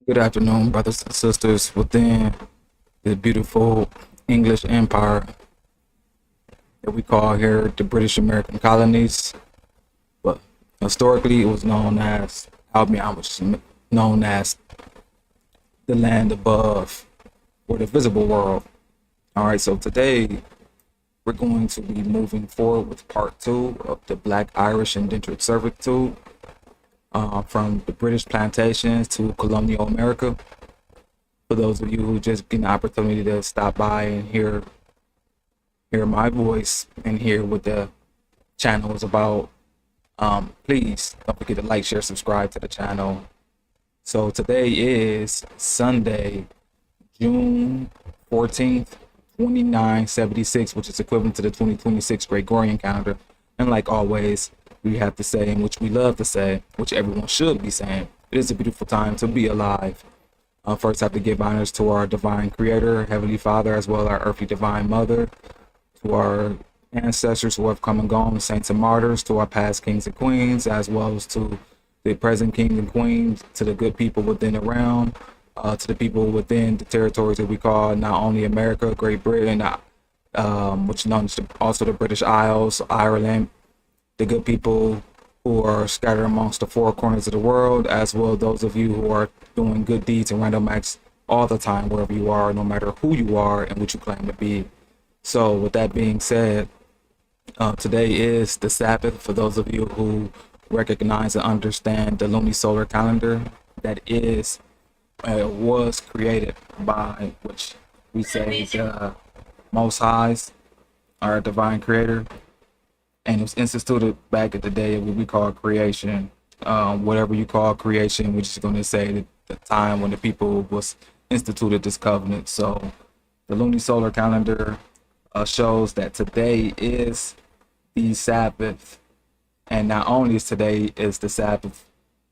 Good afternoon, brothers and sisters within the beautiful English empire that we call here the British American colonies. But historically, it was known as Albion, which is known as the land above or the visible world. All right, so today we're going to be moving forward with part two of the Black Irish Indentured Servitude. From the British Plantations to Colonial America. For those of you who just get an opportunity to stop by and hear my voice and hear what the channel is about, please don't forget to like, share, subscribe to the channel. So today is Sunday, June 14th, 2976, which is equivalent to the 2026 Gregorian calendar. And like always, we have to say, and which we love to say, which everyone should be saying, it is a beautiful time to be alive. First, I have to give honors to our divine creator, Heavenly Father, as well as our earthly divine mother, to our ancestors who have come and gone, saints and martyrs, to our past kings and queens, as well as to the present kings and queens, to the good people within the realm, to the people within the territories that we call not only America, Great Britain, which is known as also the British Isles, Ireland, the good people who are scattered amongst the four corners of the world, as well as those of you who are doing good deeds and random acts all the time, wherever you are, no matter who you are and what you claim to be. So with that being said, today is the Sabbath. For those of you who recognize and understand the lunisolar calendar, that is, was created by, which we say, the Most High's, our divine creator. And it was instituted back at the day of what we call creation. Whatever you call creation, we're just going to say that the time when the people was instituted this covenant. So the lunisolar calendar shows that today is the Sabbath. And not only is today is the Sabbath,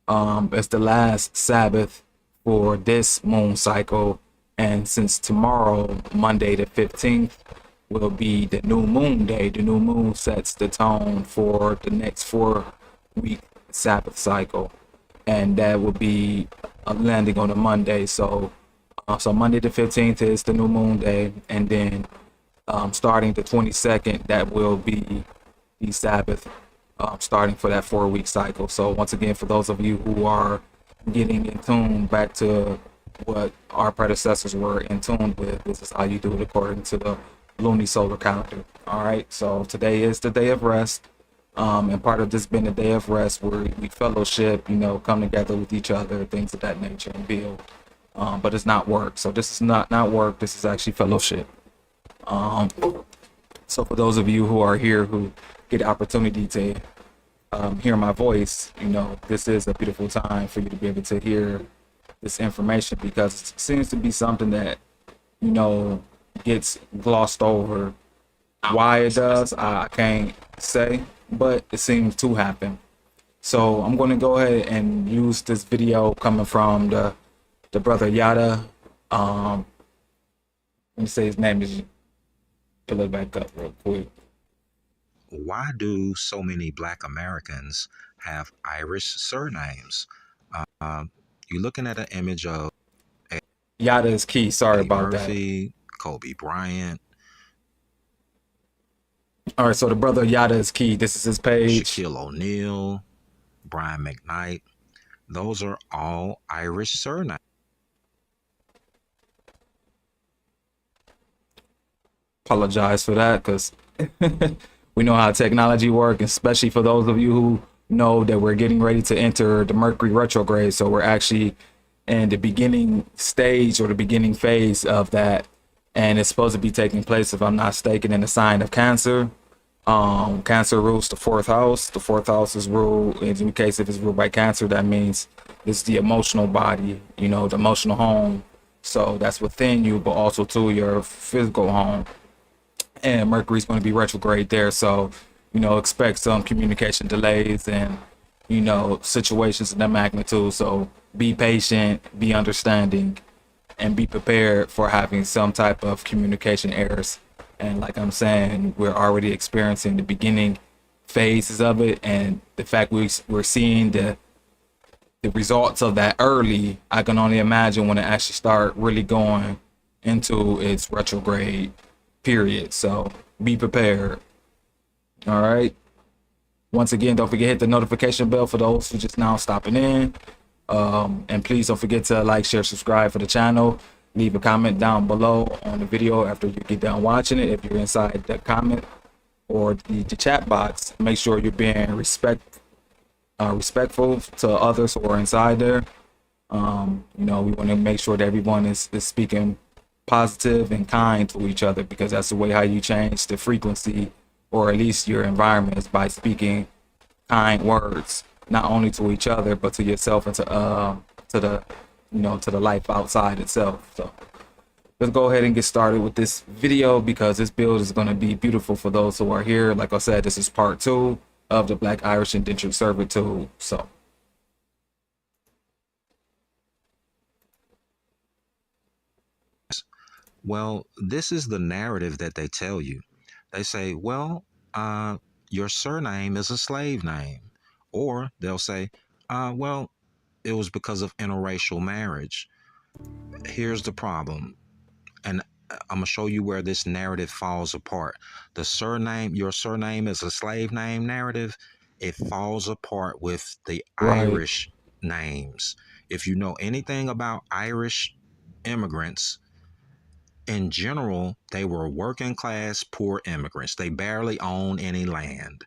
it's the last Sabbath for this moon cycle. And since tomorrow, Monday the 15th, will be the new moon day. The new moon sets the tone for the next 4-week Sabbath cycle, and that will be landing on a Monday. So Monday the 15th is the new moon day, and then starting the 22nd, that will be the Sabbath, starting for that 4-week cycle. So once again, for those of you who are getting in tune back to what our predecessors were in tune with, this is how you do it according to the lunisolar calendar. All right, so today is the day of rest, and part of this being a day of rest where we fellowship, come together with each other, things of that nature, and build. But it's not work. So this is not work. This is actually fellowship. So for those of you who are here who get the opportunity to hear my voice, this is a beautiful time for you to be able to hear this information, because it seems to be something that gets glossed over. Why it does, I can't say, but it seems to happen. So I'm going to go ahead and use this video coming from the brother Yada. Let me say his name is, pull it back up real quick. Why do so many Black Americans have Irish surnames? You're looking at an image of Yada is key. Sorry Eddie about Murphy, Kobe Bryant. All right, so the brother Yada is key. This is his page. Shaquille O'Neal, Brian McKnight. Those are all Irish surnames. Apologize for that, because we know how technology works, especially for those of you who know that we're getting ready to enter the Mercury retrograde. So we're actually in the beginning stage or the beginning phase of that, and it's supposed to be taking place, if I'm not mistaken, in the sign of Cancer. Cancer rules the fourth house. The fourth house is ruled, in case if it's ruled by Cancer, that means it's the emotional body, the emotional home. So that's within you, but also to your physical home. And Mercury's going to be retrograde there, so expect some communication delays and situations in that magnitude. So be patient, be understanding, and be prepared for having some type of communication errors. And like I'm saying, we're already experiencing the beginning phases of it, and the fact we're seeing the the results of that early, I can only imagine when it actually start really going into its retrograde period. So be prepared. All right. Once again, don't forget to hit the notification bell for those who just now stopping in. And please don't forget to like, share, subscribe for the channel. Leave a comment down below on the video after you get done watching it. If you're inside the comment or the chat box, make sure you're being respectful to others who are inside there. You know, we want to make sure that everyone is speaking positive and kind to each other, because that's the way how you change the frequency, or at least your environment, is by speaking kind words, not only to each other but to yourself and to the, you know, to the life outside itself. So let's go ahead and get started with this video, because this build is going to be beautiful for those who are here. Like I said, this is part 2 of the Black Irish Indentured Servitude. So Well, this is the narrative that they tell you. They say, well, your surname is a slave name. Or they'll say, well, it was because of interracial marriage. Here's the problem. And I'm going to show you where this narrative falls apart. The surname, your surname is a slave name narrative, it falls apart with the right, Irish names. If you know anything about Irish immigrants, in general, they were working class, poor immigrants. They barely own any land.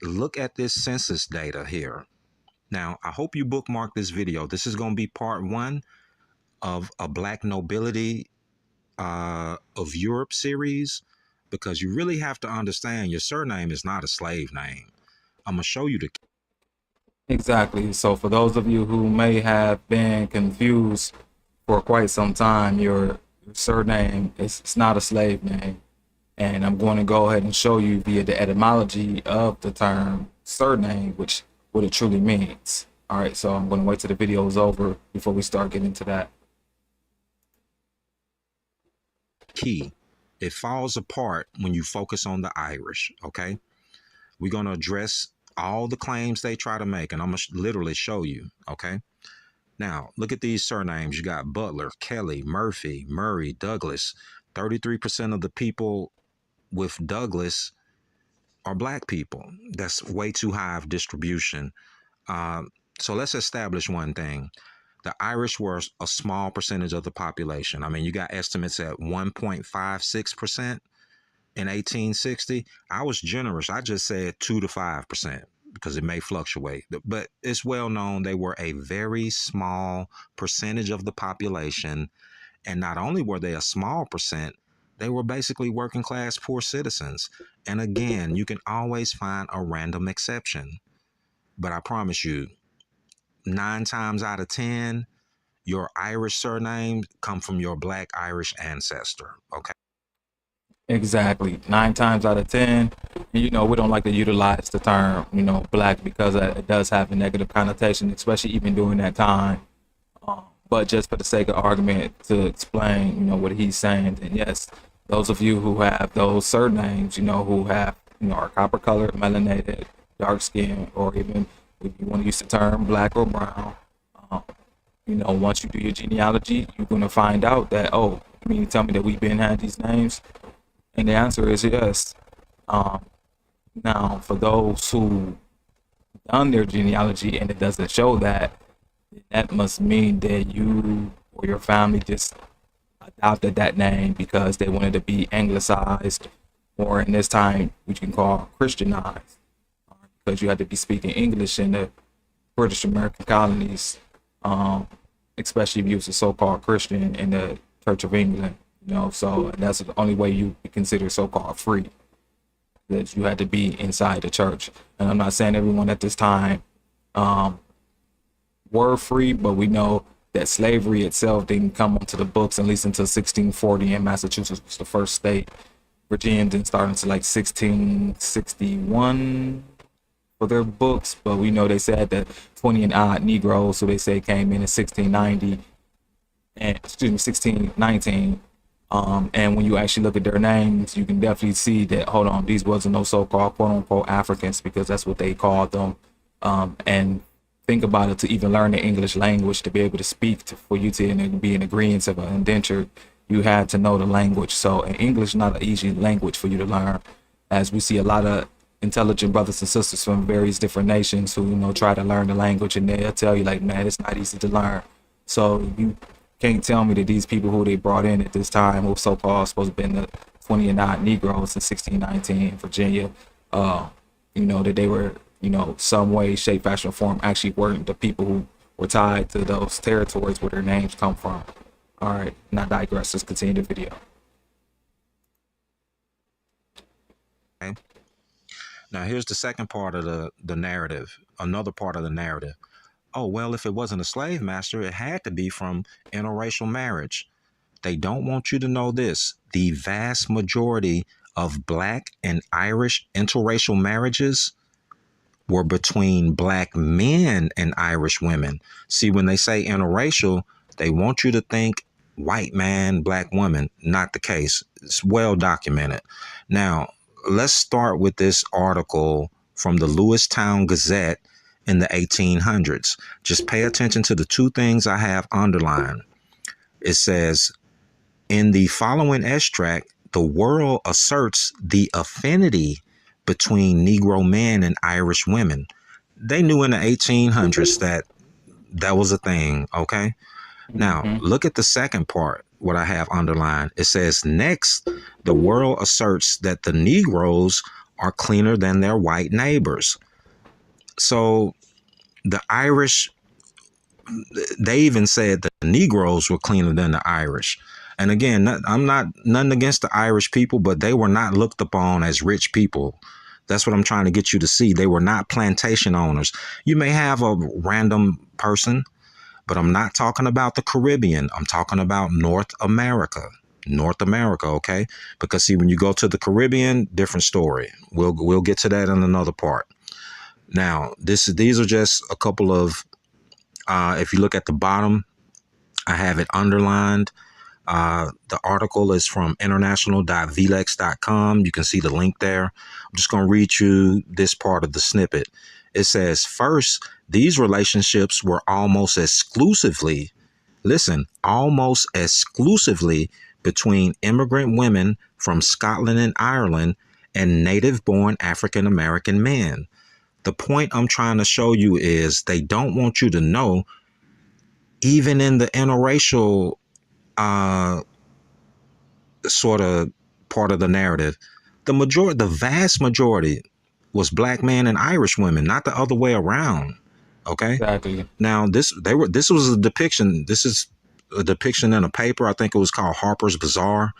Look at this census data here. Now, I hope you bookmark this video. This is going to be part 1 of a Black Nobility of Europe series, because you really have to understand your surname is not a slave name. I'm going to show you the exactly. So for those of you who may have been confused for quite some time, your surname is, it's not a slave name. And I'm going to go ahead and show you via the etymology of the term surname, which what it truly means. All right, so I'm going to wait till the video is over before we start getting into that. key. It falls apart when you focus on the Irish, okay? We're going to address all the claims they try to make, and I'm going to literally show you, okay? Now, look at these surnames. You got Butler, Kelly, Murphy, Murray, Douglas. 33% of the people with Douglas are Black people. That's way too high of distribution. So let's establish one thing. The Irish were a small percentage of the population. I mean, you got estimates at 1.56% in 1860. I was generous. I just said 2 to 5% because it may fluctuate. But it's well known they were a very small percentage of the population. And not only were they a small percent, they were basically working class poor citizens. And again, you can always find a random exception. But I promise you, 9 times out of 10, your Irish surname come from your Black Irish ancestor, okay? Exactly. 9 times out of 10, you know, we don't like to utilize the term, you know, Black, because it does have a negative connotation, especially even during that time. But just for the sake of argument, to explain, you know, what he's saying, then yes, those of you who have those surnames, you know, who have, you know, are copper colored, melanated, dark skin, or even if you want to use the term Black or brown, you know, once you do your genealogy, you're going to find out that, oh, you mean to tell me that we've been had these names? And the answer is yes. Now, for those who done their genealogy and it doesn't show that, that must mean that you or your family just adopted that name because they wanted to be anglicized, or in this time, which you can call Christianized, because you had to be speaking English in the British American colonies, especially if you was a so-called Christian in the Church of England. You know, so that's the only way you be considered so-called free, that you had to be inside the church. And I'm not saying everyone at this time were free, but we know that slavery itself didn't come onto the books at least until 1640, and Massachusetts was the first state. Virginia didn't start until like 1661 for their books, but we know they said that 20 and odd Negroes, so they say came in 1690, and 1619. And when you actually look at their names, you can definitely see that, hold on, these wasn't no so-called quote-unquote Africans, because that's what they called them. And think about it, to even learn the English language, to be able to speak, for you to be in agreement of an indenture, you had to know the language. So English is not an easy language for you to learn, as we see a lot of intelligent brothers and sisters from various different nations who, try to learn the language, and they'll tell you like, man, it's not easy to learn. So you can't tell me that these people who they brought in at this time, who so-called supposed to have been the 20 and odd Negroes in 1619 in Virginia, that they were, some way, shape, fashion, or form actually weren't the people who were tied to those territories where their names come from. All right, not digress. Let's continue the video. Okay. Now here's the second part of the narrative. Another part of the narrative. Oh, well, if it wasn't a slave master, it had to be from interracial marriage. They don't want you to know this. The vast majority of Black and Irish interracial marriages were between Black men and Irish women. See, when they say interracial, they want you to think white man, Black woman. Not the case. It's well documented. Now, let's start with this article from the Lewistown Gazette in the 1800s. Just pay attention to the two things I have underlined. It says, in the following extract, the world asserts the affinity between Negro men and Irish women. They knew in the 1800s that was a thing, okay? Now, Mm-hmm. look at the second part, what I have underlined. It says, next, the world asserts that the Negroes are cleaner than their white neighbors. So the Irish, they even said that the Negroes were cleaner than the Irish. And again, I'm not nothing against the Irish people, but they were not looked upon as rich people. That's what I'm trying to get you to see. They were not plantation owners. You may have a random person, but I'm not talking about the Caribbean. I'm talking about North America. North America, okay? Because see, when you go to the Caribbean, different story. We'll get to that in another part. Now, these are just a couple of. If you look at the bottom, I have it underlined. The article is from international.vlex.com. You can see the link there. I'm just going to read you this part of the snippet. It says, first, these relationships were almost exclusively between immigrant women from Scotland and Ireland and native born African American men. The point I'm trying to show you is they don't want you to know, even in the interracial sort of part of the narrative, the vast majority was Black men and Irish women, not the other way around. Okay. Exactly. Now this was a depiction. This is a depiction in a paper. I think it was called Harper's Bazaar.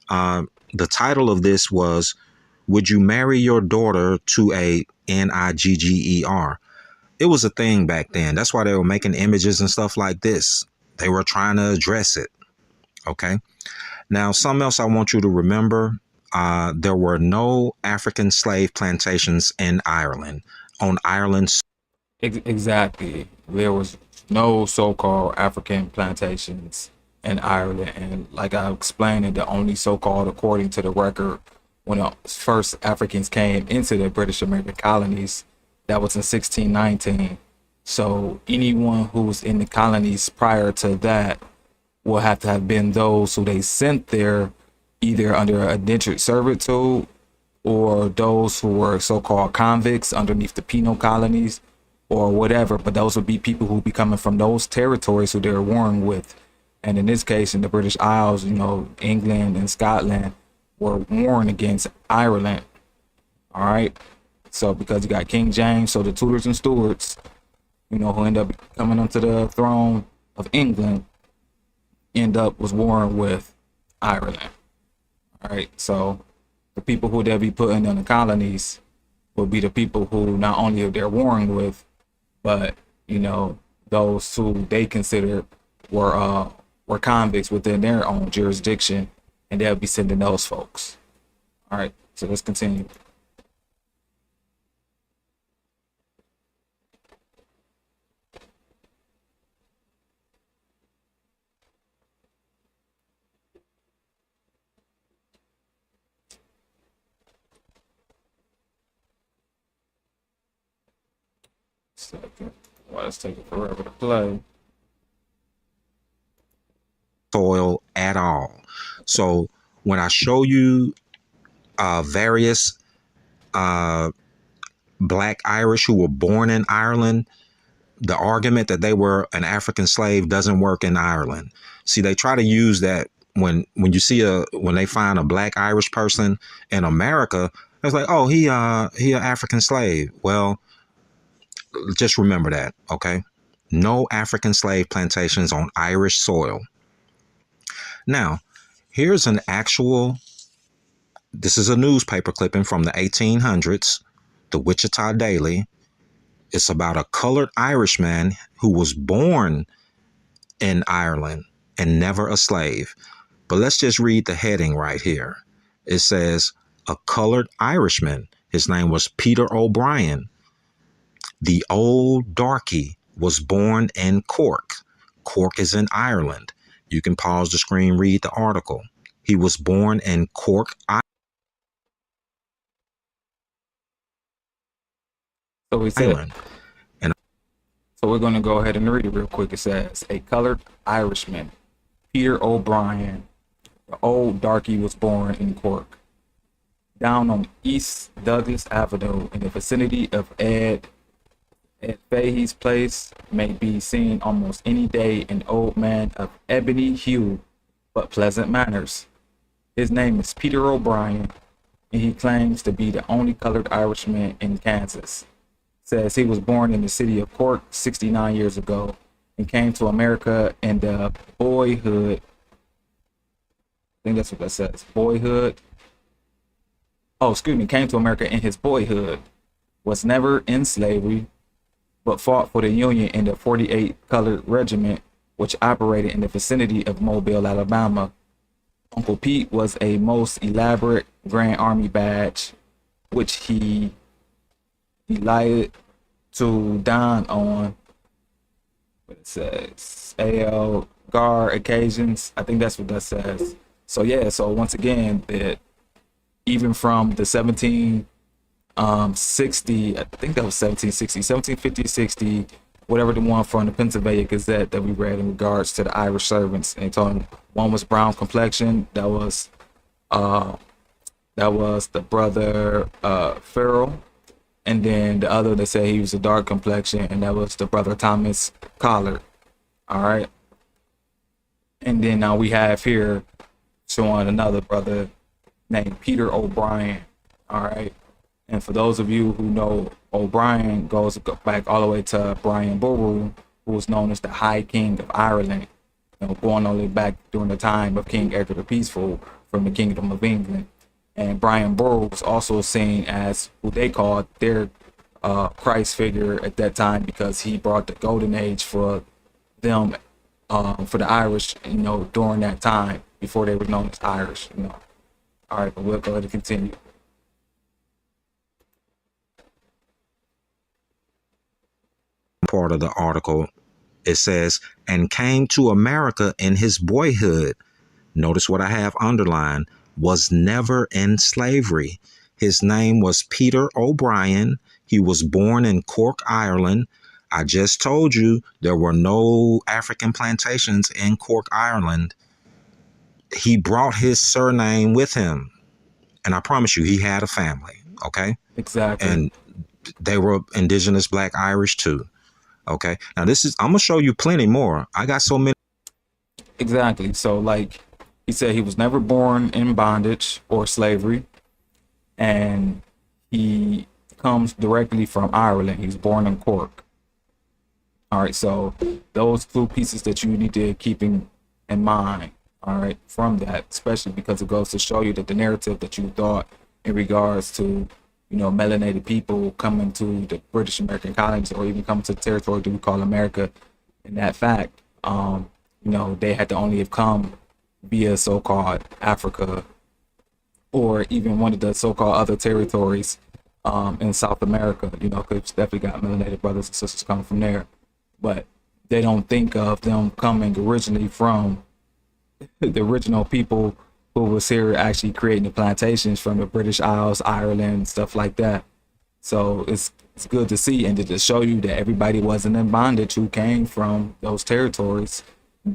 The title of this was, "Would you marry your daughter to a Nigger?" It was a thing back then. That's why they were making images and stuff like this. They were trying to address it. Okay. Now, something else I want you to remember, there were no African slave plantations in Ireland. On Ireland's Exactly. There was no so-called African plantations in Ireland, and like I explained, the only so-called, according to the record, when the first Africans came into the British American colonies, that was in 1619. So anyone who was in the colonies prior to that will have to have been those who they sent there, either under indentured servitude or those who were so-called convicts underneath the penal colonies or whatever. But those would be people who be coming from those territories who they're warring with. And in this case, in the British Isles, England and Scotland were warring against Ireland. All right. So because you got King James, so the Tudors and Stuarts, who end up coming onto the throne of England, was warring with Ireland. All right. So the people who they'll be putting in the colonies will be the people who not only they're warring with, but those who they consider were convicts within their own jurisdiction, and they'll be sending those folks. All right, so let's continue. Second. Why it's taking forever to play. Soil at all. So when I show you various Black Irish who were born in Ireland, the argument that they were an African slave doesn't work in Ireland. See, they try to use that when you see when they find a Black Irish person in America, it's like, oh, he an African slave. Well, just remember that, okay? No African slave plantations on Irish soil. Now, here's an actual, this is a newspaper clipping from the 1800s, the Wichita Daily. It's about a colored Irishman who was born in Ireland and never a slave. But let's just read the heading right here. It says, a colored Irishman. His name was Peter O'Brien. The old darky was born in Cork. Cork is in Ireland. You can pause the screen, read the article. He was born in Cork, So we said, Ireland. And so we're going to go ahead and read it real quick. It says, a colored Irishman, Peter O'Brien, the old darky, was born in Cork. Down on East Douglas Avenue in the vicinity of Ed Fahey's place may be seen almost any day an old man of ebony hue but pleasant manners. His name is Peter O'Brien, and he claims to be the only colored Irishman in Kansas. Says he was born in the city of Cork 69 years ago and came to America in the boyhood. I think that's what that says. Boyhood. Oh, excuse me. Came to America in his boyhood. Was never in slavery, but fought for the Union in the 48 Colored Regiment, which operated in the vicinity of Mobile, Alabama. Uncle Pete was a most elaborate Grand Army badge, which he delighted to don on, what it says, AL Guard occasions. I think that's what that says. So yeah, so once again, that even from the 60, I think that was 1760, 1750, 60, whatever the one from the Pennsylvania Gazette that we read in regards to the Irish servants, and told him one was brown complexion, that was the brother Farrell, and then the other, they say he was a dark complexion, and that was the brother Thomas Collard. All right, and then now we have here showing another brother named Peter O'Brien. All right, and for those of you who know, O'Brien goes back all the way to Brian Boru, who was known as the High King of Ireland, going all the way back during the time of King Edward the Peaceful from the Kingdom of England. And Brian Boru was also seen as who they called their Christ figure at that time, because he brought the golden age for them, for the Irish, during that time before they were known as Irish. All right, but we'll go ahead and continue. part of the article, it says, and came to America in his boyhood. Notice what I have underlined, was never in slavery. His name was Peter O'Brien. He was born in Cork, Ireland. I just told you there were no African plantations in Cork, Ireland. He brought his surname with him. And I promise you, he had a family. Okay. Exactly. And they were indigenous Black Irish too. Okay. Now I'm going to show you plenty more. I got so many. Exactly. So like he said, he was never born in bondage or slavery. And he comes directly from Ireland. He's born in Cork. All right. So those two pieces that you need to keep in mind. All right. From that, especially because it goes to show you that the narrative that you thought in regards to, melanated people coming to the British American colonies, or even coming to the territory that we call America, in that fact, they had to only have come via so-called Africa, or even one of the so-called other territories in South America, because definitely got melanated brothers and sisters coming from there. But they don't think of them coming originally from the original people who was here actually creating the plantations from the British Isles, Ireland, stuff like that. So it's it's good to see and to just show you that everybody wasn't in bondage who came from those territories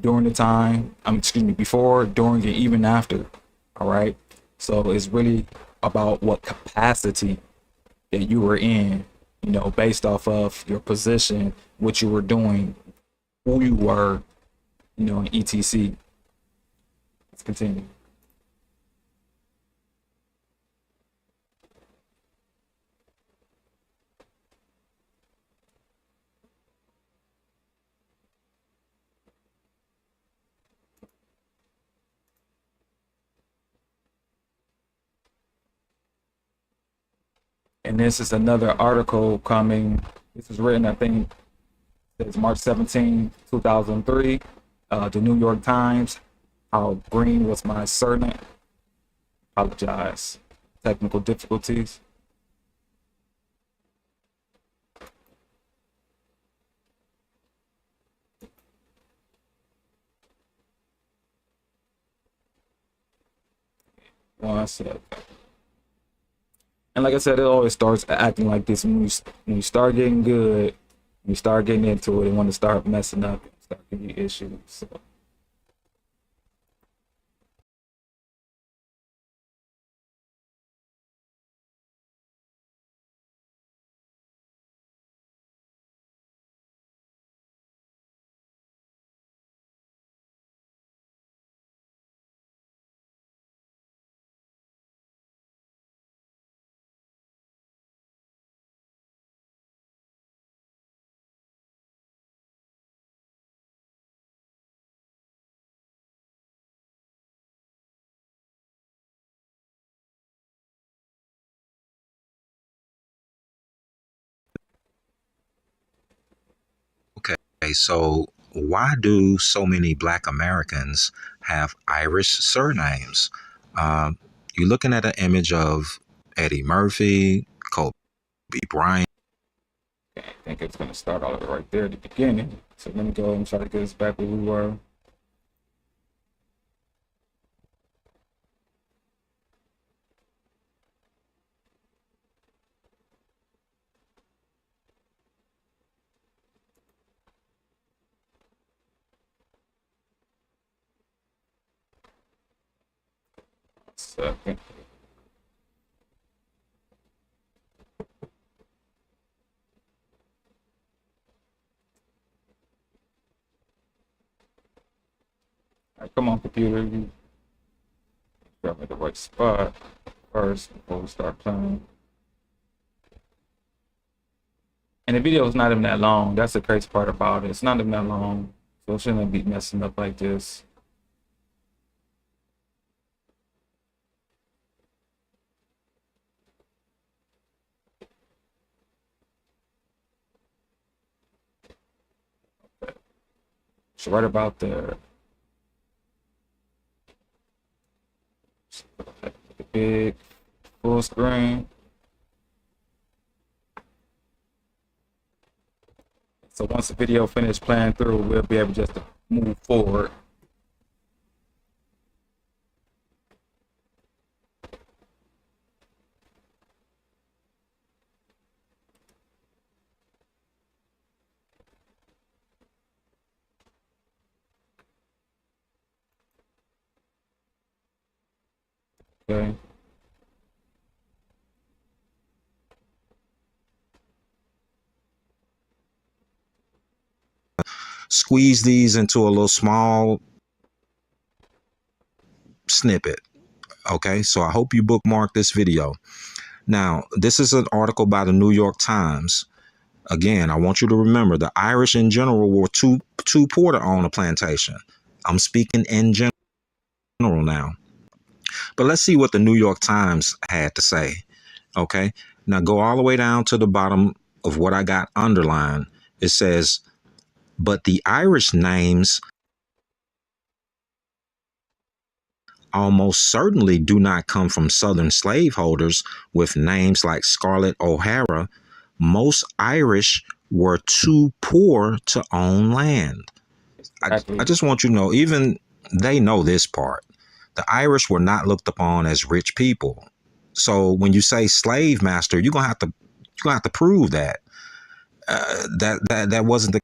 during the time, excuse me, before, during, and even after. All right. So it's really about what capacity that you were in, you know, based off of your position, what you were doing, who you were, you know, and etc. Let's continue. And this is another article coming. This was written, I think, it's March 17, 2003. The New York Times. How green was my surname? Apologize. Technical difficulties. One sec. And like I said, it always starts acting like this when you start getting good, you start getting into it, and want to start messing up, and start giving you issues. So. Okay, so why do so many Black Americans have Irish surnames? Um, you're looking at an image of Eddie Murphy, Kobe Bryant. I think it's going to start all right there at the beginning. So let me go and try to get us back where we were. Second. All right, come on, computer. You got me the right spot first before we start playing. And the video is not even that long. That's the crazy part about it. It's not even that long. So it shouldn't be messing up like this. So right about there. The big full screen. So once the video finished playing through, we'll be able just to move forward. Okay. Squeeze these into a little small snippet. Okay, so I hope you bookmark this video. Now, this is an article by the New York Times. Again, I want you to remember the Irish in general were too poor to own a plantation. I'm speaking in general now. But let's see what the New York Times had to say. Okay, now go all the way down to the bottom of what I got underlined. It says, but the Irish names almost certainly do not come from Southern slaveholders with names like Scarlett O'Hara. Most Irish were too poor to own land. I just want you to know, even they know this part. The Irish were not looked upon as rich people. So when you say slave master, you're going to have to You're gonna have to prove that that wasn't the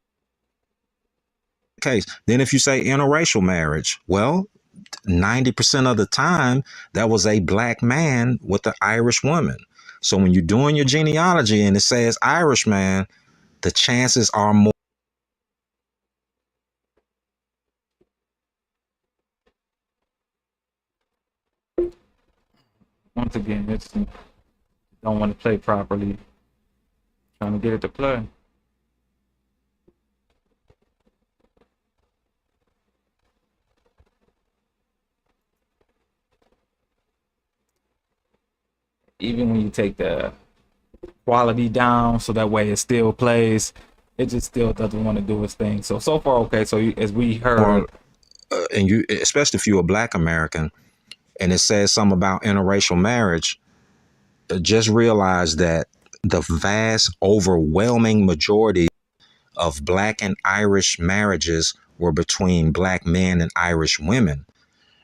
case. Then if you say interracial marriage, well, 90% of the time that was a black man with an Irish woman. So when you're doing your genealogy and it says Irish man, the chances are more. Once again, it's don't want to play properly. Trying to get it to play. Even when you take the quality down so that way it still plays, it just still doesn't want to do its thing. So far okay. So as we heard, And you, especially if you're a black American, and it says something about interracial marriage, just realize that the vast, overwhelming majority of black and Irish marriages were between black men and Irish women.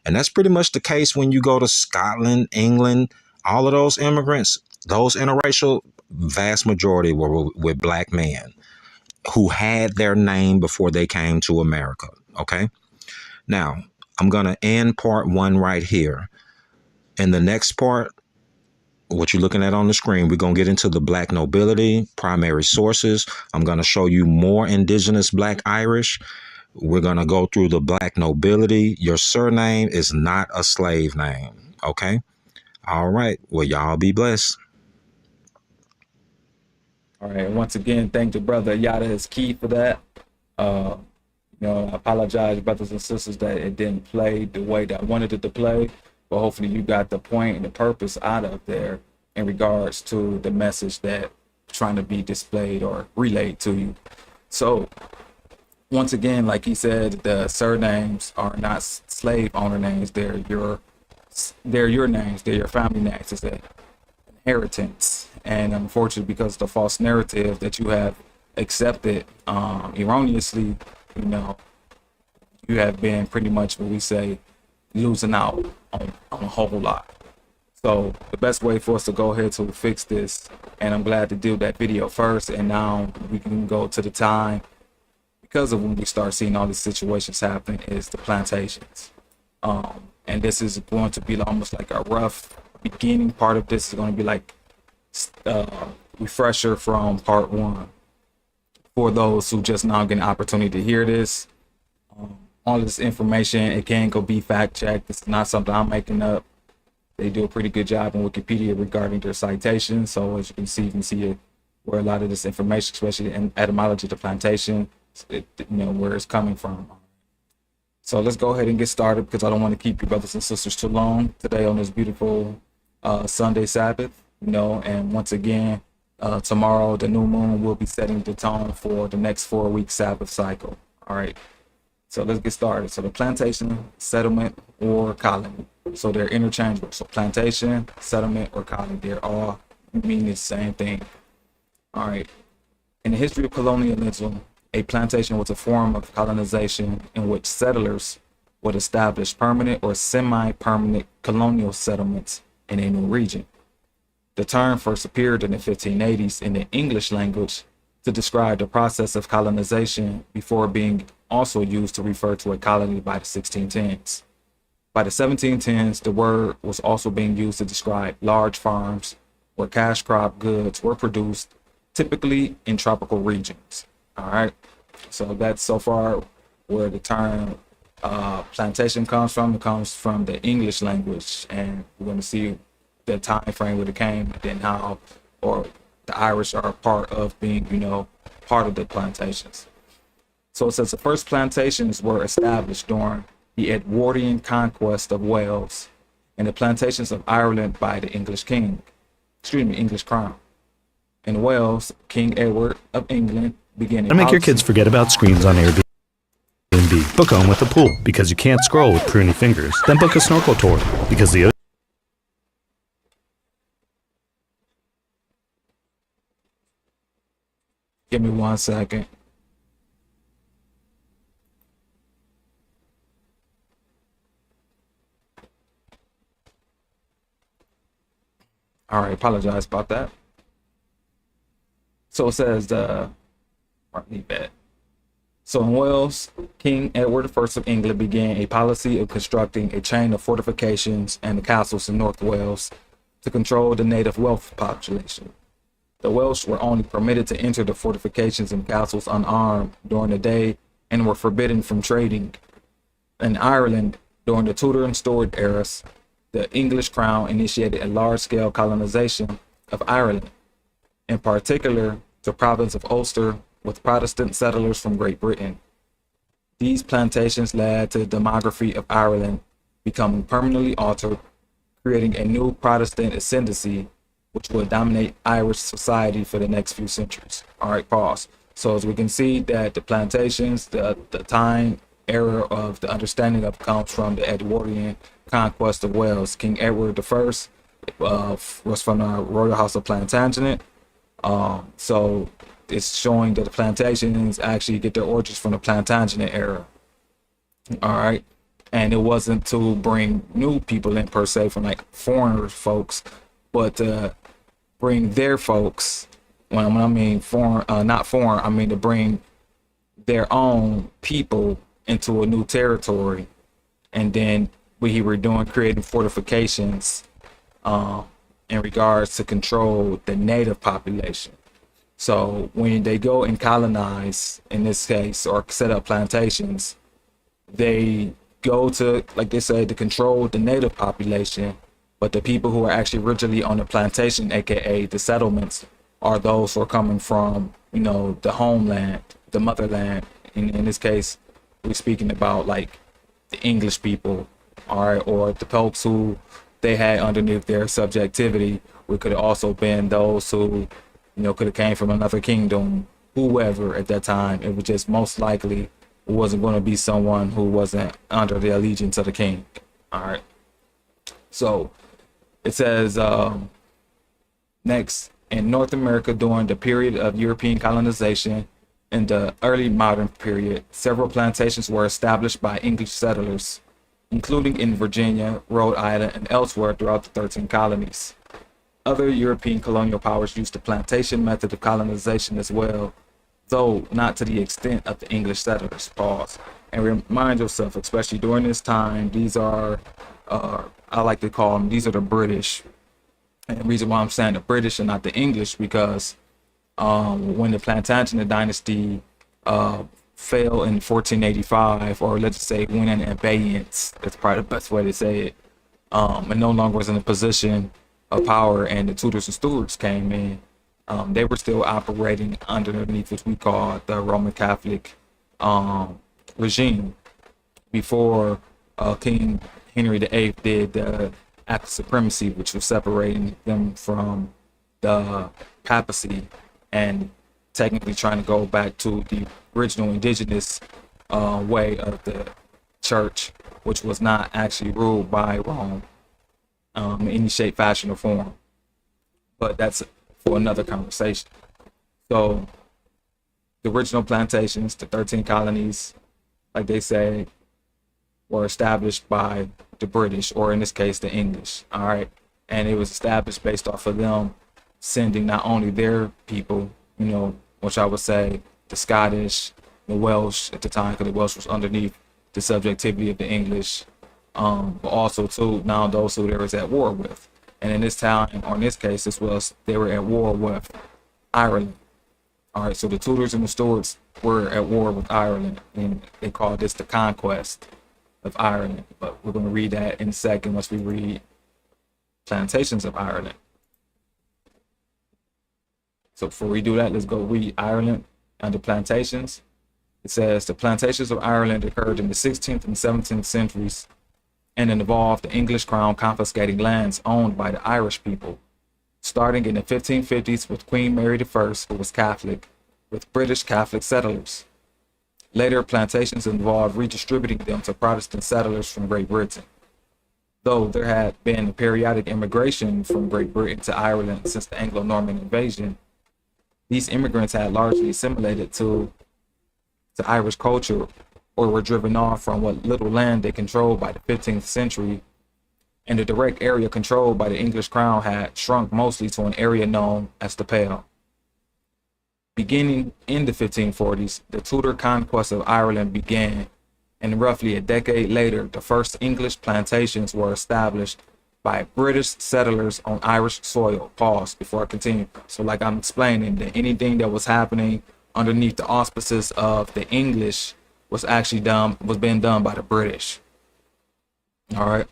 And that's pretty much the case when you go to Scotland, England, all of those immigrants, those interracial, vast majority were with black men who had their name before they came to America. Okay. Now, I'm going to end part one right here. In the next part, what you're looking at on the screen, we're going to get into the black nobility, primary sources. I'm going to show you more indigenous black Irish. We're going to go through the black nobility. Your surname is not a slave name. Okay. All right. Well, y'all be blessed. all right. Once again, thank the brother Yada is key for that. I apologize, brothers and sisters, that it didn't play the way that I wanted it to play. But hopefully you got the point and the purpose out of there in regards to the message that trying to be displayed or relayed to you. So once again, like he said, the surnames are not slave owner names. They're your names. They're your family names. It's an inheritance. And unfortunately, because of the false narrative that you have accepted erroneously, you have been pretty much what we say losing out on a whole lot. So the best way for us to go ahead to fix this, and I'm glad to do that video first, and now we can go to the time, because of when we start seeing all these situations happen, is the plantations. And this is going to be almost like a rough beginning. Part of this is going to be like refresher from part one for those who just now get an opportunity to hear this. All of this information, it can go be fact checked. It's not something I'm making up. They do a pretty good job in Wikipedia regarding their citations. So as you can see it, where a lot of this information, especially in etymology, the plantation, where it's coming from. So let's go ahead and get started, because I don't want to keep you brothers and sisters too long today on this beautiful Sunday Sabbath. And once again, tomorrow the new moon will be setting the tone for the next 4-week Sabbath cycle. All right. So let's get started. So the plantation, settlement, or colony. So they're interchangeable. So plantation, settlement, or colony, they're all mean the same thing. All right. In the history of colonialism, a plantation was a form of colonization in which settlers would establish permanent or semi-permanent colonial settlements in a new region. The term first appeared in the 1580s in the English language to describe the process of colonization before being also used to refer to a colony by the 1610s. By the 1710s, the word was also being used to describe large farms where cash crop goods were produced, typically in tropical regions. All right, so that's so far where the term plantation comes from. It comes from the English language, and we're going to see the time frame where it came, and then how, or the Irish are part of being, part of the plantations. So it says the first plantations were established during the Edwardian conquest of Wales and the plantations of Ireland by the English crown. In Wales, King Edward of England began to make your kids forget about screens on Airbnb. Book one with a pool, because you can't scroll with pruny fingers. Then book a snorkel tour, because the Give me 1 second. All right, apologize about that. So it says, so in Wales, King Edward I of England began a policy of constructing a chain of fortifications and castles in North Wales to control the native Welsh population. The Welsh were only permitted to enter the fortifications and castles unarmed during the day and were forbidden from trading. In Ireland, during the Tudor and Stuart eras, the English crown initiated a large-scale colonization of Ireland, in particular the province of Ulster, with Protestant settlers from Great Britain. These plantations led to the demography of Ireland becoming permanently altered, creating a new Protestant ascendancy which would dominate Irish society for the next few centuries. All right, pause. So as we can see that the plantations, the time era of the understanding of comes from the Edwardian conquest of Wales. King Edward I was from the Royal House of Plantagenet. So it's showing that the plantations actually get their origins from the Plantagenet era. All right. And it wasn't to bring new people in per se from like foreign folks, but to bring their folks. When I mean foreign, not foreign, I mean to bring their own people into a new territory. And then we were doing creating fortifications in regards to control the native population. So when they go and colonize, in this case, or set up plantations, they go to, like they say, to control the native population, but the people who are actually originally on the plantation, aka the settlements, are those who are coming from, the homeland, the motherland. In this case, we're speaking about like the English people, all right, or the folks who they had underneath their subjectivity. We could have also been those who, could have came from another kingdom, whoever at that time. It was just most likely it wasn't going to be someone who wasn't under the allegiance of the king. All right. So it says next, in North America during the period of European colonization, in the early modern period, several plantations were established by English settlers, including in Virginia, Rhode Island, and elsewhere throughout the 13 colonies. Other European colonial powers used the plantation method of colonization as well, though not to the extent of the English settlers. Pause. And remind yourself, especially during this time, these are, I like to call them, these are the British. And the reason why I'm saying the British and not the English, because when the Plantagenet dynasty fell in 1485, or let's just say went in abeyance, that's probably the best way to say it, and no longer was in a position of power, and the Tudors and Stuarts came in, they were still operating underneath what we call the Roman Catholic regime before King Henry VIII did the Act of Supremacy, which was separating them from the papacy and technically trying to go back to the original indigenous way of the church, which was not actually ruled by Rome in any shape, fashion, or form. But that's for another conversation. So the original plantations, the 13 colonies, like they say, were established by the British, or in this case, the English. All right. And it was established based off of them sending not only their people, which I would say the Scottish, the Welsh at the time, because the Welsh was underneath the subjectivity of the English, but also too now those who they was at war with. And in this time, or in this case, they were at war with Ireland. All right, so the Tudors and the Stuarts were at war with Ireland, and they called this the conquest of Ireland. But we're going to read that in a second once we read Plantations of Ireland. So before we do that, let's go read Ireland under Plantations. It says the plantations of Ireland occurred in the 16th and 17th centuries and involved the English crown confiscating lands owned by the Irish people, starting in the 1550s with Queen Mary I, who was Catholic, with British Catholic settlers. Later, plantations involved redistributing them to Protestant settlers from Great Britain. Though there had been a periodic immigration from Great Britain to Ireland since the Anglo-Norman invasion, these immigrants had largely assimilated to Irish culture, or were driven off from what little land they controlled by the 15th century, and the direct area controlled by the English crown had shrunk mostly to an area known as the Pale. Beginning in the 1540s, the Tudor conquest of Ireland began, and roughly a decade later, the first English plantations were established by British settlers on Irish soil. Pause before I continue. So like I'm explaining, that anything that was happening underneath the auspices of the English was being done by the British. All right.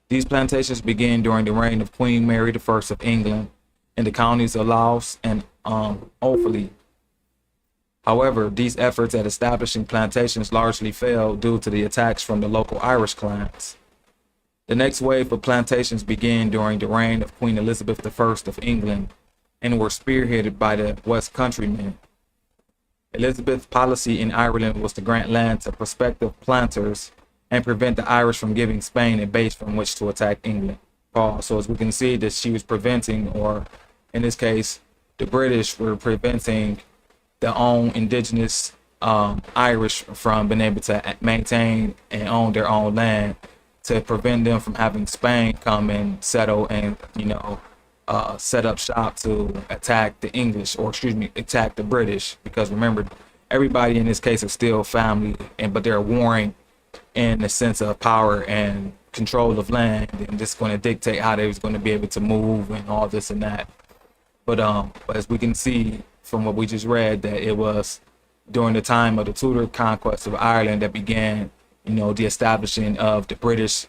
These plantations began during the reign of Queen Mary I of England in the counties of Louth and Offaly. However, these efforts at establishing plantations largely failed due to the attacks from the local Irish clans. The next wave of plantations began during the reign of Queen Elizabeth I of England and were spearheaded by the West Countrymen. Elizabeth's policy in Ireland was to grant land to prospective planters and prevent the Irish from giving Spain a base from which to attack England. So as we can see, that she was preventing, or in this case, the British were preventing their own indigenous Irish from being able to maintain and own their own land, to prevent them from having Spain come and settle and, set up shop to attack the English, or attack the British. Because remember, everybody in this case is still family, but they're warring in the sense of power and control of land, and just going to dictate how they was going to be able to move and all this and that. But as we can see from what we just read, that it was during the time of the Tudor conquest of Ireland that began, the establishing of the British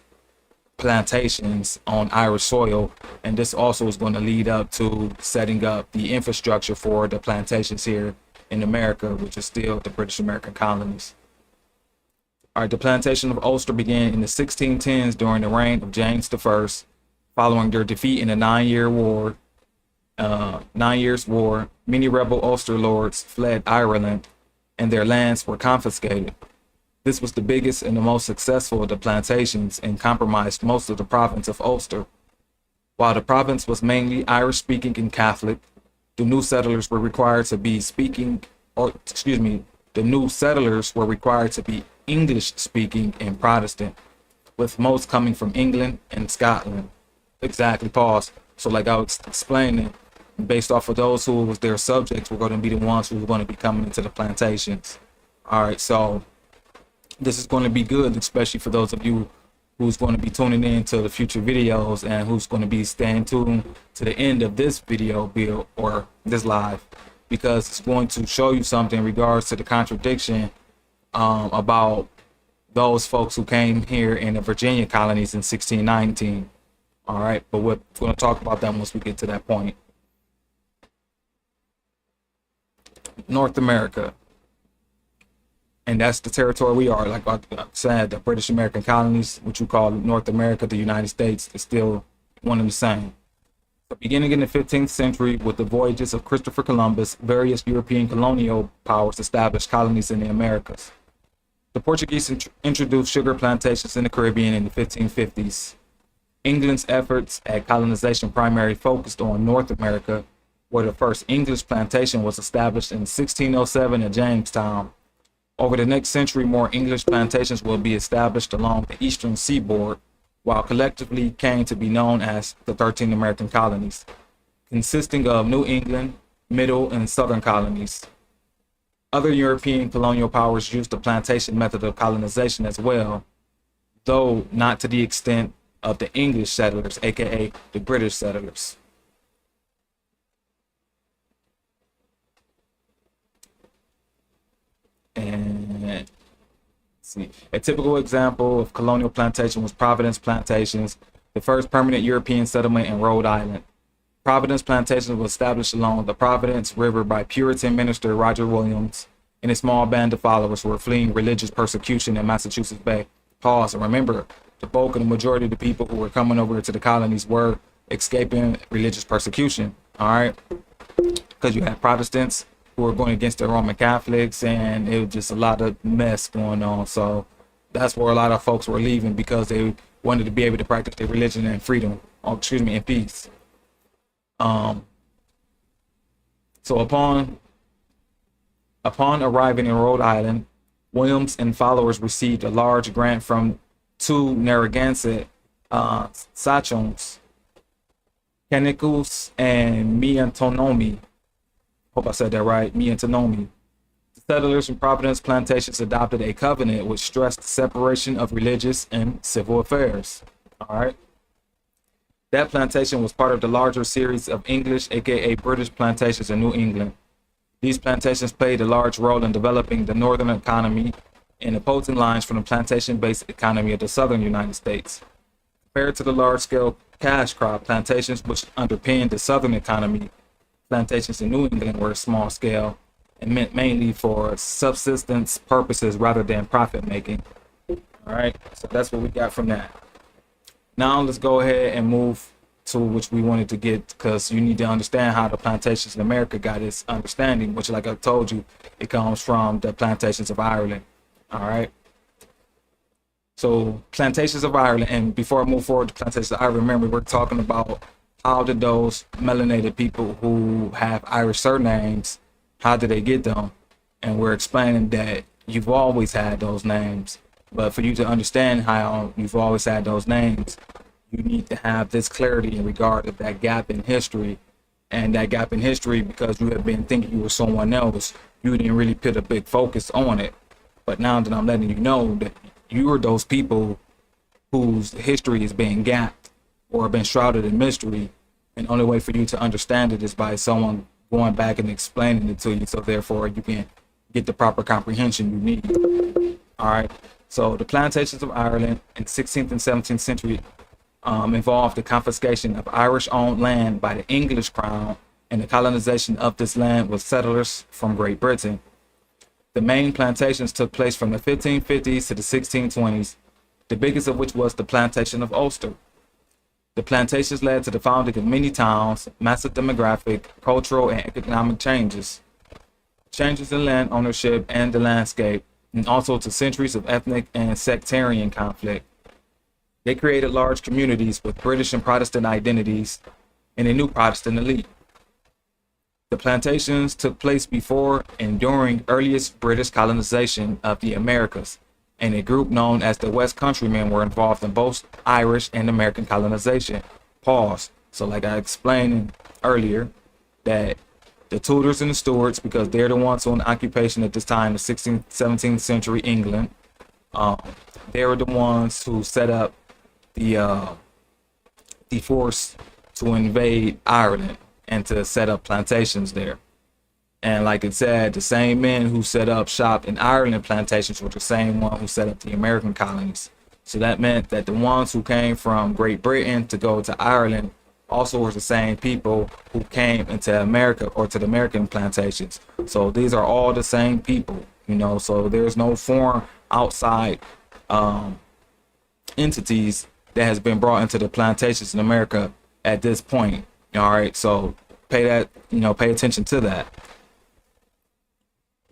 plantations on Irish soil, and this also is going to lead up to setting up the infrastructure for the plantations here in America, which is still the British American colonies. All right, the plantation of Ulster began in the 1610s during the reign of James I, following their defeat in the 9 Years' War. Many rebel Ulster lords fled Ireland, and their lands were confiscated. This was the biggest and the most successful of the plantations, and compromised most of the province of Ulster. While the province was mainly Irish-speaking and Catholic, the new settlers were required to be English-speaking and Protestant, with most coming from England and Scotland. Exactly, pause. So like I was explaining, based off of those who was their subjects, were going to be the ones who were going to be coming into the plantations. All right, so this is going to be good, especially for those of you who's going to be tuning in to the future videos, and who's going to be staying tuned to the end of this video build or this live, because it's going to show you something in regards to the contradiction about those folks who came here in the Virginia colonies in 1619. All right, but we're going to talk about that once we get to that point. North America, and that's the territory we are. Like I said, the British American colonies, which you call North America, the United States, is still one and the same. So beginning in the 15th century, with the voyages of Christopher Columbus, various European colonial powers established colonies in the Americas. The Portuguese introduced sugar plantations in the Caribbean in the 1550s. England's efforts at colonization primarily focused on North America, where the first English plantation was established in 1607 at Jamestown. Over the next century, more English plantations will be established along the eastern seaboard, while collectively came to be known as the 13 American colonies, consisting of New England, Middle, and Southern colonies. Other European colonial powers used the plantation method of colonization as well, though not to the extent of the English settlers, aka the British settlers. And let's see, a typical example of colonial plantation was Providence Plantations, the first permanent European settlement in Rhode Island. Providence Plantation was established along the Providence River by Puritan minister Roger Williams and a small band of followers who were fleeing religious persecution in Massachusetts Bay. Pause, and remember, the bulk and the majority of the people who were coming over to the colonies were escaping religious persecution, all right? Because you had Protestants who were going against the Roman Catholics, and it was just a lot of mess going on. So that's where a lot of folks were leaving, because they wanted to be able to practice their religion in freedom, in peace. So upon arriving in Rhode Island, Williams and followers received a large grant from two Narragansett sachems, Canicus and Miantonomi, Hope I said that right. Me and Tanomi. The settlers from Providence Plantations adopted a covenant which stressed the separation of religious and civil affairs. All right. That plantation was part of the larger series of English, aka British plantations in New England. These plantations played a large role in developing the northern economy and opposing lines from the plantation-based economy of the southern United States. Compared to the large-scale cash crop plantations which underpinned the southern economy, plantations in New England were small scale and meant mainly for subsistence purposes rather than profit making. All right, so that's what we got from that. Now let's go ahead and move to which we wanted to get, because you need to understand how the plantations in America got its understanding, which, like I told you, it comes from the plantations of Ireland. All right. So plantations of Ireland, and before I move forward to plantations of Ireland, remember we're talking about how did those melanated people who have Irish surnames, how did they get them? And we're explaining that you've always had those names, but for you to understand how you've always had those names, you need to have this clarity in regard to that gap in history. And that gap in history, because you have been thinking you were someone else, you didn't really put a big focus on it. But now that I'm letting you know that you are those people whose history is being gapped or been shrouded in mystery, and the only way for you to understand it is by someone going back and explaining it to you, so therefore you can get the proper comprehension you need. All right. So the plantations of Ireland in 16th and 17th century involved the confiscation of Irish-owned land by the English crown and the colonization of this land with settlers from Great Britain. The main plantations took place from the 1550s to the 1620s, the biggest of which was the plantation of Ulster. The plantations led to the founding of many towns, massive demographic, cultural, and economic changes in land ownership and the landscape, and also to centuries of ethnic and sectarian conflict. They created large communities with British and Protestant identities and a new Protestant elite. The plantations took place before and during earliest British colonization of the Americas, and a group known as the West Countrymen were involved in both Irish and American colonization. Pause. So like I explained earlier, that the Tudors and the Stuarts, because they're the ones on occupation at this time, the 16th, 17th century England, they were the ones who set up the force to invade Ireland and to set up plantations there. And like it said, the same men who set up shop in Ireland plantations were the same one who set up the American colonies. So that meant that the ones who came from Great Britain to go to Ireland also were the same people who came into America or to the American plantations. So these are all the same people, you know, so there's no foreign outside entities that has been brought into the plantations in America at this point. All right, so pay attention to that.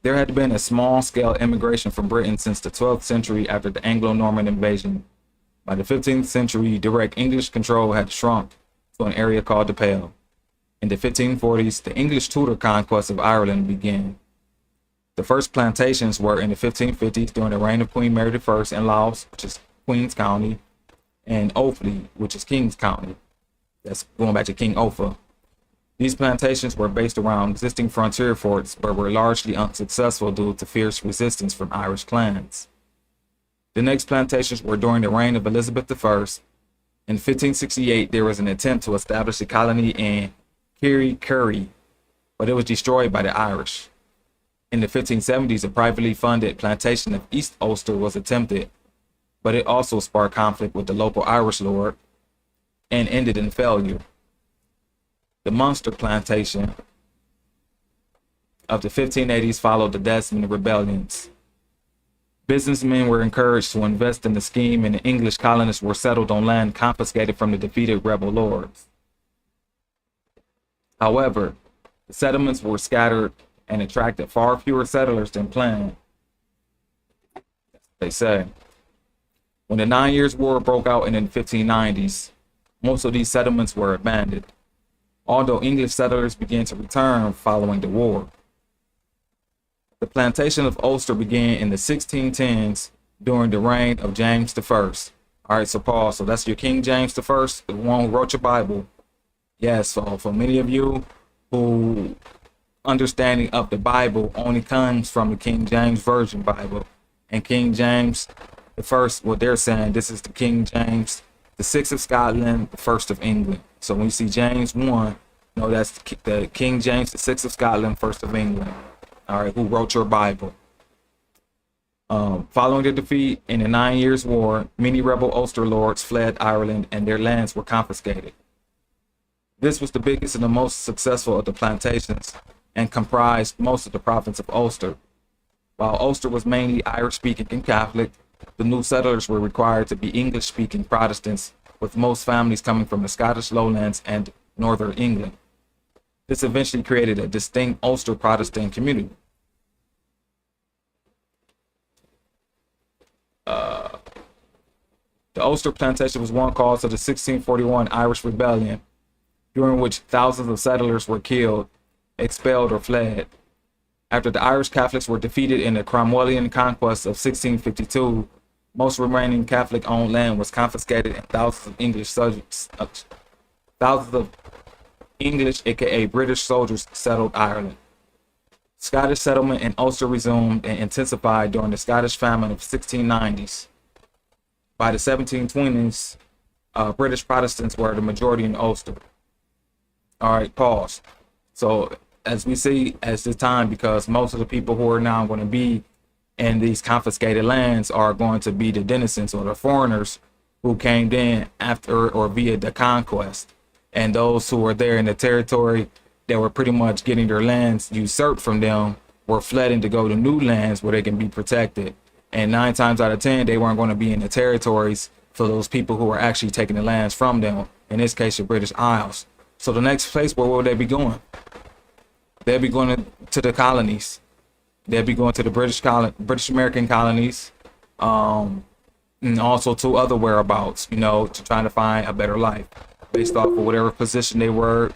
There had been a small-scale immigration from Britain since the 12th century after the Anglo-Norman invasion. By the 15th century, direct English control had shrunk to an area called the Pale. In the 1540s, the English Tudor conquest of Ireland began. The first plantations were in the 1550s during the reign of Queen Mary I in Louth, which is Queen's County, and Offaly, which is King's County. That's going back to King Offa. These plantations were based around existing frontier forts, but were largely unsuccessful due to fierce resistance from Irish clans. The next plantations were during the reign of Elizabeth I. In 1568, there was an attempt to establish a colony in Kerry, but it was destroyed by the Irish. In the 1570s, a privately funded plantation of East Ulster was attempted, but it also sparked conflict with the local Irish lord and ended in failure. The Munster plantation of the 1580s followed the Desmond rebellions. Businessmen were encouraged to invest in the scheme, and the English colonists were settled on land confiscated from the defeated rebel lords. However, the settlements were scattered and attracted far fewer settlers than planned. They say. When the 9 Years' War broke out in the 1590s, most of these settlements were abandoned, although English settlers began to return following the war. The plantation of Ulster began in the 1610s during the reign of James I. All right, so Paul, so that's your King James I, the one who wrote your Bible. Yes, so for many of you who understanding of the Bible only comes from the King James Version Bible. And King James, the first, what they're saying, this is the King James, the sixth of Scotland, the first of England. So when you see James 1, no, that's the King James, the sixth of Scotland, first of England. All right, who wrote your Bible? Following the defeat in the 9 Years' War, many rebel Ulster lords fled Ireland and their lands were confiscated. This was the biggest and the most successful of the plantations and comprised most of the province of Ulster. While Ulster was mainly Irish-speaking and Catholic, the new settlers were required to be English-speaking Protestants, with most families coming from the Scottish lowlands and northern England. This eventually created a distinct Ulster Protestant community. The Ulster Plantation was one cause of the 1641 Irish Rebellion, during which thousands of settlers were killed, expelled, or fled. After the Irish Catholics were defeated in the Cromwellian conquest of 1652, most remaining Catholic-owned land was confiscated and thousands of English, aka British soldiers settled Ireland. Scottish settlement in Ulster resumed and intensified during the Scottish famine of 1690s. By the 1720s, British Protestants were the majority in Ulster. All right, pause. So as we see as this time, because most of the people who are now going to be in these confiscated lands are going to be the denizens or the foreigners who came in after or via the conquest. And those who were there in the territory that were pretty much getting their lands usurped from them were flooding to go to new lands where they can be protected. And 9 times out of 10, they weren't going to be in the territories for those people who were actually taking the lands from them, in this case, the British Isles. So the next place, where will they be going? They'll be going to the colonies. They'll be going to the British American colonies, and also to other whereabouts, to try to find a better life based off of whatever position they were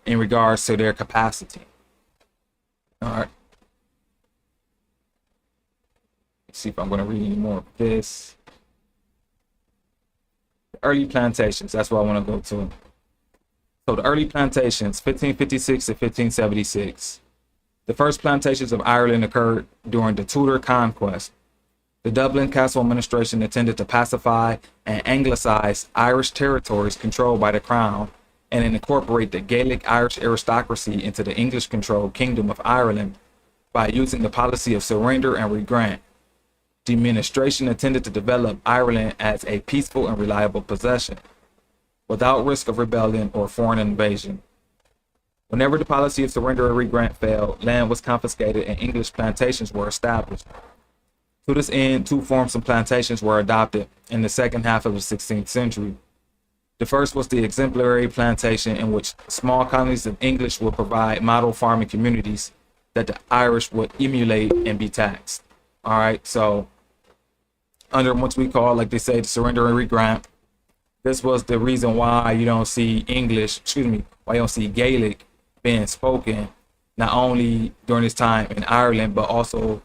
in regards to their capacity. All right. Let's see if I'm going to read any more of this. The early plantations, that's what I want to go to. So the early plantations, 1556 to 1576. The first plantations of Ireland occurred during the Tudor conquest. The Dublin Castle administration intended to pacify and anglicize Irish territories controlled by the crown and incorporate the Gaelic Irish aristocracy into the English-controlled Kingdom of Ireland by using the policy of surrender and regrant. The administration intended to develop Ireland as a peaceful and reliable possession, without risk of rebellion or foreign invasion. Whenever the policy of surrender and regrant failed, land was confiscated and English plantations were established. To this end, 2 forms of plantations were adopted in the second half of the 16th century. The first was the exemplary plantation, in which small colonies of English would provide model farming communities that the Irish would emulate and be taxed. All right, so under what we call, like they say, the surrender and regrant, this was the reason why you don't see why you don't see Gaelic being spoken, not only during this time in Ireland, but also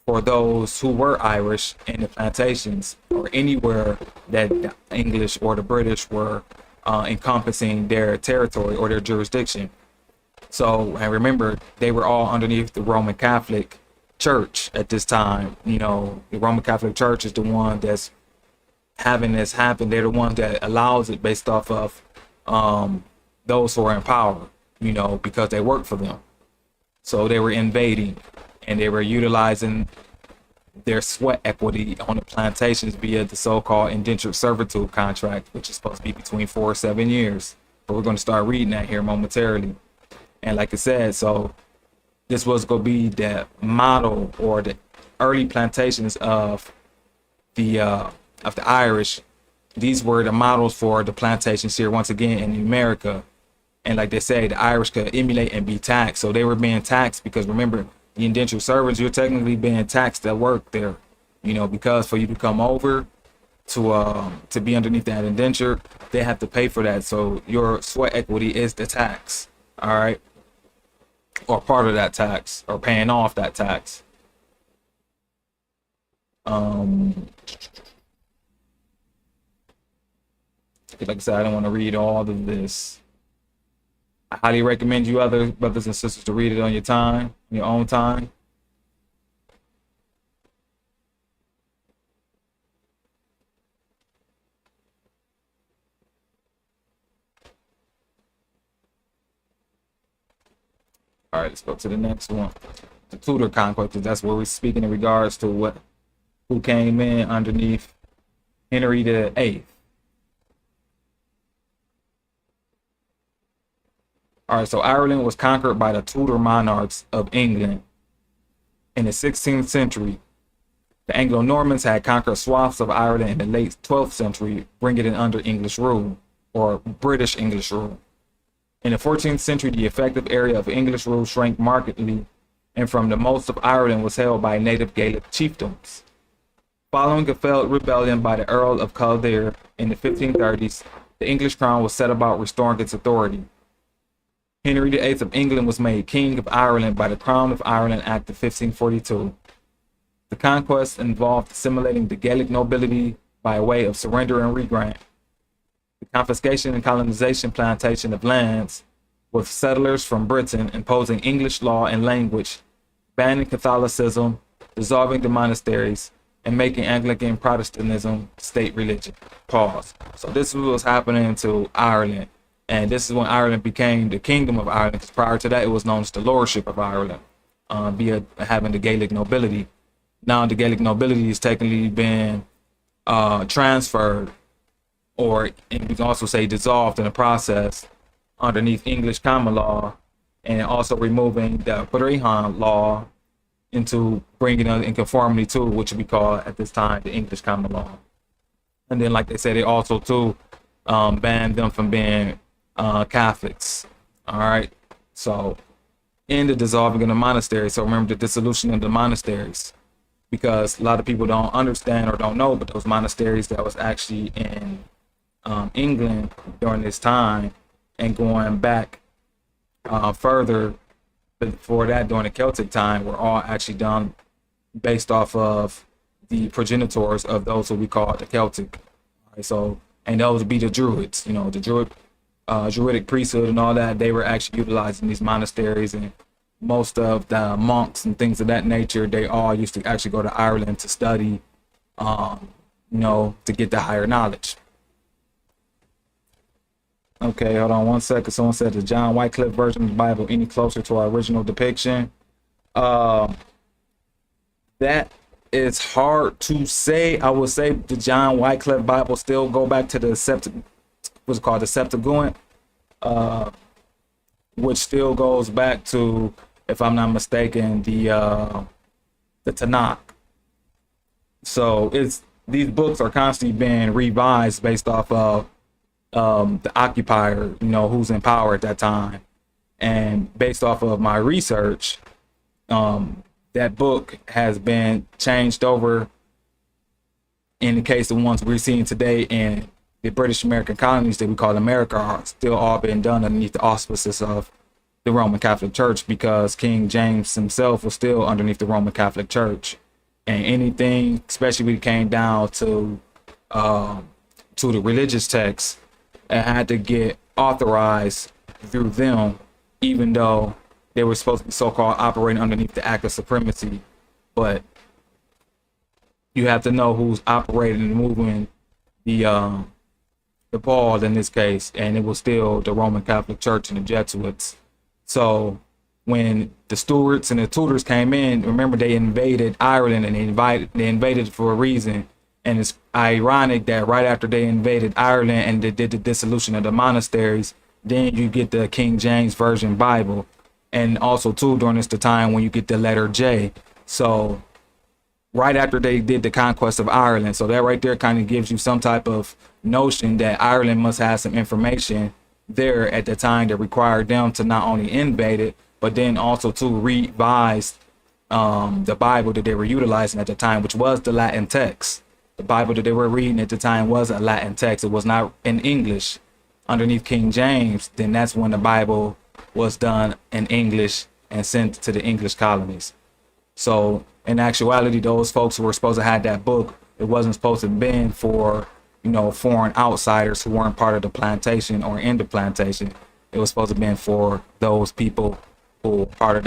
for those who were Irish in the plantations or anywhere that the English or the British were encompassing their territory or their jurisdiction. So, and remember, they were all underneath the Roman Catholic Church at this time. The Roman Catholic Church is the one that's having this happen. They're the one that allows it based off of those who are in power, because they work for them. So they were invading and they were utilizing their sweat equity on the plantations via the so-called indentured servitude contract, which is supposed to be between 4 or 7 years. But we're going to start reading that here momentarily. And like I said, so this was going to be the model or the early plantations of the Irish. These were the models for the plantations here once again in America. And like they say, the Irish could emulate and be taxed. So they were being taxed because, remember, the indentured servants, you're technically being taxed at work there, because for you to come over to be underneath that indenture, they have to pay for that. So your sweat equity is the tax, all right, or part of that tax, or paying off that tax. Like I said, I don't want to read all of this. I highly recommend you other brothers and sisters to read it on your time, your own time. All right, let's go to the next one. The Tudor conquest, 'cause that's where we're speaking in regards to who came in underneath Henry the Eighth. All right, so Ireland was conquered by the Tudor monarchs of England in the 16th century. The Anglo-Normans had conquered swaths of Ireland in the late 12th century, bringing it under English rule, or British English rule. In the 14th century, the effective area of English rule shrank markedly, and from the most of Ireland was held by native Gaelic chiefdoms. Following a failed rebellion by the Earl of Kildare in the 1530s, the English crown was set about restoring its authority. Henry VIII of England was made King of Ireland by the Crown of Ireland Act of 1542. The conquest involved assimilating the Gaelic nobility by way of surrender and regrant. The confiscation and colonization plantation of lands, with settlers from Britain imposing English law and language, banning Catholicism, dissolving the monasteries, and making Anglican Protestantism state religion. Pause. So this is what was happening to Ireland. And this is when Ireland became the Kingdom of Ireland, because prior to that, it was known as the Lordship of Ireland, via having the Gaelic nobility. Now the Gaelic nobility has technically been transferred, and we can also say dissolved in the process underneath English common law, and also removing the Brehon law into bringing it in conformity to which we call at this time the English common law. And then, like they said, they also too banned them from being Catholics. All right, so in the dissolving of the monasteries. So remember the dissolution of the monasteries, because a lot of people don't understand or don't know, but those monasteries that was actually in England during this time, and going back further before that during the Celtic time, were all actually done based off of the progenitors of those who we call the Celtic. Right, so, and those would be the Druids, the Druidic priesthood and all that. They were actually utilizing these monasteries, and most of the monks and things of that nature, they all used to actually go to Ireland to study, to get the higher knowledge. Okay, hold on one second. Someone said the John Wycliffe version of the Bible any closer to our original depiction? That is hard to say. I would say the John Wycliffe Bible still go back to the what's called the Septuagint, which still goes back to, if I'm not mistaken, the Tanakh. So these books are constantly being revised based off of the occupier, who's in power at that time. And based off of my research, that book has been changed over in the case of ones we're seeing today in the British American colonies that we call America, are still all being done underneath the auspices of the Roman Catholic Church, because King James himself was still underneath the Roman Catholic Church. And anything, especially when it came down to the religious texts, it had to get authorized through them, even though they were supposed to be so-called operating underneath the Act of Supremacy. But you have to know who's operating and moving the ball in this case, and it was still the Roman Catholic Church and the Jesuits. So when the Stuarts and the Tudors came in, remember they invaded Ireland, and they invaded for a reason. And it's ironic that right after they invaded Ireland and they did the dissolution of the monasteries, then you get the King James Version Bible. And also too, during this the time when you get the letter J. So right after they did the conquest of Ireland. So that right there kind of gives you some type of notion that Ireland must have some information there at the time that required them to not only invade it, but then also to revise the Bible that they were utilizing at the time, which was the Latin text. The Bible that they were reading at the time was a Latin text. It was not in English. Underneath King James, then that's when the Bible was done in English and sent to the English colonies. So in actuality, those folks who were supposed to have that book, it wasn't supposed to have been for, foreign outsiders who weren't part of the plantation or in the plantation. It was supposed to be for those people who were part of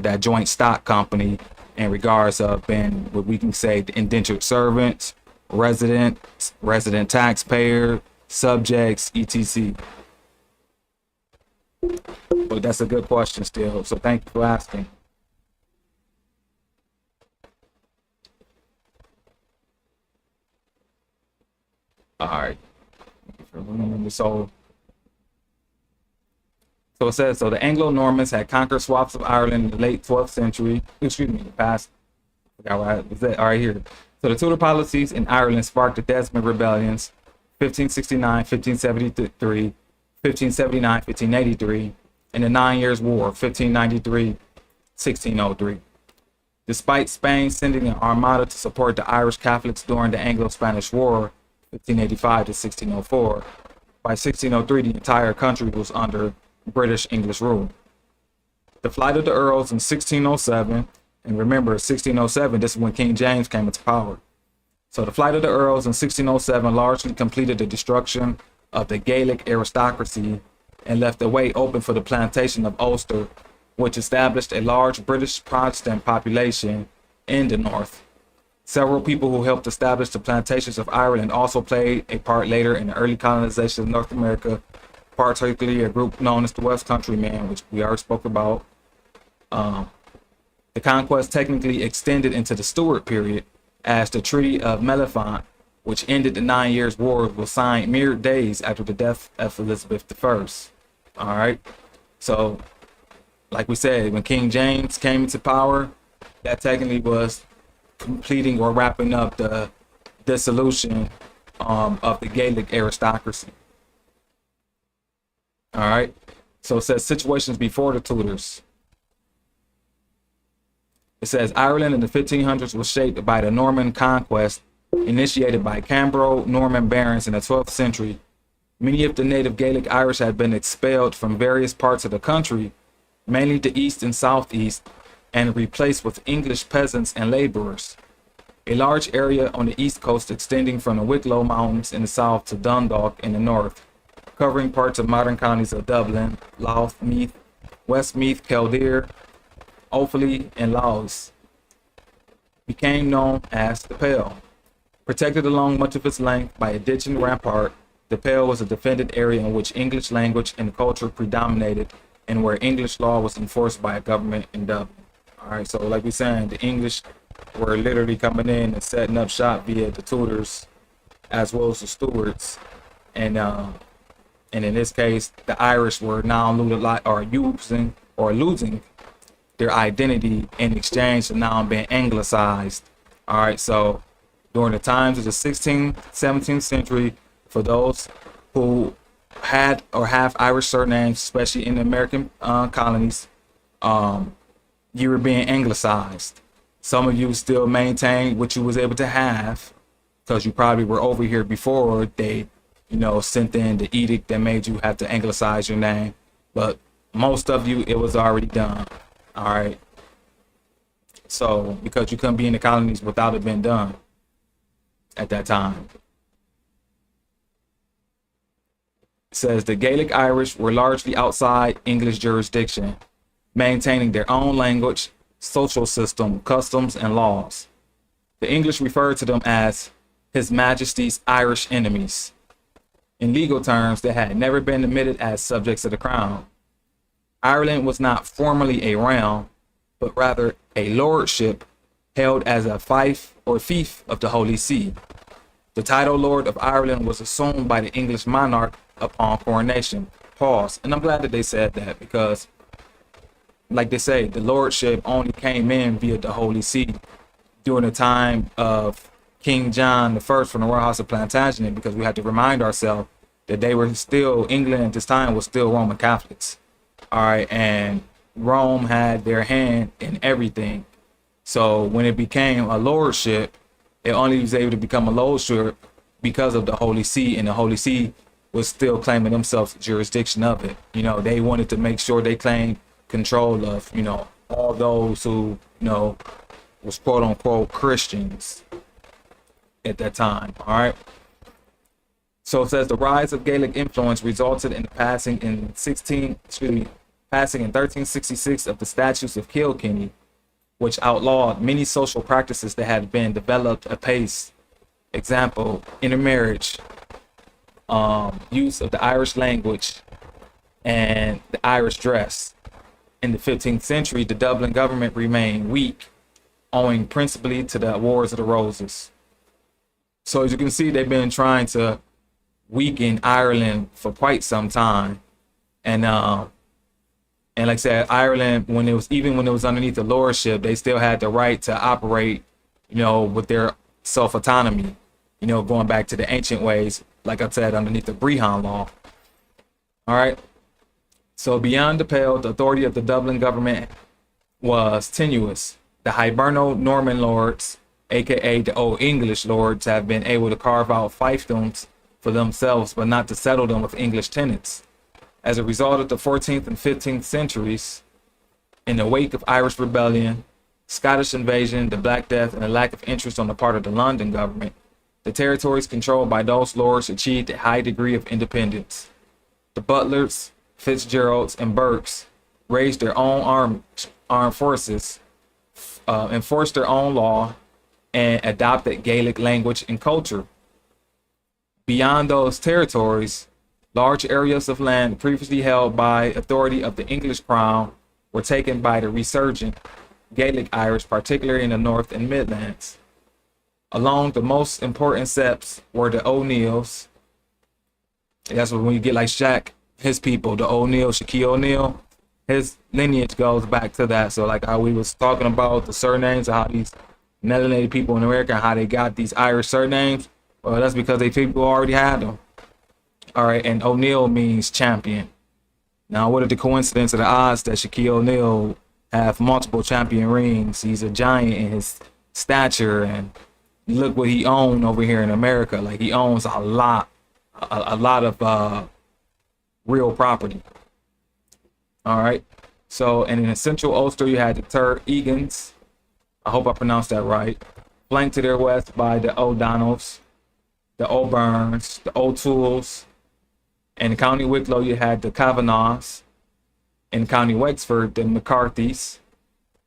that joint stock company in regards of being what we can say the indentured servants, resident taxpayer, subjects, etc. But that's a good question still. So thank you for asking. All right. So it says, so the Anglo-Normans had conquered swaths of Ireland in the late 12th century. Excuse me, the past. I forgot where I was at. All right, here. So the Tudor policies in Ireland sparked the Desmond rebellions, 1569, 1573, 1579, 1583, and the 9 Years' War, 1593, 1603. Despite Spain sending an armada to support the Irish Catholics during the Anglo-Spanish War, 1585 to 1604, by 1603 the entire country was under British-English rule. The flight of the Earls in 1607, and remember 1607, this is when King James came into power. So the flight of the Earls in 1607 largely completed the destruction of the Gaelic aristocracy and left the way open for the Plantation of Ulster, which established a large British Protestant population in the north. Several people who helped establish the plantations of Ireland also played a part later in the early colonization of North America, particularly a group known as the West Countrymen, which we already spoke about. The conquest technically extended into the Stuart period, as the Treaty of Belmont, which ended the 9 Years' War, was signed mere days after the death of Elizabeth I. All right. So, like we said, when King James came into power, that technically was completing or wrapping up the dissolution of the Gaelic aristocracy. All right. So it says situations before the Tudors. It says Ireland in the 1500s was shaped by the Norman conquest initiated by Cambro-Norman barons in the 12th century. Many of the native Gaelic Irish had been expelled from various parts of the country, mainly the east and southeast, and replaced with English peasants and laborers. A large area on the east coast extending from the Wicklow Mountains in the south to Dundalk in the north, covering parts of modern counties of Dublin, Louth, Meath, Westmeath, Kildare, Offaly, and Louth, became known as the Pale. Protected along much of its length by a ditch and rampart, the Pale was a defended area in which English language and culture predominated and where English law was enforced by a government in Dublin. All right, so like we're saying, the English were literally coming in and setting up shop via the Tudors as well as the Stuarts. And in this case, the Irish were now using or losing their identity in exchange for now being anglicized. All right, so during the times of the 16th, 17th century, for those who had or have Irish surnames, especially in the American colonies, you were being anglicized. Some of you still maintain what you was able to have because you probably were over here before they, sent in the edict that made you have to anglicize your name. But most of you, it was already done. All right. So because you couldn't be in the colonies without it being done at that time. It says the Gaelic Irish were largely outside English jurisdiction, maintaining their own language, social system, customs, and laws. The English referred to them as His Majesty's Irish enemies. In legal terms, they had never been admitted as subjects of the crown. Ireland was not formally a realm, but rather a lordship held as a fief or fief of the Holy See. The title Lord of Ireland was assumed by the English monarch upon coronation. Pause. And I'm glad that they said that because, like they say, the lordship only came in via the Holy See during the time of King John I from the Royal House of Plantations, because we have to remind ourselves that they were still, England at this time was still Roman Catholics. All right, and Rome had their hand in everything. So when it became a lordship, it only was able to become a lordship because of the Holy See, and the Holy See was still claiming themselves jurisdiction of it. They wanted to make sure they claimed control of, all those who, was quote unquote Christians at that time. All right. So it says the rise of Gaelic influence resulted in the passing in 1366 of the Statutes of Kilkenny, which outlawed many social practices that had been developed apace. Example, intermarriage, use of the Irish language, and the Irish dress. In the 15th century, the Dublin government remained weak, owing principally to the Wars of the Roses. So as you can see, they've been trying to weaken Ireland for quite some time. And like I said, Ireland, when it was underneath the lordship, they still had the right to operate, with their self-autonomy, going back to the ancient ways, like I said, underneath the Brehon law. All right. So beyond the Pale, the authority of the Dublin government was tenuous. The Hiberno-Norman lords, aka the Old English lords, have been able to carve out fiefdoms for themselves, but not to settle them with English tenants. As a result of the 14th and 15th centuries, in the wake of Irish rebellion, Scottish invasion, the Black Death, and a lack of interest on the part of the London government, the territories controlled by those lords achieved a high degree of independence. The Butlers, Fitzgeralds, and Burkes raised their own armed forces, enforced their own law, and adopted Gaelic language and culture. Beyond those territories, large areas of land previously held by authority of the English crown were taken by the resurgent Gaelic Irish, particularly in the North and Midlands. Along the most important steps were the O'Neills. That's when you get like Shaq, his people, the O'Neill, Shaquille O'Neal, his lineage goes back to that. So like how we was talking about the surnames of how these melanated people in America, how they got these Irish surnames. Well, that's because they people already had them. All right, and O'Neal means champion. Now, what are the coincidence of the odds that Shaquille O'Neal have multiple champion rings? He's a giant in his stature, and look what he owns over here in America. Like he owns a lot of real property. All right. So, and in the central Ulster, you had the Egans. I hope I pronounced that right. Flanked to their west by the O'Donnells, the O'Byrnes, the O'Tooles. In County Wicklow, you had the Kavanaghs. In County Wexford, the McCarthys,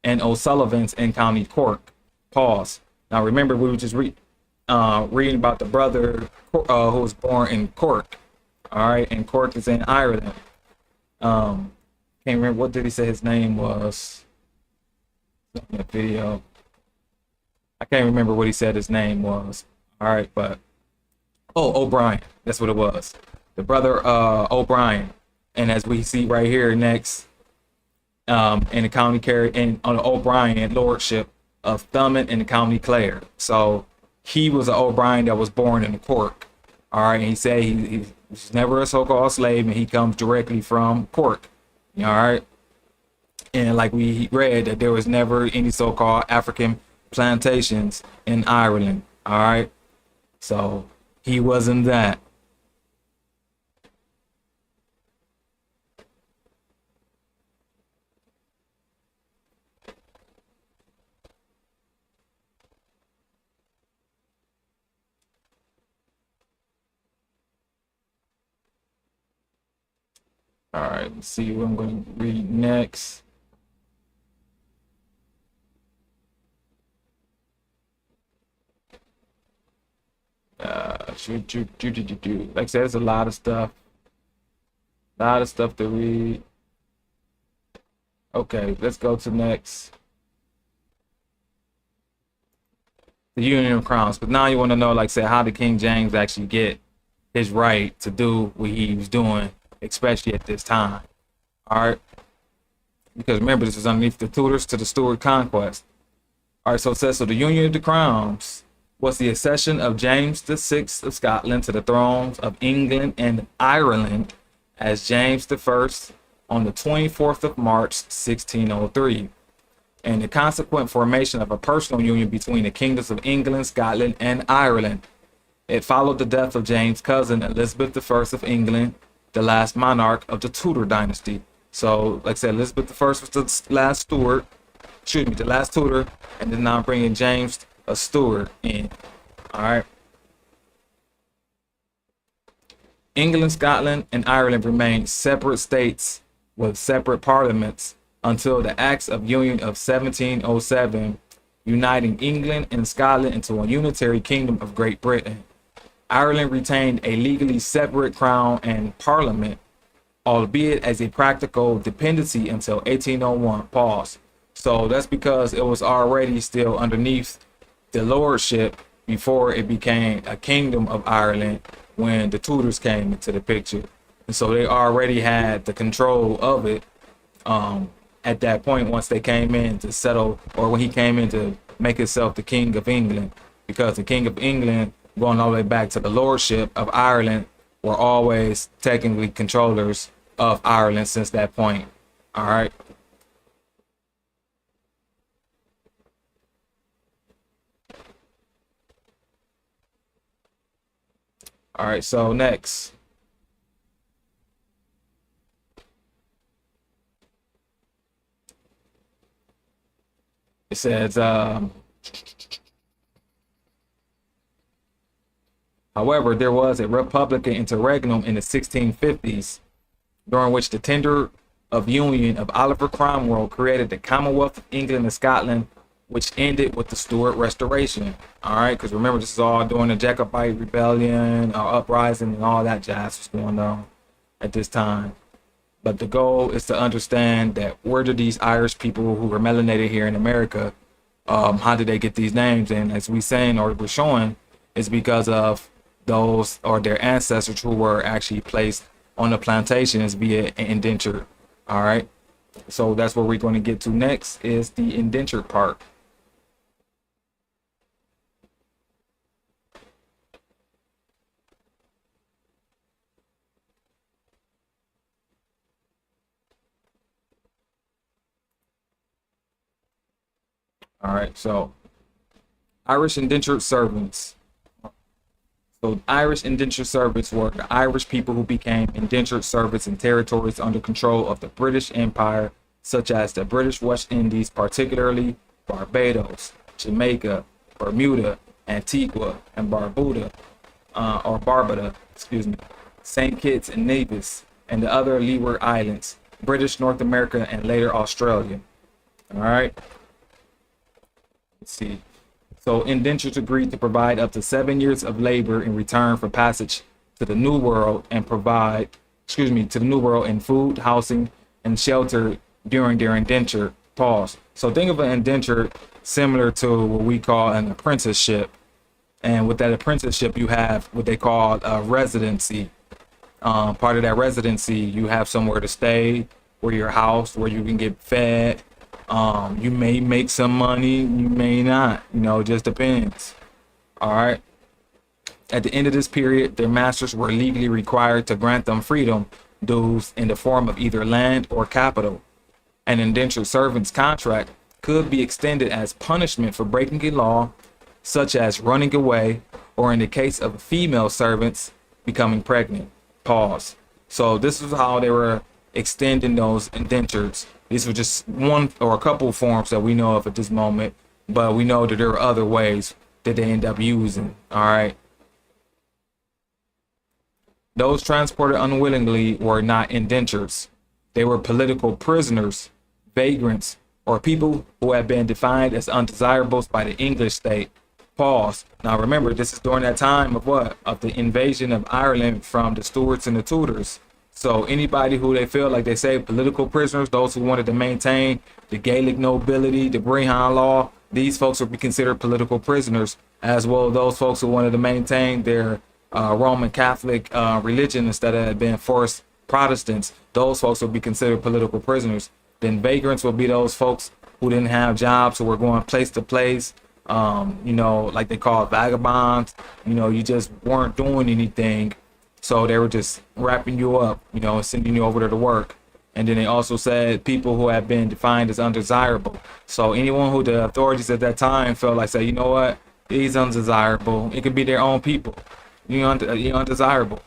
and O'Sullivans in County Cork. Pause. Now remember, we were just reading about the brother who was born in Cork. All right, and Cork is in Ireland. Can't remember, what did he say his name was? In the video, I can't remember what he said his name was. All right, but O'Brien, that's what it was. The brother O'Brien, and as we see right here next, in the county on the O'Brien lordship of Thomond in the county Clare. So he was an O'Brien that was born in Cork. All right, and he said he was never a so-called slave, and he comes directly from Cork. All right, and like we read that there was never any so-called African plantations in Ireland. All right, so he wasn't that. All right, let's see what I'm going to read next. Like I said, there's a lot of stuff to read. Okay, let's go to next. The Union of Crowns. But now you want to know, like I said, how did King James actually get his right to do what he was doing, especially at this time? All right, because remember, this is underneath the Tudors to the Stuart conquest. All right, so it says, so the Union of the Crowns was the accession of James VI of Scotland to the thrones of England and Ireland as James I on the 24th of March 1603, and the consequent formation of a personal union between the kingdoms of England, Scotland, and Ireland. It followed the death of James' cousin Elizabeth I of England, the last monarch of the Tudor dynasty. So, like I said, Elizabeth I was the last Stuart, the last Tudor, and then now I'm bringing James a Stuart in. All right. England, Scotland, and Ireland remained separate states with separate parliaments until the Acts of Union of 1707, uniting England and Scotland into a unitary kingdom of Great Britain. Ireland retained a legally separate crown and parliament, albeit as a practical dependency until 1801. Pause. So that's because it was already still underneath the lordship before it became a kingdom of Ireland when the Tudors came into the picture. And so they already had the control of it at that point once they came in to settle, or when he came in to make himself the King of England, because the King of England, going all the way back to the lordship of Ireland, were always technically controllers of Ireland since that point. All right. All right, so next. It says, however, there was a Republican interregnum in the 1650s, during which the tender of union of Oliver Cromwell created the Commonwealth of England and Scotland, which ended with the Stuart Restoration. All right, because remember, this is all during the Jacobite rebellion, uprising, and all that jazz was going on at this time. But the goal is to understand that where do these Irish people who were melanated here in America, how did they get these names? And as we saying, or we're showing, is because of those or their ancestors who were actually placed on the plantations via indentured. All right, so that's what we're going to get to next, is the indentured part. All right, so Irish indentured servants. So Irish indentured servants were the Irish people who became indentured servants in territories under control of the British Empire, such as the British West Indies, particularly Barbados, Jamaica, Bermuda, Antigua, and Barbuda, St. Kitts and Nevis, and the other Leeward Islands, British North America, and later Australia. All right. Let's see. So indentures agreed to provide up to 7 years of labor in return for passage to the New World and to the New World in food, housing, and shelter during their indenture. Pause. So think of an indenture similar to what we call an apprenticeship. And with that apprenticeship, you have what they call a residency. Part of that residency, you have somewhere to stay, where your house, where you can get fed. You may make some money, you may not, it just depends. All right. At the end of this period, their masters were legally required to grant them freedom dues in the form of either land or capital. An indentured servant's contract could be extended as punishment for breaking a law, such as running away, or in the case of female servants, becoming pregnant. Pause. So this is how they were extending those indentures. These were just one or a couple forms that we know of at this moment, but we know that there are other ways that they end up using. All right. Those transported unwillingly were not indentures. They were political prisoners, vagrants, or people who had been defined as undesirables by the English state. Pause. Now remember, this is during that time of what? Of the invasion of Ireland from the Stuarts and the Tudors. So anybody who they feel like they say political prisoners, those who wanted to maintain the Gaelic nobility, the Brehon law, these folks would be considered political prisoners, as well as those folks who wanted to maintain their Roman Catholic religion instead of being forced Protestants. Those folks would be considered political prisoners. Then vagrants would be those folks who didn't have jobs, who were going place to place, like they call it vagabonds. You just weren't doing anything. So they were just wrapping you up, and sending you over there to work. And then they also said people who have been defined as undesirable. So anyone who the authorities at that time felt like, say, you know what, he's undesirable. It could be their own people. You're undesirable.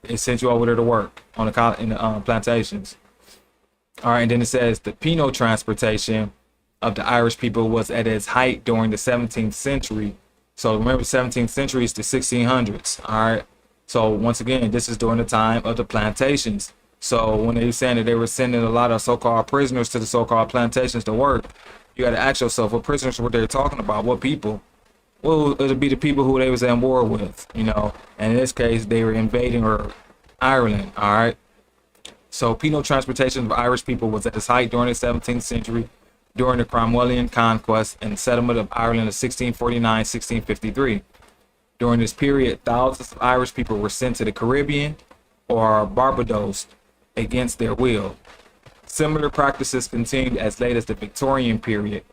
They sent you over there to work in the plantations. All right, and then it says the penal transportation of the Irish people was at its height during the 17th century. So remember, 17th century is the 1600s. All right. So once again, this is during the time of the plantations. So when they were saying that they were sending a lot of so-called prisoners to the so-called plantations to work, you got to ask yourself, what prisoners were they talking about? What people? Well, it would be the people who they was in war with, you know. And in this case, they were invading Ireland. All right. So penal transportation of Irish people was at its height during the 17th century, during the Cromwellian conquest and settlement of Ireland of 1649-1653. During this period, thousands of Irish people were sent to the Caribbean or Barbados against their will. Similar practices continued as late as the Victorian period,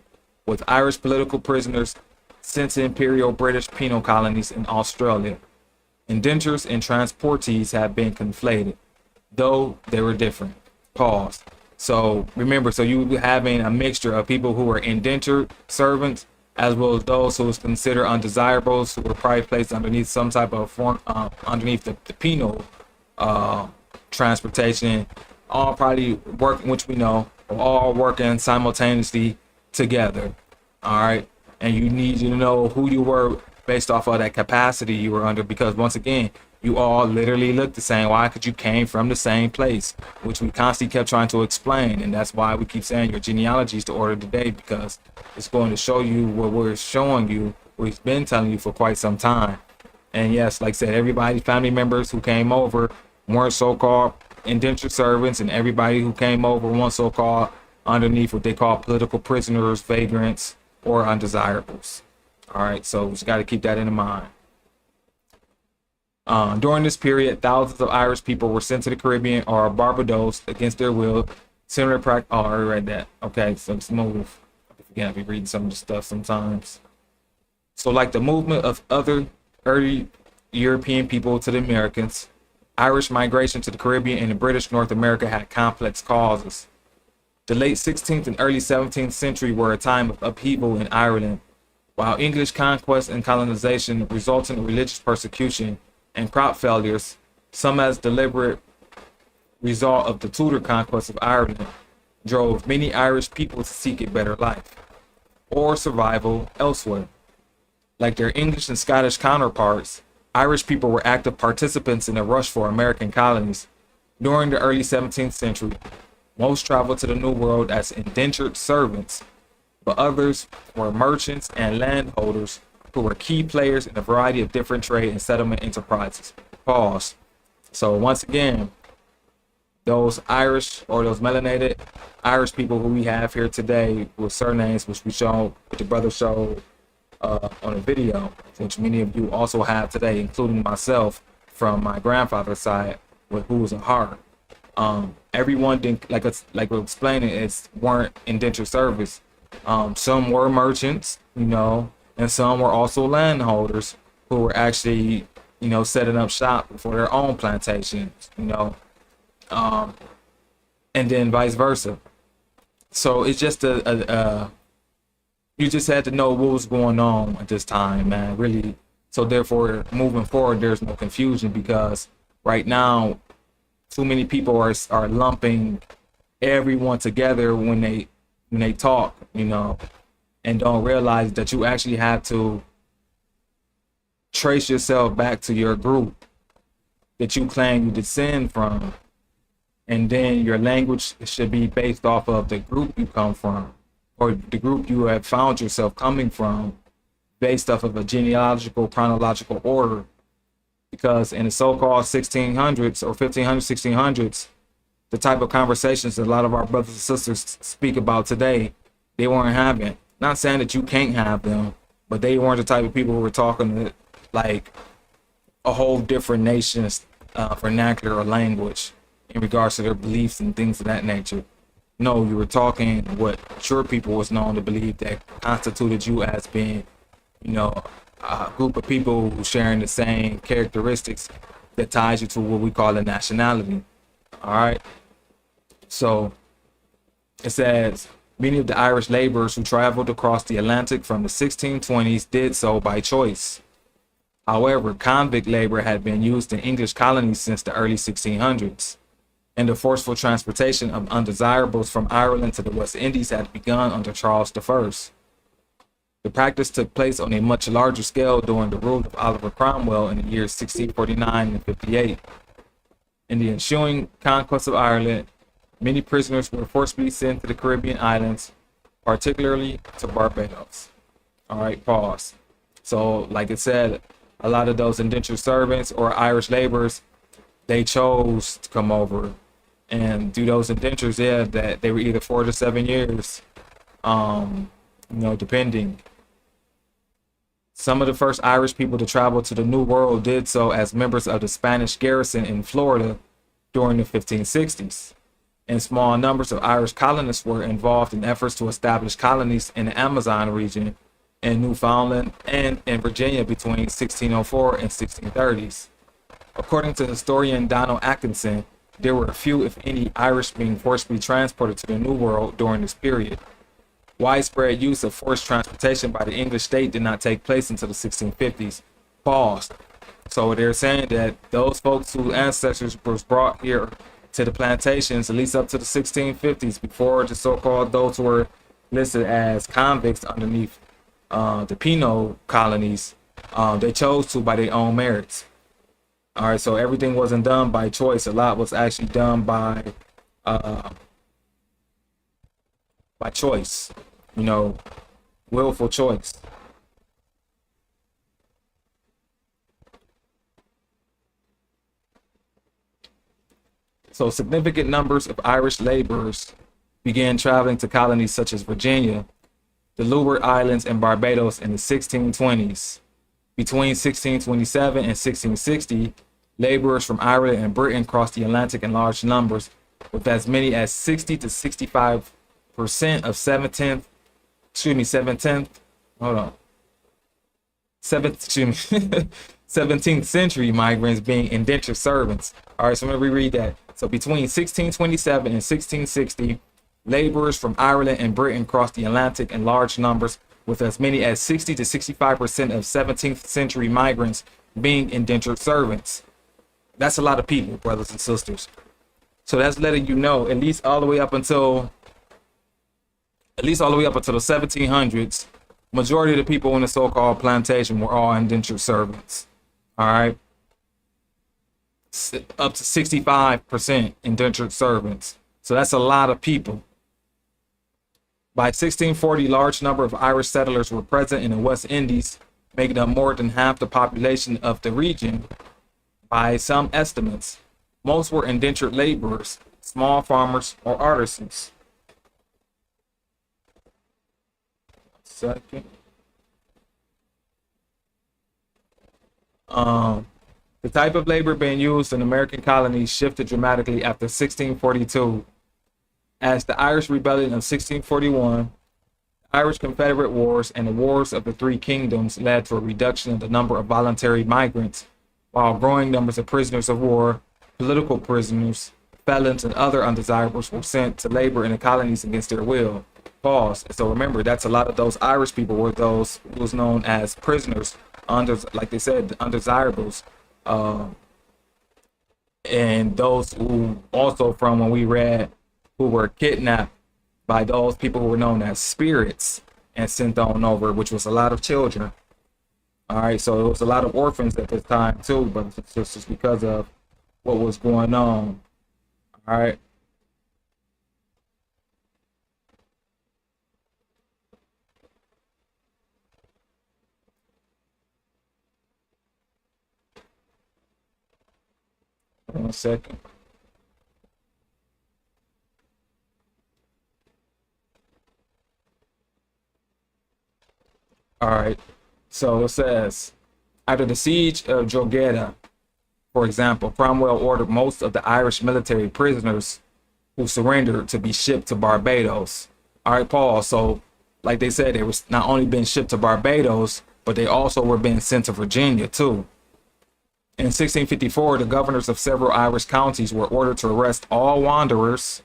with Irish political prisoners sent to imperial British penal colonies in Australia. Indentures and transportees have been conflated, though they were different. Pause. So remember, so you having a mixture of people who were indentured servants, as well as those who was considered undesirables, who were probably placed underneath some type of form, underneath the penal transportation, all probably working, which we know, all working simultaneously together. All right. And you need to know who you were based off of that capacity you were under, because once again, you all literally look the same. Why? Because you came from the same place, which we constantly kept trying to explain. And that's why we keep saying your genealogy is the order of the day, because it's going to show you what we're showing you, we've been telling you for quite some time. And yes, like I said, everybody, family members who came over weren't so-called indentured servants, and everybody who came over weren't so-called underneath what they call political prisoners, vagrants, or undesirables. All right, so we just got to keep that in mind. During this period, thousands of Irish people were sent to the Caribbean or Barbados against their will. Similar practice. Oh, I already read that. Okay, so let's move. Again, I'll be reading some of the stuff sometimes. So, like the movement of other early European people to the Americans, Irish migration to the Caribbean and the British North America had complex causes. The late 16th and early 17th century were a time of upheaval in Ireland, while English conquest and colonization resulted in religious persecution and crop failures, some as deliberate result of the Tudor conquest of Ireland, drove many Irish people to seek a better life or survival elsewhere. Like their English and Scottish counterparts, Irish people were active participants in the rush for American colonies. During the early 17th century, most traveled to the New World as indentured servants, but others were merchants and landholders who were key players in a variety of different trade and settlement enterprises. Pause. So once again, those Irish or those melanated Irish people who we have here today with surnames, which we showed, which the brother showed on a video, which many of you also have today, including myself from my grandfather's side, who was a Hart. Everyone didn't, like we're explaining, weren't indentured service. Some were merchants, you know, and some were also landholders who were actually, you know, setting up shop for their own plantations, you know, and then vice versa. So it's just you just had to know what was going on at this time, man, really. So therefore, moving forward, there's no confusion, because right now, too many people are lumping everyone together when they talk, you know, and don't realize that you actually have to trace yourself back to your group that you claim you descend from, and then your language should be based off of the group you come from, or the group you have found yourself coming from, based off of a genealogical chronological order. Because in the so-called 1600s or 1500s, 1600s, the type of conversations that a lot of our brothers and sisters speak about today, they weren't having. Not saying that you can't have them, but they weren't the type of people who were talking like a whole different nation's vernacular or language in regards to their beliefs and things of that nature. No, you were talking what your people was known to believe that constituted you as being, you know, a group of people who sharing the same characteristics that ties you to what we call a nationality. All right. So it says many of the Irish laborers who traveled across the Atlantic from the 1620s did so by choice. However, convict labor had been used in English colonies since the early 1600s, and the forceful transportation of undesirables from Ireland to the West Indies had begun under Charles I. The practice took place on a much larger scale during the rule of Oliver Cromwell in the years 1649 and 58. In the ensuing conquest of Ireland, many prisoners were forcibly sent to the Caribbean islands, particularly to Barbados. All right, pause. So, like it said, a lot of those indentured servants or Irish laborers, they chose to come over and do those indentures. Yeah, that they were either 4 to 7 years, depending. Some of the first Irish people to travel to the New World did so as members of the Spanish garrison in Florida during the 1560s. And small numbers of Irish colonists were involved in efforts to establish colonies in the Amazon region, in Newfoundland, and in Virginia between 1604 and 1630s. According to historian Donald Atkinson, there were few, if any, Irish being forcibly transported to the New World during this period. Widespread use of forced transportation by the English state did not take place until the 1650s. Pause. So they're saying that those folks whose ancestors was brought here to the plantations, at least up to the 1650s, before the so-called those who were listed as convicts underneath the penal colonies, they chose to by their own merits. All right, so everything wasn't done by choice. A lot was actually done by choice, willful choice. So significant numbers of Irish laborers began traveling to colonies such as Virginia, the Leeward Islands, and Barbados in the 1620s. Between 1627 and 1660, laborers from Ireland and Britain crossed the Atlantic in large numbers, with as many as 60 to 65% of 17th century migrants being indentured servants. All right, so let me reread that. So between 1627 and 1660, laborers from Ireland and Britain crossed the Atlantic in large numbers, with as many as 60 to 65% of 17th century migrants being indentured servants. That's a lot of people, brothers and sisters. So that's letting you know, at least all the way up until the 1700s, majority of the people in the so-called plantation were all indentured servants. All right, up to 65% indentured servants. So that's a lot of people. By 1640, large number of Irish settlers were present in the West Indies, making up more than half the population of the region. By some estimates, most were indentured laborers, small farmers, or artisans. Second. The type of labor being used in American colonies shifted dramatically after 1642. As the Irish Rebellion of 1641, Irish Confederate Wars, and the Wars of the Three Kingdoms led to a reduction in the number of voluntary migrants, while growing numbers of prisoners of war, political prisoners, felons, and other undesirables were sent to labor in the colonies against their will. Pause. So remember, that's a lot of those Irish people were those who was known as prisoners, like they said, undesirables. And those who also, from when we read, who were kidnapped by those people who were known as spirits and sent on over, which was a lot of children. All right, so it was a lot of orphans at this time too, but it's just because of what was going on. All right. One second. All right. So it says, after the siege of Drogheda, for example, Cromwell ordered most of the Irish military prisoners who surrendered to be shipped to Barbados. All right, Paul. So, like they said, they were not only being shipped to Barbados, but they also were being sent to Virginia too. In 1654, the governors of several Irish counties were ordered to arrest all wanderers,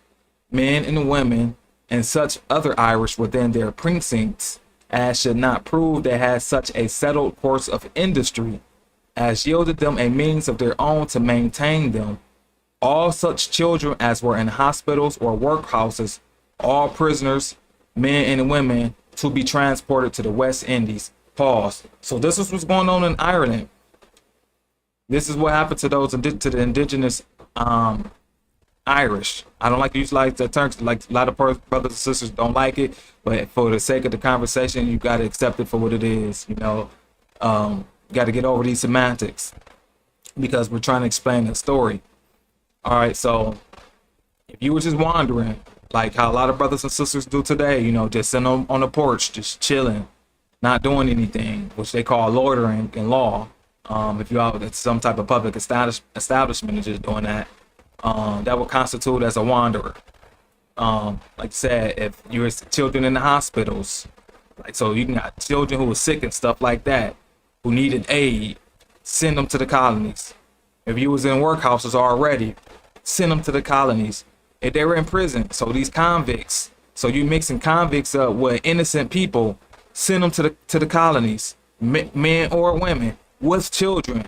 men and women, and such other Irish within their precincts as should not prove they had such a settled course of industry as yielded them a means of their own to maintain them. All such children as were in hospitals or workhouses, all prisoners, men and women, to be transported to the West Indies. Pause. So this is what's going on in Ireland. This is what happened to those to the indigenous Irish. I don't like to use like the terms, like a lot of brothers and sisters don't like it, but for the sake of the conversation, you got to accept it for what it is. You know, got to get over these semantics because we're trying to explain the story. All right, so if you were just wandering, like how a lot of brothers and sisters do today, you know, just sitting on the porch, just chilling, not doing anything, which they call loitering in law. If you're out at some type of public establishment and just doing that, that would constitute as a wanderer. Like I said, if you're children in the hospitals, like so you got children who were sick and stuff like that, who needed aid, send them to the colonies. If you was in workhouses already, send them to the colonies. If they were in prison, so these convicts, so you mixing convicts up with innocent people, send them to the colonies, men or women with children,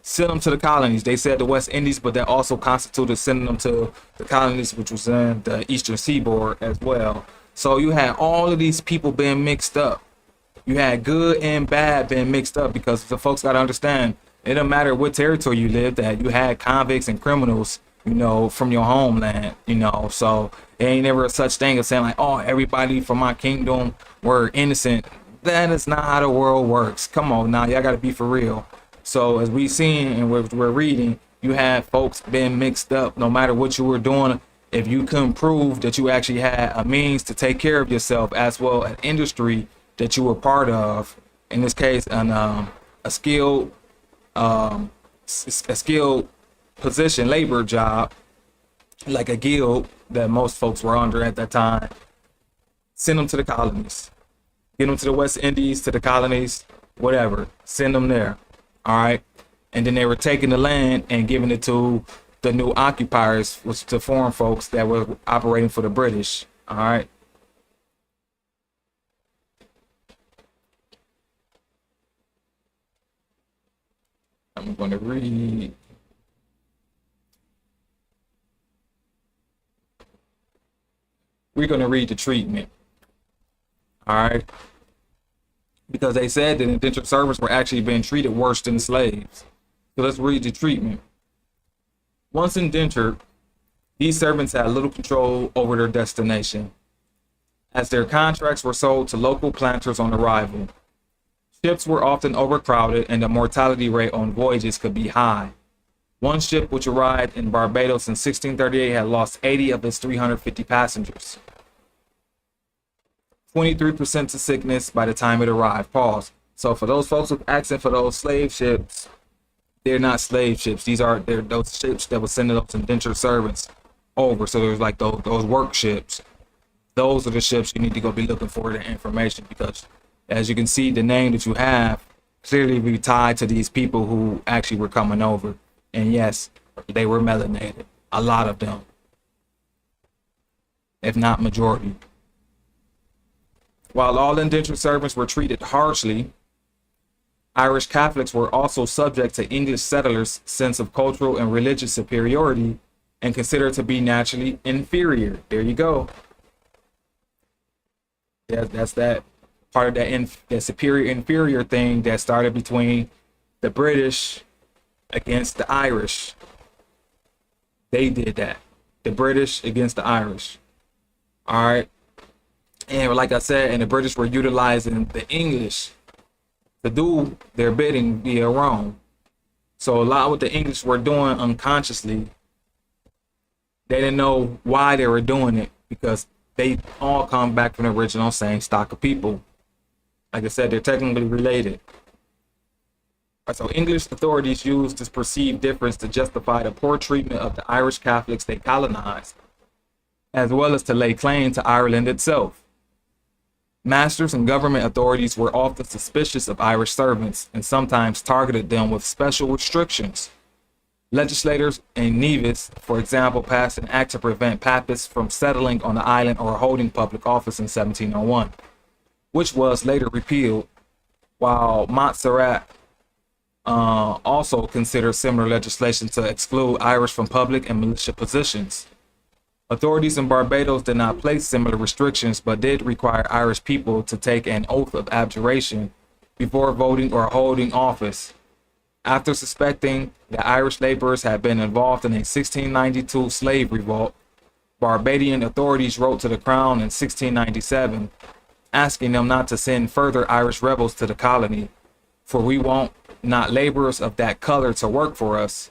send them to the colonies. They said the West Indies, but that also constituted sending them to the colonies, which was in the Eastern Seaboard as well. So you had all of these people being mixed up. You had good and bad being mixed up, because the folks got to understand, it don't matter what territory you lived at, you had convicts and criminals, you know, from your homeland, you know. So it ain't never such thing as saying like, oh, everybody from my kingdom were innocent. That is not how the world works. Come on now, y'all got to be for real. So as we seen and we're reading, you had folks being mixed up no matter what you were doing. If you couldn't prove that you actually had a means to take care of yourself, as well as industry that you were part of, in this case, a skilled position, labor job, like a guild that most folks were under at that time, send them to the colonies. Get them to the West Indies, to the colonies, whatever. Send them there. All right. And then they were taking the land and giving it to the new occupiers, which the foreign folks that were operating for the British. All right. I'm going to read. We're going to read the treatment. All right. Because they said that indentured servants were actually being treated worse than slaves. So let's read the treatment. Once indentured, these servants had little control over their destination, as their contracts were sold to local planters on arrival. Ships were often overcrowded and the mortality rate on voyages could be high. One ship which arrived in Barbados in 1638 had lost 80 of its 350 passengers. 23% to sickness by the time it arrived. Pause. So for those folks who asking for those slave ships, they're not slave ships. They're those ships that were sending those indentured servants over. So there's like those work ships. Those are the ships you need to go be looking for the information, because as you can see, the name that you have clearly be tied to these people who actually were coming over. And yes, they were melanated. A lot of them, if not majority. While all indentured servants were treated harshly, Irish Catholics were also subject to English settlers' sense of cultural and religious superiority and considered to be naturally inferior. There you go. That's that part of that superior inferior thing that started between the British against the Irish. They did that. The British against the Irish. All right. And like I said, and the British were utilizing the English to do their bidding via Rome. So a lot of what the English were doing unconsciously, they didn't know why they were doing it, because they all come back from the original same stock of people. Like I said, they're technically related. So English authorities used this perceived difference to justify the poor treatment of the Irish Catholics they colonized, as well as to lay claim to Ireland itself. Masters and government authorities were often suspicious of Irish servants and sometimes targeted them with special restrictions. Legislators in Nevis, for example, passed an act to prevent Papists from settling on the island or holding public office in 1701, which was later repealed, while Montserrat also considered similar legislation to exclude Irish from public and militia positions. Authorities in Barbados did not place similar restrictions, but did require Irish people to take an oath of abjuration before voting or holding office. After suspecting that Irish laborers had been involved in a 1692 slave revolt, Barbadian authorities wrote to the Crown in 1697, asking them not to send further Irish rebels to the colony, for we want not laborers of that color to work for us,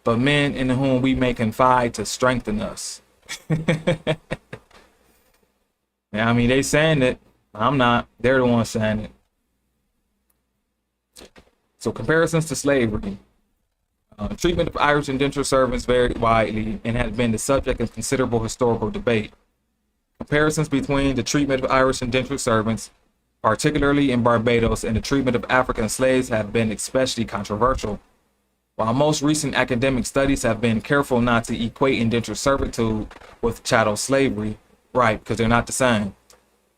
but men in whom we may confide to strengthen us. Yeah, I mean, they saying it. I'm not. They're the ones saying it. So comparisons to slavery. Treatment of Irish indentured servants varied widely and has been the subject of considerable historical debate. Comparisons between the treatment of Irish indentured servants, particularly in Barbados, and the treatment of African slaves have been especially controversial. While most recent academic studies have been careful not to equate indentured servitude with chattel slavery, right, because they're not the same,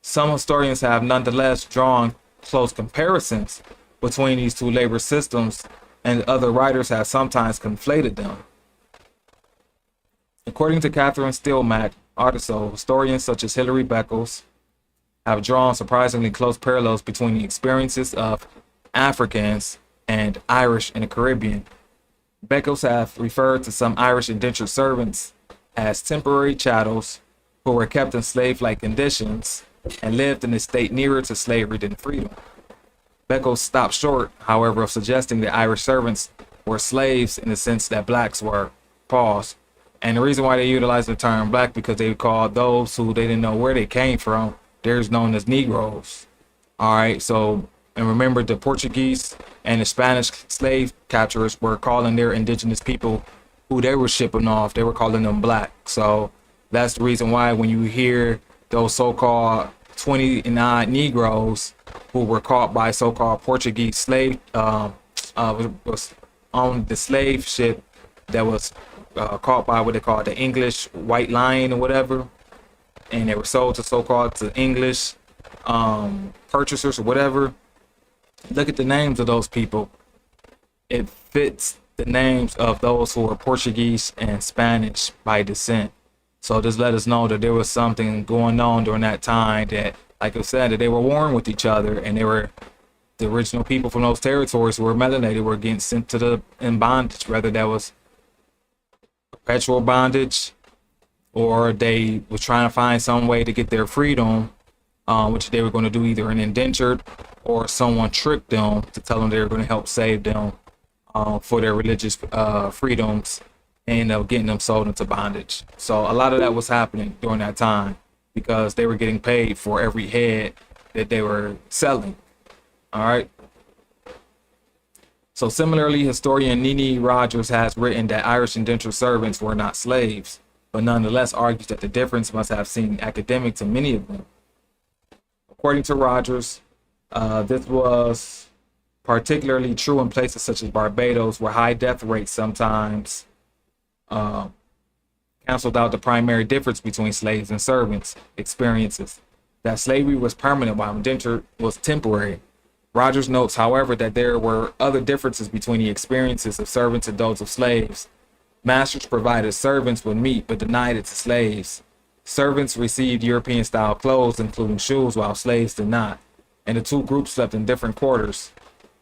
some historians have nonetheless drawn close comparisons between these two labor systems, and other writers have sometimes conflated them. According to Catherine Stillmack, also, historians such as Hilary Beckles have drawn surprisingly close parallels between the experiences of Africans and Irish in the Caribbean. Beckles have referred to some Irish indentured servants as temporary chattels who were kept in slave-like conditions and lived in a state nearer to slavery than freedom. Beckles stopped short, however, of suggesting that Irish servants were slaves in the sense that blacks were. Pause. And the reason why they utilize the term black because they called those who they didn't know where they came from, they're known as Negroes. All right, so, and remember the Portuguese and the Spanish slave capturers were calling their indigenous people who they were shipping off, they were calling them black. So that's the reason why when you hear those so-called 29 Negroes who were caught by so-called Portuguese slave, was on the slave ship that was caught by what they call the English White Lion or whatever, and they were sold to so-called to English purchasers or whatever. Look at the names of those people. It fits the names of those who were Portuguese and Spanish by descent. So just let us know that there was something going on during that time that, like I said, that they were warring with each other, and they were the original people from those territories who were melanated were getting sent to in bondage, whether that was perpetual bondage or they were trying to find some way to get their freedom, which they were going to do either an indentured or someone tricked them to tell them they were going to help save them for their religious freedoms, and getting them sold into bondage. So a lot of that was happening during that time because they were getting paid for every head that they were selling. All right. So similarly, historian Nene Rogers has written that Irish indentured servants were not slaves, but nonetheless argues that the difference must have seemed academic to many of them. According to Rogers, this was particularly true in places such as Barbados, where high death rates sometimes canceled out the primary difference between slaves and servants' experiences, that slavery was permanent while indentured was temporary. Rogers notes, however, that there were other differences between the experiences of servants and those of slaves. Masters provided servants with meat but denied it to slaves. Servants received European-style clothes, including shoes, while slaves did not, and the two groups slept in different quarters.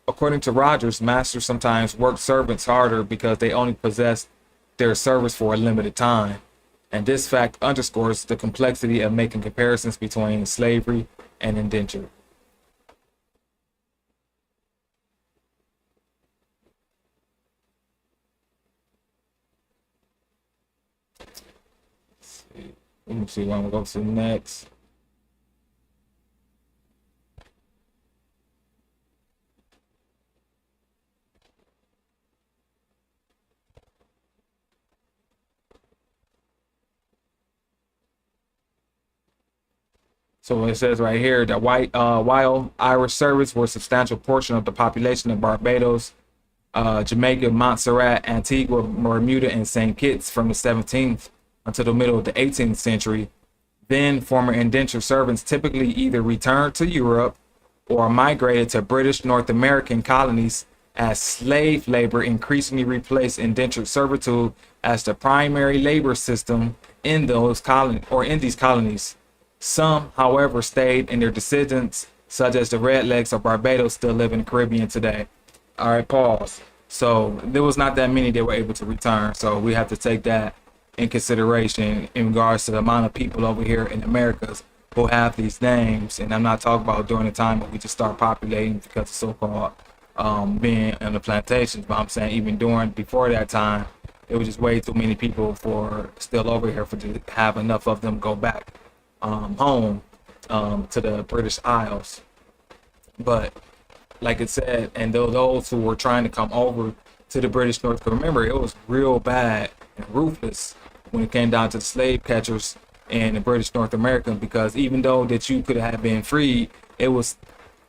According to Rogers, masters sometimes worked servants harder because they only possessed their service for a limited time, and this fact underscores the complexity of making comparisons between slavery and indenture. Let me see what I'm going to go to next. So it says right here that while Irish servants were a substantial portion of the population of Barbados, Jamaica, Montserrat, Antigua, Bermuda, and St. Kitts from the 17th until the middle of the 18th century, then former indentured servants typically either returned to Europe or migrated to British North American colonies as slave labor increasingly replaced indentured servitude as the primary labor system in those colonies or in these colonies. Some, however, stayed, and their descendants, such as the Redlegs of Barbados, still live in the Caribbean today. All right, pause. So there was not that many that were able to return. So we have to take that in consideration in regards to the amount of people over here in Americas who have these names. And I'm not talking about during the time when we just start populating because of so-called being in the plantations, but I'm saying even before that time, it was just way too many people for still over here for to have enough of them go back home to the British Isles. But like it said, and those who were trying to come over to the British North, remember, it was real bad and ruthless when it came down to the slave catchers in the British North America, because even though that you could have been freed, it was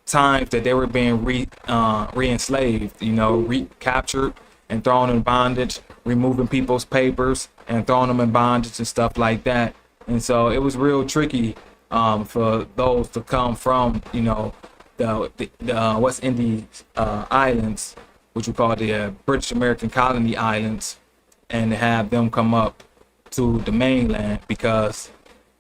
times that they were being re-enslaved, recaptured and thrown in bondage, removing people's papers and throwing them in bondage and stuff like that. And so it was real tricky for those to come from, the West Indies islands, which we call the British American Colony Islands, and to have them come up to the mainland, because,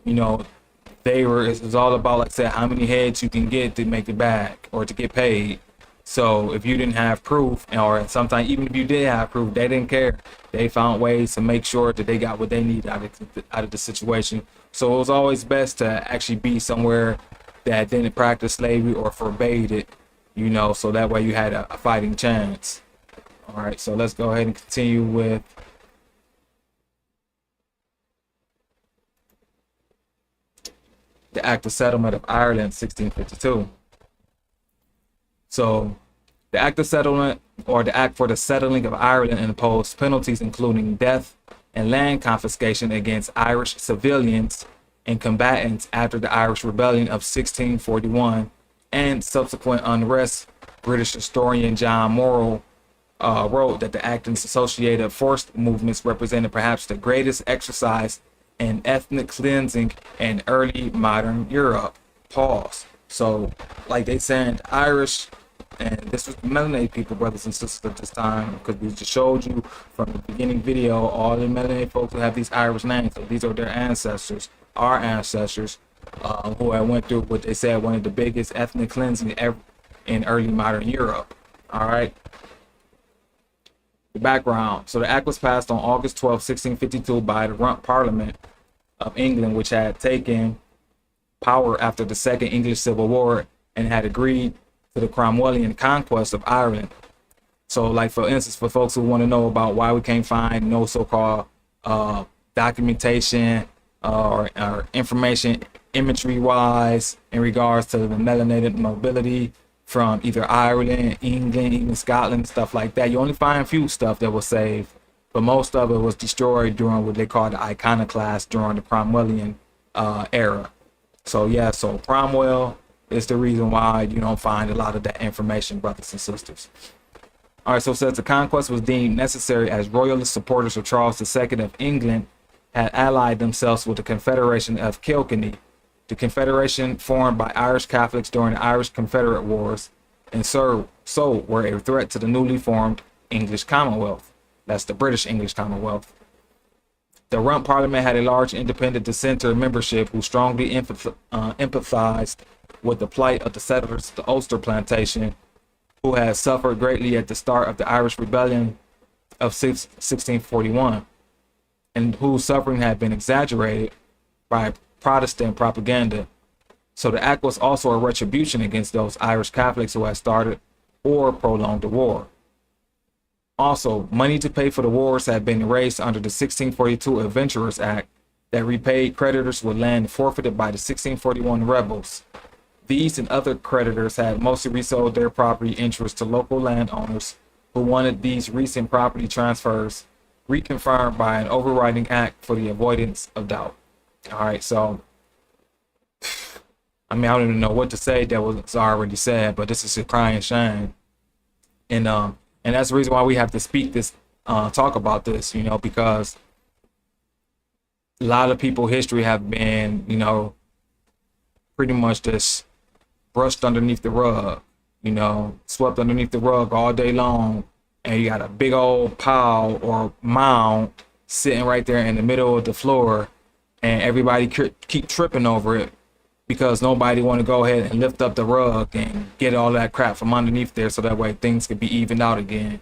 it was all about, like I said, how many heads you can get to make it back or to get paid. So if you didn't have proof, or sometimes even if you did have proof, they didn't care. They found ways to make sure that they got what they needed out of the situation. So it was always best to actually be somewhere that didn't practice slavery or forbade it, so that way you had a fighting chance. All right, so let's go ahead and continue with the Act of Settlement of Ireland, 1652. So the Act of Settlement, or the Act for the Settling of Ireland, imposed penalties including death and land confiscation against Irish civilians and combatants after the Irish Rebellion of 1641 and subsequent unrest. British historian John Morrell wrote that the Act and associated forced movements represented perhaps the greatest exercise in ethnic cleansing in early modern Europe. Pause. So, like they said, Irish, and this was melanated people, brothers and sisters, at this time, because we just showed you from the beginning video, all the melanated folks who have these Irish names. So these are their ancestors, our ancestors, who had went through what they said one of the biggest ethnic cleansing ever in early modern Europe. All right. The background. So the act was passed on August 12, 1652 by the Rump Parliament of England, which had taken power after the Second English Civil War and had agreed to the Cromwellian conquest of Ireland. So, like, for instance, for folks who want to know about why we can't find no so-called documentation or information imagery-wise in regards to the melanated nobility from either Ireland, England, even Scotland, stuff like that, you only find a few stuff that was saved, but most of it was destroyed during what they call the iconoclast during the Cromwellian era. So yeah, so Cromwell is the reason why you don't find a lot of that information, brothers and sisters. All right, so it says the conquest was deemed necessary as royalist supporters of Charles II of England had allied themselves with the Confederation of Kilkenny. The Confederation, formed by Irish Catholics during the Irish Confederate Wars, and so were a threat to the newly formed English Commonwealth. That's the British English Commonwealth. The Rump Parliament had a large independent dissenter membership who strongly empathized with the plight of the settlers of the Ulster Plantation, who had suffered greatly at the start of the Irish Rebellion of 1641, and whose suffering had been exaggerated by Protestant propaganda. So the act was also a retribution against those Irish Catholics who had started or prolonged the war. Also, money to pay for the wars had been raised under the 1642 Adventurers Act that repaid creditors with land forfeited by the 1641 rebels. These and other creditors had mostly resold their property interests to local landowners who wanted these recent property transfers reconfirmed by an overriding act for the avoidance of doubt. All right, so I don't even know what to say that was already said, but this is a crying shame, and that's the reason why we have to speak this, talk about this, because a lot of people's history have been, pretty much just brushed underneath the rug, swept underneath the rug all day long, and you got a big old pile or mound sitting right there in the middle of the floor and everybody keep tripping over it because nobody want to go ahead and lift up the rug and get all that crap from underneath there, so that way things can be evened out again.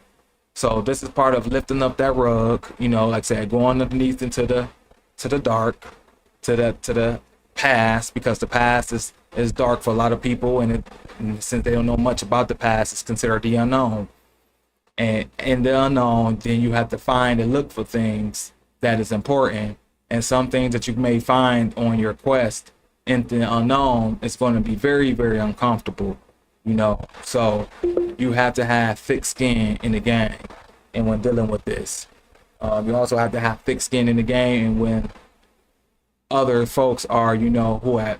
So this is part of lifting up that rug, you know, like I said, going underneath into the dark, to the past, because the past is dark for a lot of people, and since they don't know much about the past, it's considered the unknown. And in the unknown, then you have to find and look for things that is important, and some things that you may find on your quest in the unknown is going to be very, very uncomfortable, you know. So you have to have thick skin in the game, and when dealing with this, you also have to have thick skin in the game, and when other folks are, you know, who have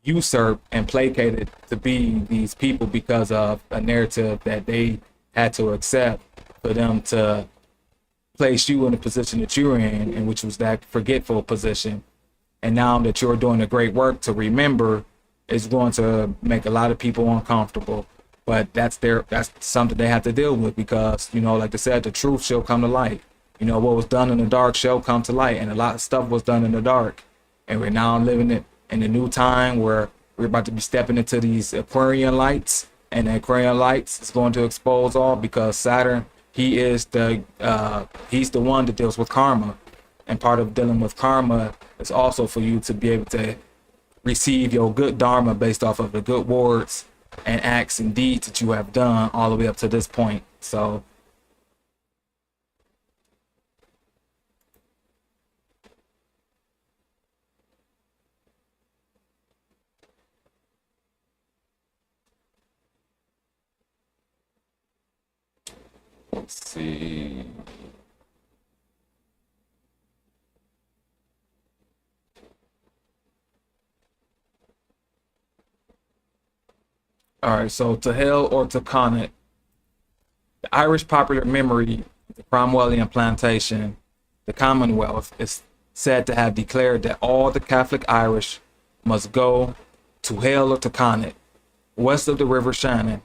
usurped and placated to be these people because of a narrative that they had to accept for them to place you in the position that you're in, and which was that forgetful position. And now that you're doing the great work to remember, is going to make a lot of people uncomfortable. But that's something they have to deal with, because, you know, like they said, the truth shall come to light. You know, what was done in the dark shall come to light, and a lot of stuff was done in the dark. And we're now living it in a new time where we're about to be stepping into these Aquarian lights, and the Aquarian lights is going to expose all, because Saturn, he's the one that deals with karma. And part of dealing with karma is also for you to be able to receive your good dharma based off of the good words and acts and deeds that you have done all the way up to this point. So let's see. All right, so to hell or to con it. The Irish popular memory, the Cromwellian Plantation, the Commonwealth, is said to have declared that all the Catholic Irish must go to hell or to con it, west of the River Shannon.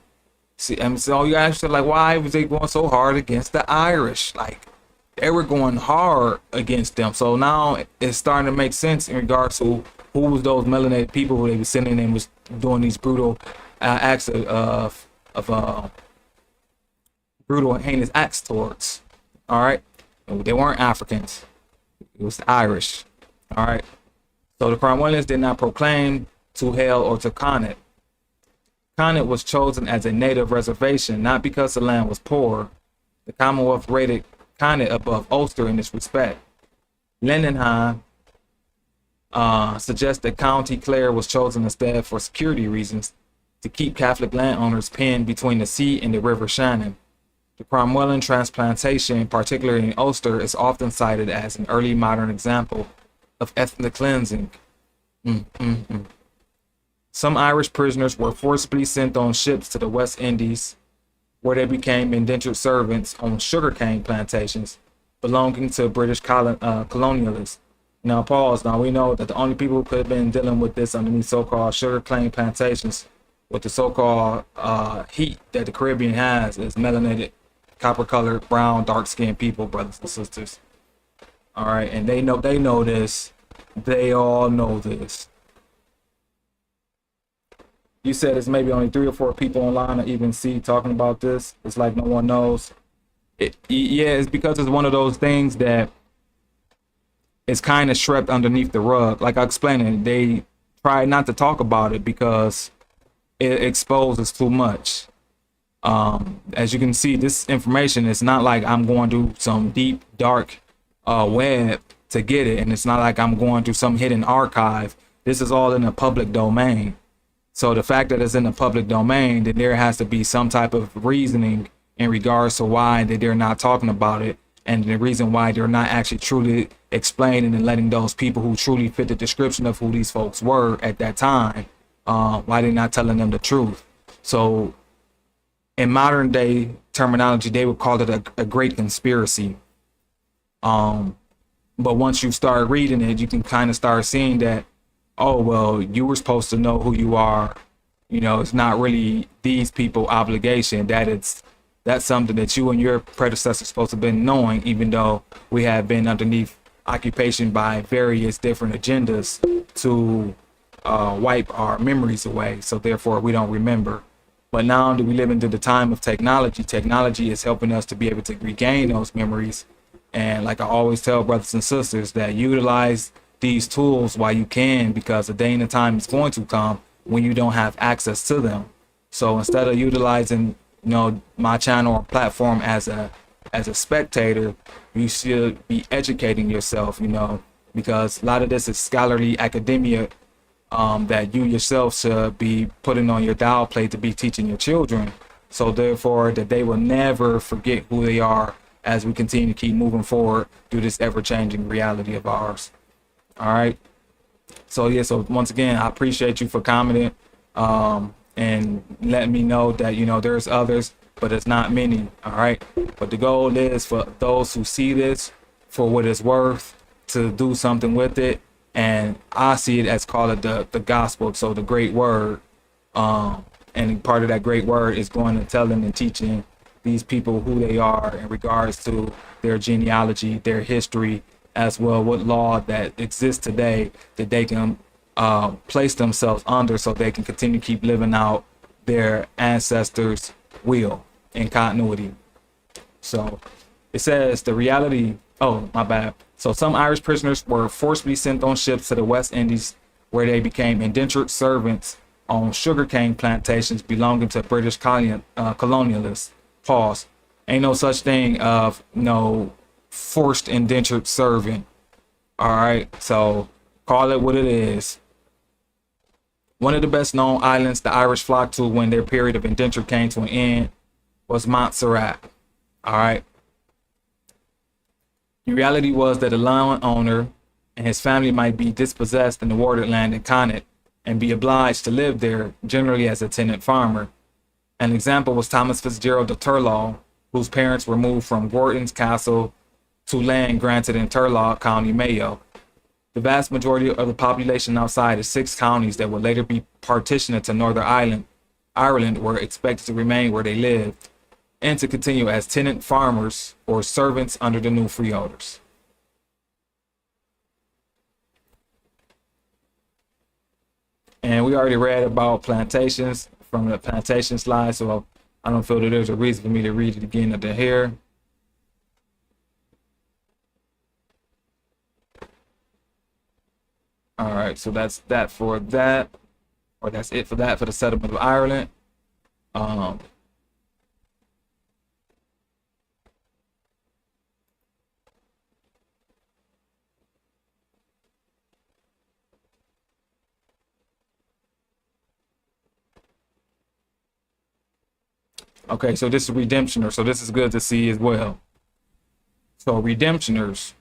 See, and so you actually like, why was they going so hard against the Irish? Like, they were going hard against them. So now it's starting to make sense in regards to who was those melanated people who they were sending and was doing these brutal acts of brutal and heinous acts towards. All right, they weren't Africans; it was the Irish. All right, so the Cromwellians did not proclaim to hail or to Connaught. Connaught was chosen as a native reservation not because the land was poor. The Commonwealth rated Connaught above Ulster in this respect. Lindenheim suggests that County Clare was chosen instead for security reasons, to keep Catholic landowners pinned between the sea and the River Shannon. The Cromwellian transplantation, particularly in Ulster, is often cited as an early modern example of ethnic cleansing. Some Irish prisoners were forcibly sent on ships to the West Indies, where they became indentured servants on sugarcane plantations belonging to British colonialists. Now, pause. Now, we know that the only people who could have been dealing with this underneath so-called sugarcane plantations with the so-called heat that the Caribbean has is melanated, copper-colored, brown, dark-skinned people, brothers and sisters. All right, and they know this. They all know this. You said it's maybe only 3 or 4 people online I even see talking about this. It's like no one knows. Yeah, it's because it's one of those things that is kind of swept underneath the rug. Like I explained it, they try not to talk about it because it exposes too much. As you can see, this information is not like I'm going to some deep, dark web to get it, and it's not like I'm going to some hidden archive. This is all in the public domain. So the fact that it's in the public domain, then there has to be some type of reasoning in regards to why that they're not talking about it, and the reason why they're not actually truly explaining and letting those people who truly fit the description of who these folks were at that time, why they're not telling them the truth. So in modern day terminology, they would call it a great conspiracy. But once you start reading it, you can kind of start seeing that, oh, well, you were supposed to know who you are. You know, it's not really these people obligation. That's something that you and your predecessors supposed to have been knowing, even though we have been underneath occupation by various different agendas to wipe our memories away. So therefore we don't remember. But now that we live into the time of technology, technology is helping us to be able to regain those memories. And like I always tell brothers and sisters, that utilize these tools while you can, because a day and a time is going to come when you don't have access to them. So instead of utilizing, my channel or platform as a spectator, you should be educating yourself, because a lot of this is scholarly academia that you yourself should be putting on your dial plate to be teaching your children. So therefore that they will never forget who they are as we continue to keep moving forward through this ever-changing reality of ours. All right. So yeah, so once again, I appreciate you for commenting and letting me know that, there's others, but it's not many. All right. But the goal is for those who see this for what it's worth to do something with it. And I see it as call it the gospel. So the great word. And part of that great word is going and telling and teaching these people who they are in regards to their genealogy, their history, as well what law that exists today that they can place themselves under, so they can continue to keep living out their ancestors' will in continuity. So it says the reality. Oh, my bad. So some Irish prisoners were forcibly sent on ships to the West Indies, where they became indentured servants on sugarcane plantations belonging to British colonialists. Pause. Ain't no such thing of no forced indentured servant. All right. So call it what it is. One of the best known islands the Irish flocked to when their period of indenture came to an end was Montserrat. All right. The reality was that the land owner and his family might be dispossessed in the watered land in Connaught and be obliged to live there, generally as a tenant farmer. An example was Thomas Fitzgerald of Turlough, whose parents were moved from Gordon's Castle to land granted in Turlough, County Mayo. The vast majority of the population outside the 6 counties that would later be partitioned into Northern Ireland were expected to remain where they lived and to continue as tenant farmers or servants under the new freeholders. And we already read about plantations from the plantation slide, so I don't feel that there's a reason for me to read it again up to here. All right, so that's that for that, or that's it for that for the settlement of Ireland. Okay, so this is redemptioners. So this is good to see as well. So redemptioners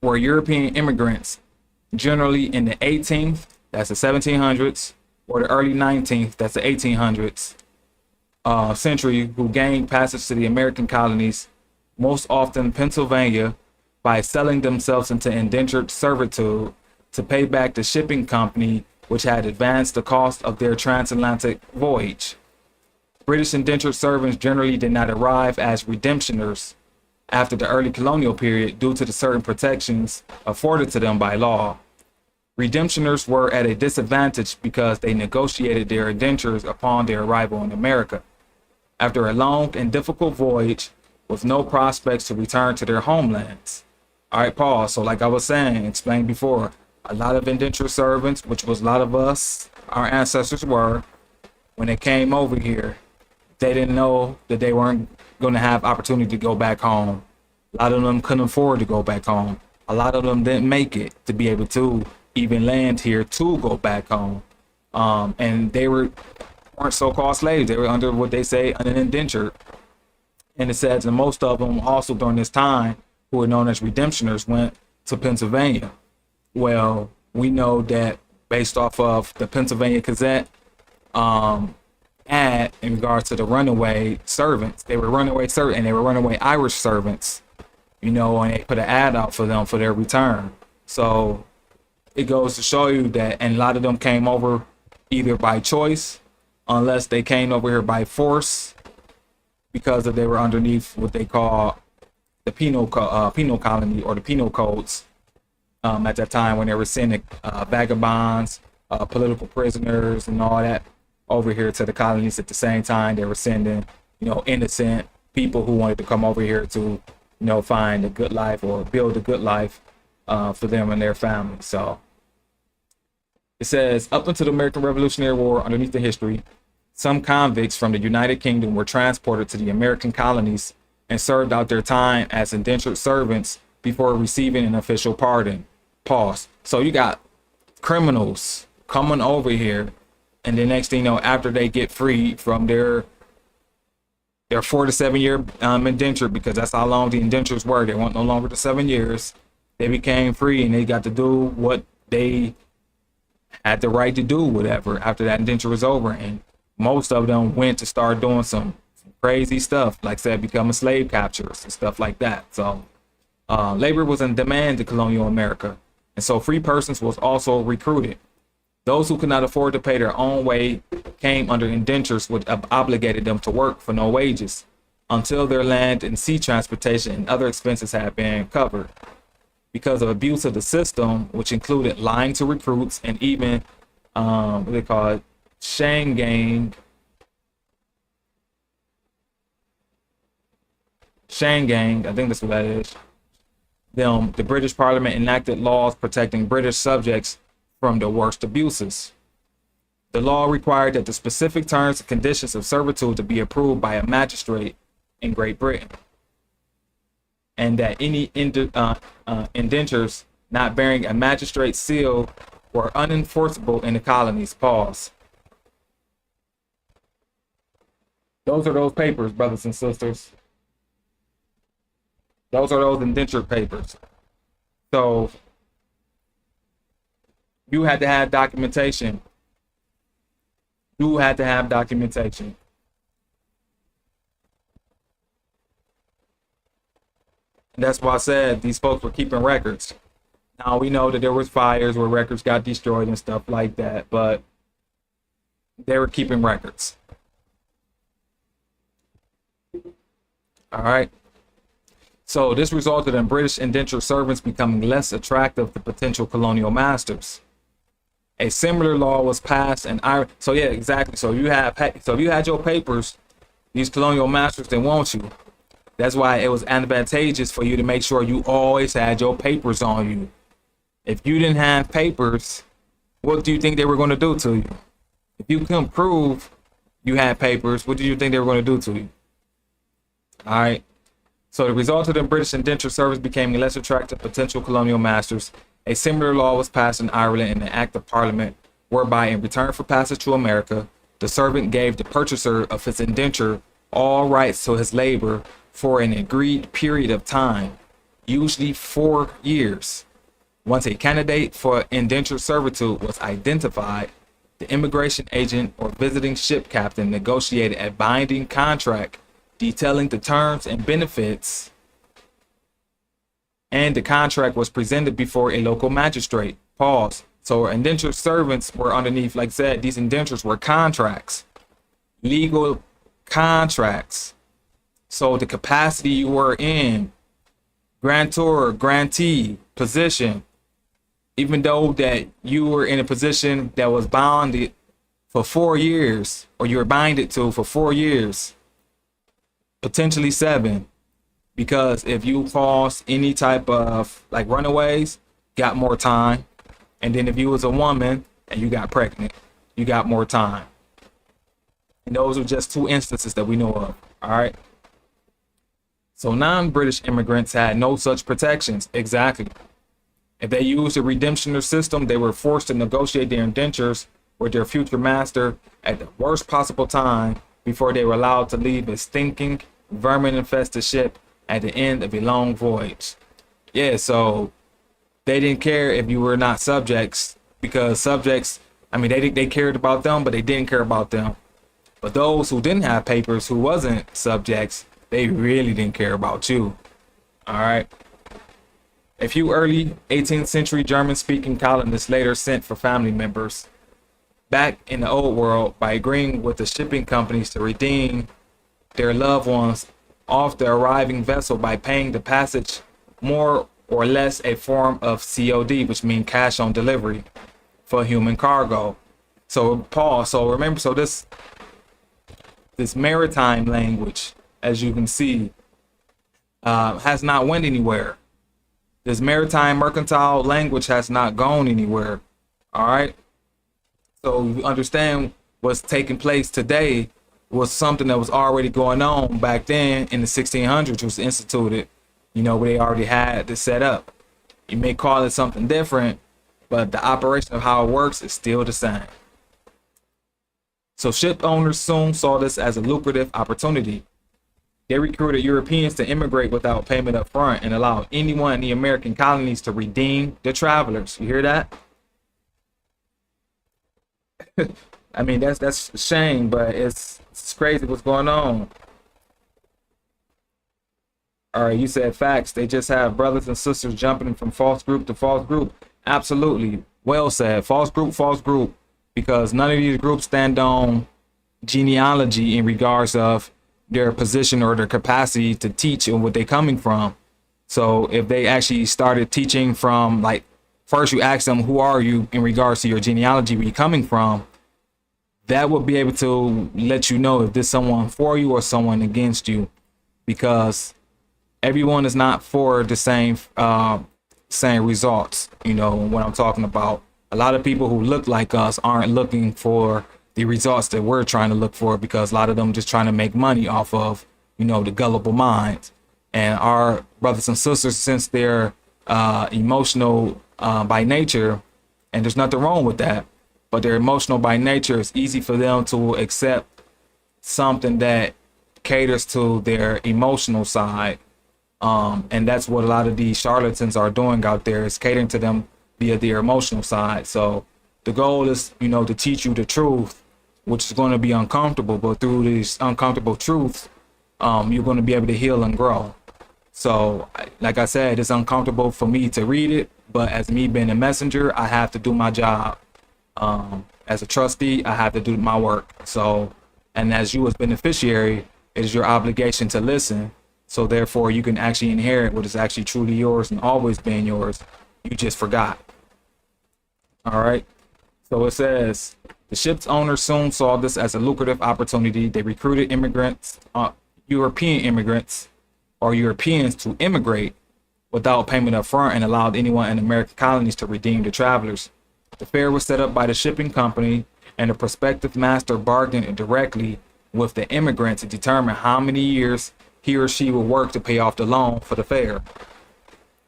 were European immigrants, generally in the 18th, that's the 1700s, or the early 19th, that's the 1800s century, who gained passage to the American colonies, most often Pennsylvania, by selling themselves into indentured servitude to pay back the shipping company which had advanced the cost of their transatlantic voyage. British indentured servants generally did not arrive as redemptioners after the early colonial period due to the certain protections afforded to them by law. Redemptioners were at a disadvantage because they negotiated their indentures upon their arrival in America. After a long and difficult voyage with no prospects to return to their homelands. All right, pause. So like I was saying, explained before, a lot of indentured servants, which was a lot of us, our ancestors were, when they came over here, they didn't know that they weren't going to have opportunity to go back home. A lot of them couldn't afford to go back home. A lot of them didn't make it to be able to even land here to go back home. And they weren't so-called slaves. They were under what they say an indentured. And it says that most of them also during this time, who were known as redemptioners, went to Pennsylvania. Well, we know that based off of the Pennsylvania Gazette, ad in regards to the runaway servants. They were runaway servants and they were runaway Irish servants, and they put an ad out for them for their return. So it goes to show you that, and a lot of them came over either by choice, unless they came over here by force, because they were underneath what they call the penal colony, or the penal codes, at that time, when they were sending vagabonds, political prisoners, and all that over here to the colonies. At the same time, they were sending, innocent people who wanted to come over here to, find a good life or build a good life for them and their families. So it says, up until the American Revolutionary War, underneath the history, some convicts from the United Kingdom were transported to the American colonies and served out their time as indentured servants before receiving an official pardon. Pause. So you got criminals coming over here, and the next thing you know, after they get freed from their 4 to 7 year indenture, because that's how long the indentures were. They weren't no longer the 7 years. They became free, and they got to do what they had the right to do, whatever, after that indenture was over. And most of them went to start doing some crazy stuff, like I said, becoming slave capturers and stuff like that. So labor was in demand in colonial America, and so free persons was also recruited. Those who could not afford to pay their own way came under indentures, which obligated them to work for no wages until their land and sea transportation and other expenses had been covered. Because of abuse of the system, which included lying to recruits and even what they call it, Shane gang, I think that's what that is. The British Parliament enacted laws protecting British subjects from the worst abuses. The law required that the specific terms and conditions of servitude to be approved by a magistrate in Great Britain, and that any indentures not bearing a magistrate's seal were unenforceable in the colonies. Pause. Those are those papers, brothers and sisters. Those are those indentured papers. So you had to have documentation. You had to have documentation. And that's why I said these folks were keeping records. Now we know that there was fires where records got destroyed and stuff like that, but they were keeping records. All right. So this resulted in British indentured servants becoming less attractive to potential colonial masters. A similar law was passed in Ireland. So yeah, exactly. So if you had your papers, these colonial masters didn't want you. That's why it was advantageous for you to make sure you always had your papers on you. If you didn't have papers, what do you think they were going to do to you? If you couldn't prove you had papers, what do you think they were going to do to you? All right. So the result of the British indentured service became less attractive to potential colonial masters. A similar law was passed in Ireland in an act of parliament, whereby in return for passage to America, the servant gave the purchaser of his indenture all rights to his labor for an agreed period of time, usually 4 years. Once a candidate for indentured servitude was identified, the immigration agent or visiting ship captain negotiated a binding contract detailing the terms and benefits, and the contract was presented before a local magistrate. Pause. So indentured servants were underneath, like I said, these indentures were contracts, legal contracts. So the capacity you were in, grantor, grantee position, even though that you were in a position that was bonded for 4 years, or you were binded to for 4 years, potentially 7, because if you caused any type of like runaways, got more time. And then if you was a woman and you got pregnant, you got more time. And those are just 2 instances that we know of. All right. So non-British immigrants had no such protections. Exactly. If they used a redemptioner system, they were forced to negotiate their indentures with their future master at the worst possible time before they were allowed to leave a stinking, vermin-infested ship at the end of a long voyage. Yeah, so they didn't care if you were not subjects, because subjects, I mean, they cared about them, but they didn't care about them. But those who didn't have papers, who wasn't subjects, they really didn't care about you. All right. A few early 18th century German-speaking colonists later sent for family members back in the old world by agreeing with the shipping companies to redeem their loved ones off the arriving vessel by paying the passage more or less a form of COD, which means cash on delivery for human cargo. So pause. So remember, so this maritime language, as you can see, has not went anywhere. This maritime mercantile language has not gone anywhere. All right. So you understand what's taking place today was something that was already going on back then in the 1600s, was instituted, you know, where they already had this set up. You may call it something different, but the operation of how it works is still the same. So ship owners soon saw this as a lucrative opportunity. They recruited Europeans to immigrate without payment up front and allowed anyone in the American colonies to redeem the travelers. You hear that? I mean, that's a shame, but it's crazy what's going on. All right, you said facts. They just have brothers and sisters jumping from false group to false group. Absolutely. Well said. False group, because none of these groups stand on genealogy in regards of their position or their capacity to teach and what they're coming from. So if they actually started teaching from, like, first you ask them, who are you in regards to your genealogy, where you're coming from, that will be able to let you know if there's someone for you or someone against you, because everyone is not for the same results. You know what I'm talking about. A lot of people who look like us aren't looking for the results that we're trying to look for, because a lot of them just trying to make money off of, you know, the gullible minds. And our brothers and sisters, since they're emotional by nature, and there's nothing wrong with that, but they're emotional by nature, it's easy for them to accept something that caters to their emotional side. And that's what a lot of these charlatans are doing out there, is catering to them via their emotional side. So the goal is, you know, to teach you the truth, which is going to be uncomfortable, but through these uncomfortable truths, you're going to be able to heal and grow. So like I said, it's uncomfortable for me to read it, but as me being a messenger, I have to do my job. As a trustee, I have to do my work. So, and as you as beneficiary, it is your obligation to listen. So therefore you can actually inherit what is actually truly yours and always been yours. You just forgot. All right. So it says, the ship's owners soon saw this as a lucrative opportunity. They recruited immigrants, European immigrants, or Europeans to immigrate without payment up front, and allowed anyone in American colonies to redeem the travelers. The fair was set up by the shipping company, and the prospective master bargained directly with the immigrant to determine how many years he or she will work to pay off the loan for the fair.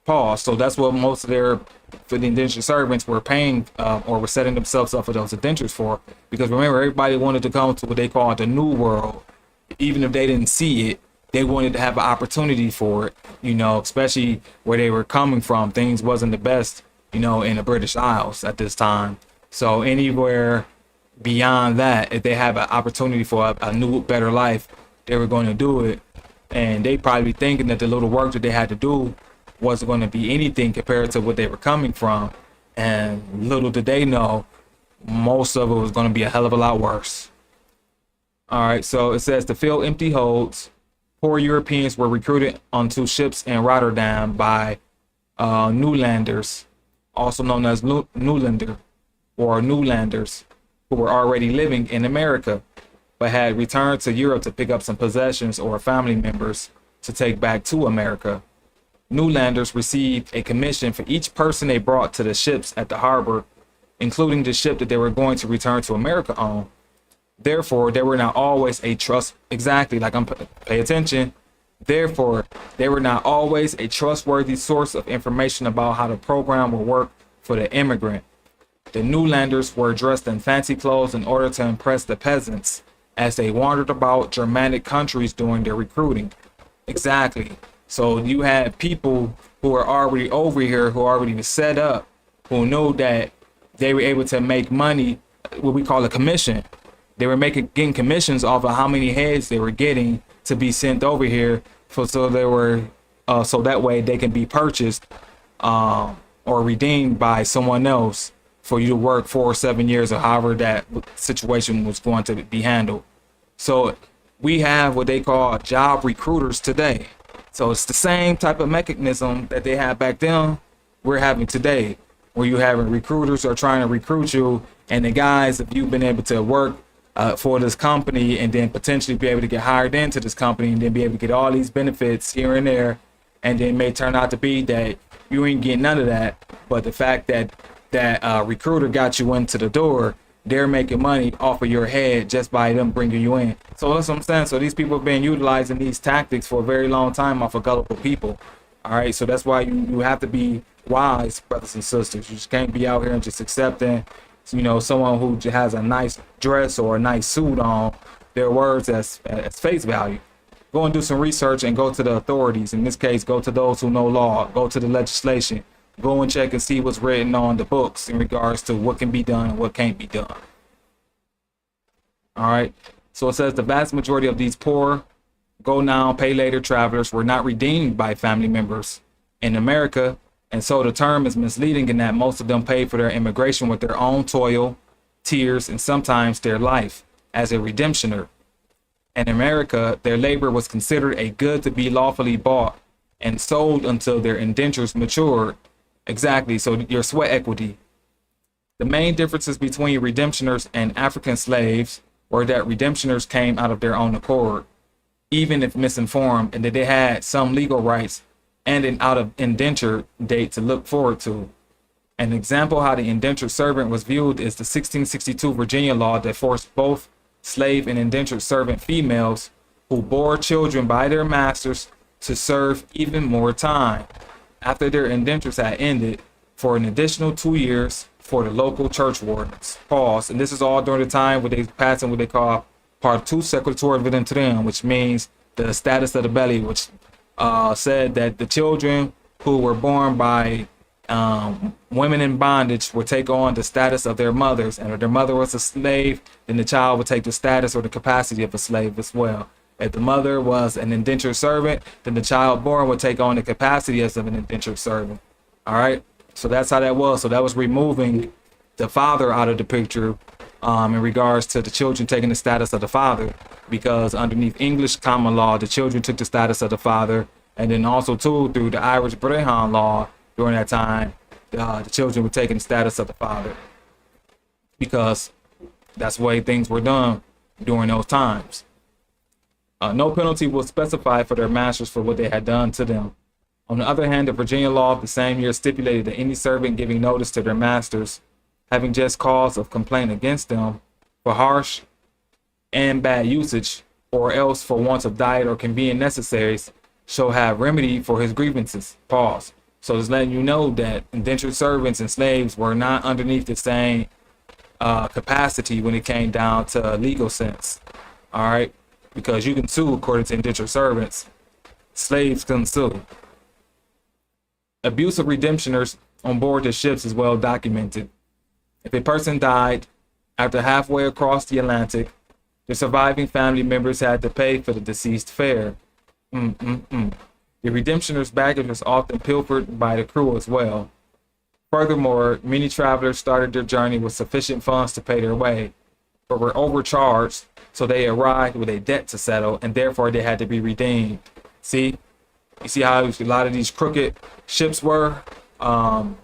Pause. So that's what most of for the indentured servants were paying, or were setting themselves up for those indentures for. Because remember, everybody wanted to come to what they call the new world. Even if they didn't see it, they wanted to have an opportunity for it, you know, especially where they were coming from. Things wasn't the best, you know, in the British Isles at this time. So anywhere beyond that, if they have an opportunity for a new, better life, they were going to do it. And they probably thinking that the little work that they had to do wasn't going to be anything compared to what they were coming from. And little did they know, most of it was going to be a hell of a lot worse. All right, so it says, to fill empty holds, poor Europeans were recruited onto ships in Rotterdam by Newlanders, also known as Newlander or Newlanders, who were already living in America, but had returned to Europe to pick up some possessions or family members to take back to America. Newlanders received a commission for each person they brought to the ships at the harbor, including the ship that they were going to return to America on. Therefore, they were not always a pay attention. Therefore, they were not always a trustworthy source of information about how the program will work for the immigrant. The Newlanders were dressed in fancy clothes in order to impress the peasants as they wandered about Germanic countries during their recruiting. Exactly. So you had people who were already over here, who already set up, who knew that they were able to make money, what we call a commission. They were getting commissions off of how many heads they were getting to be sent over here, so that way they can be purchased or redeemed by someone else for you to work 4 or 7 years, or however that situation was going to be handled. So we have what they call job recruiters today. So it's the same type of mechanism that they had back then we're having today, where you having recruiters are trying to recruit you, and the guys, if you've been able to work for this company and then potentially be able to get hired into this company and then be able to get all these benefits here and there, and then may turn out to be that you ain't getting none of that, but the fact that that recruiter got you into the door, they're making money off of your head just by them bringing you in. So that's what I'm saying. So these people have been utilizing these tactics for a very long time off of gullible people. All right, so that's why you have to be wise, brothers and sisters. You just can't be out here and just accepting, you know, someone who just has a nice dress or a nice suit on, their words as face value. Go and do some research and go to the authorities. In this case, go to those who know law, go to the legislation, go and check and see what's written on the books in regards to what can be done and what can't be done. All right, so it says the vast majority of these poor, go now, pay later travelers were not redeemed by family members in America, and so the term is misleading in that most of them paid for their immigration with their own toil, tears, and sometimes their life as a redemptioner. In America, their labor was considered a good to be lawfully bought and sold until their indentures matured. Exactly, so your sweat equity. The main differences between redemptioners and African slaves were that redemptioners came out of their own accord, even if misinformed, and that they had some legal rights and an out of indenture date to look forward to. An example how the indentured servant was viewed is the 1662 Virginia law that forced both slave and indentured servant females who bore children by their masters to serve even more time after their indentures had ended for an additional 2 years for the local church wardens. Pause. And this is all during the time where they passing what they call Partus Seculatur Videntrium, which means the status of the belly, which said that the children who were born by women in bondage would take on the status of their mothers, and if their mother was a slave, then the child would take the status or the capacity of a slave as well. If the mother was an indentured servant, then the child born would take on the capacity as of an indentured servant. All right, so that's how that was. So that was removing the father out of the picture in regards to the children taking the status of the father, because underneath English common law, the children took the status of the father, and then also too through the Irish Brehon law during that time, the children were taking the status of the father, because that's the way things were done during those times. No penalty was specified for their masters for what they had done to them. On the other hand, the Virginia law of the same year stipulated that any servant giving notice to their masters, having just cause of complaint against them for harsh and bad usage, or else for want of diet or convenient necessaries, shall have remedy for his grievances. Pause. So it's letting you know that indentured servants and slaves were not underneath the same capacity when it came down to legal sense. All right, because you can sue according to indentured servants, slaves can sue. Abuse of redemptioners on board the ships is well documented. If a person died after halfway across the Atlantic, the surviving family members had to pay for the deceased fare. The redemptioner's baggage was often pilfered by the crew as well. Furthermore, many travelers started their journey with sufficient funds to pay their way, but were overcharged, so they arrived with a debt to settle, and therefore they had to be redeemed. See? You see how a lot of these crooked ships were? You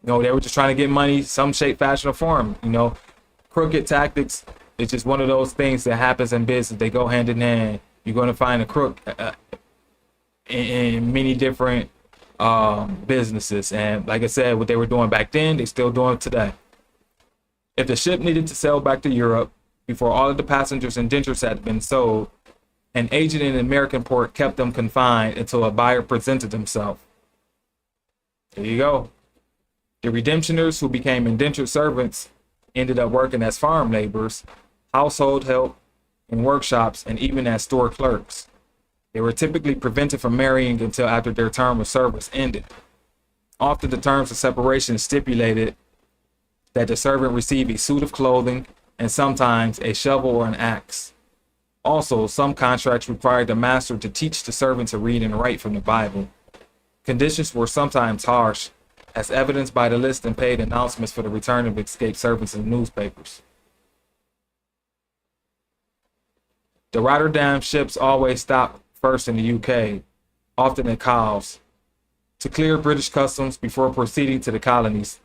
know, they were just trying to get money, some shape, fashion, or form. You know, crooked tactics is just one of those things that happens in business. They go hand in hand. You're going to find a crook in many different businesses. And like I said, what they were doing back then, they still doing today. If the ship needed to sail back to Europe before all of the passengers and indentures had been sold, an agent in an American port kept them confined until a buyer presented himself. There you go. The redemptioners who became indentured servants ended up working as farm laborers, household help, in workshops, and even as store clerks. They were typically prevented from marrying until after their term of service ended. Often the terms of separation stipulated that the servant receive a suit of clothing and sometimes a shovel or an axe. Also, some contracts required the master to teach the servant to read and write from the Bible. Conditions were sometimes harsh, as evidenced by the list and paid announcements for the return of escaped servants in the newspapers. The Rotterdam ships always stopped first in the UK, often at Cowes, to clear British customs before proceeding to the colonies.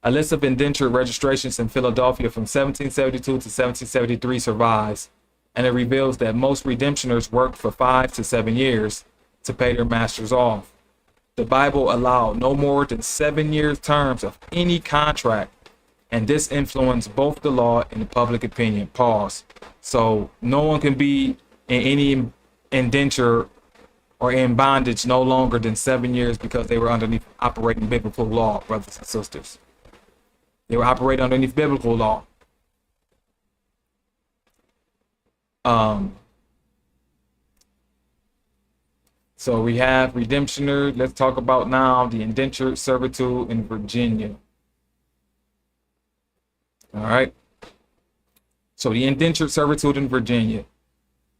A list of indentured registrations in Philadelphia from 1772 to 1773 survives, and it reveals that most redemptioners worked for 5 to 7 years to pay their masters off. The Bible allowed no more than 7-year terms of any contract, and this influenced both the law and the public opinion. Pause. So no one can be in any indenture or in bondage no longer than 7 years because they were underneath operating biblical law, brothers and sisters. They were operating underneath biblical law. So we have redemptioner. Let's talk about now the indentured servitude in Virginia. All right. So the indentured servitude in Virginia.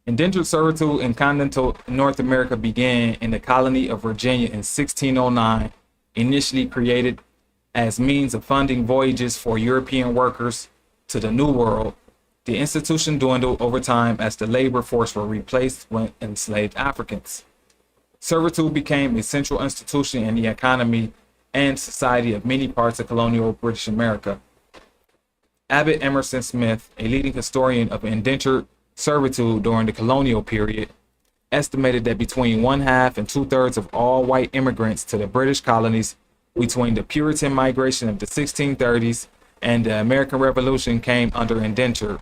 Indentured servitude in continental North America began in the colony of Virginia in 1609, initially created as means of funding voyages for European workers to the New World. The institution dwindled over time as the labor force were replaced with enslaved Africans. Servitude became a central institution in the economy and society of many parts of colonial British America. Abbott Emerson Smith, a leading historian of indentured servitude during the colonial period, estimated that between 1/2 and 2/3 of all white immigrants to the British colonies between the Puritan migration of the 1630s and the American Revolution came under indenture.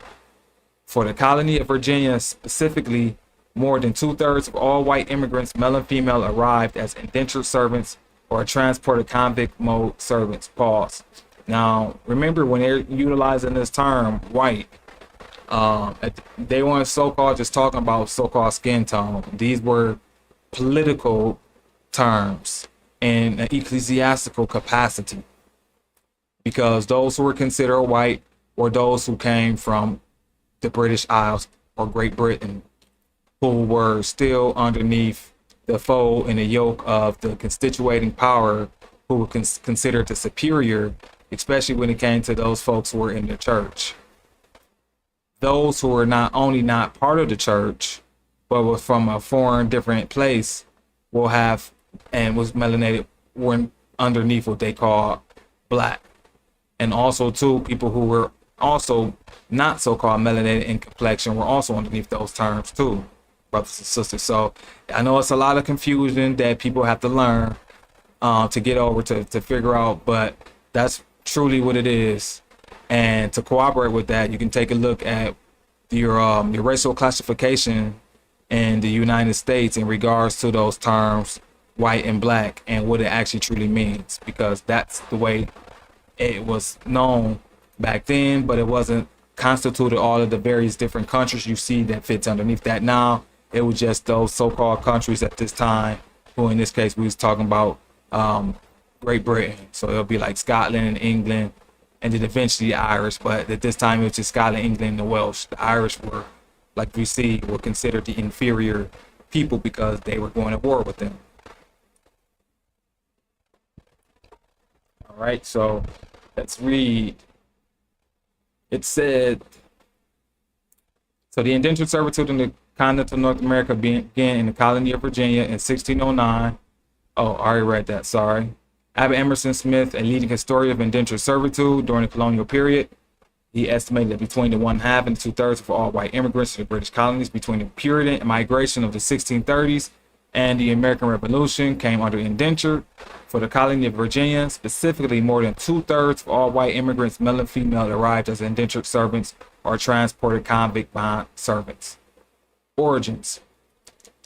For the colony of Virginia specifically, more than 2/3 of all white immigrants, male and female, arrived as indentured servants or transported convict mode servants. Pause. Now, remember when they're utilizing this term, white, they weren't so-called just talking about so-called skin tone. These were political terms in an ecclesiastical capacity, because those who were considered white were those who came from the British Isles or Great Britain, who were still underneath the fold and the yoke of the constituting power, who were considered the superior, especially when it came to those folks who were in the church. Those who were not only not part of the church, but were from a foreign, different place, will have and was melanated, were underneath what they call black. And also, too, people who were also not so-called melanated in complexion were also underneath those terms, too, brothers and sisters. So I know it's a lot of confusion that people have to learn to get over, to figure out, but that's truly what it is. And to cooperate with that, you can take a look at your racial classification in the United States in regards to those terms, white and black, and what it actually truly means, because that's the way it was known back then, but it wasn't constituted all of the various different countries you see that fits underneath that now. It was just those so-called countries at this time, who in this case we was talking about Great Britain. So it'll be like Scotland and England, and then eventually the Irish, but at this time it was just Scotland, England, and the Welsh. The Irish were, like we see, were considered the inferior people because they were going to war with them. All right, so let's read. It said, so the indentured servitude in the continent of North America began in the colony of Virginia in 1609. Oh, I already read that, sorry. Abbott Emerson Smith, a leading historian of indentured servitude during the colonial period, he estimated that between the 1/2 and 2/3 of all white immigrants to the British colonies between the Puritan migration of the 1630s and the American Revolution came under indenture. For the colony of Virginia, specifically, more than 2/3 of all white immigrants, male and female, arrived as indentured servants or transported convict bond servants. Origins.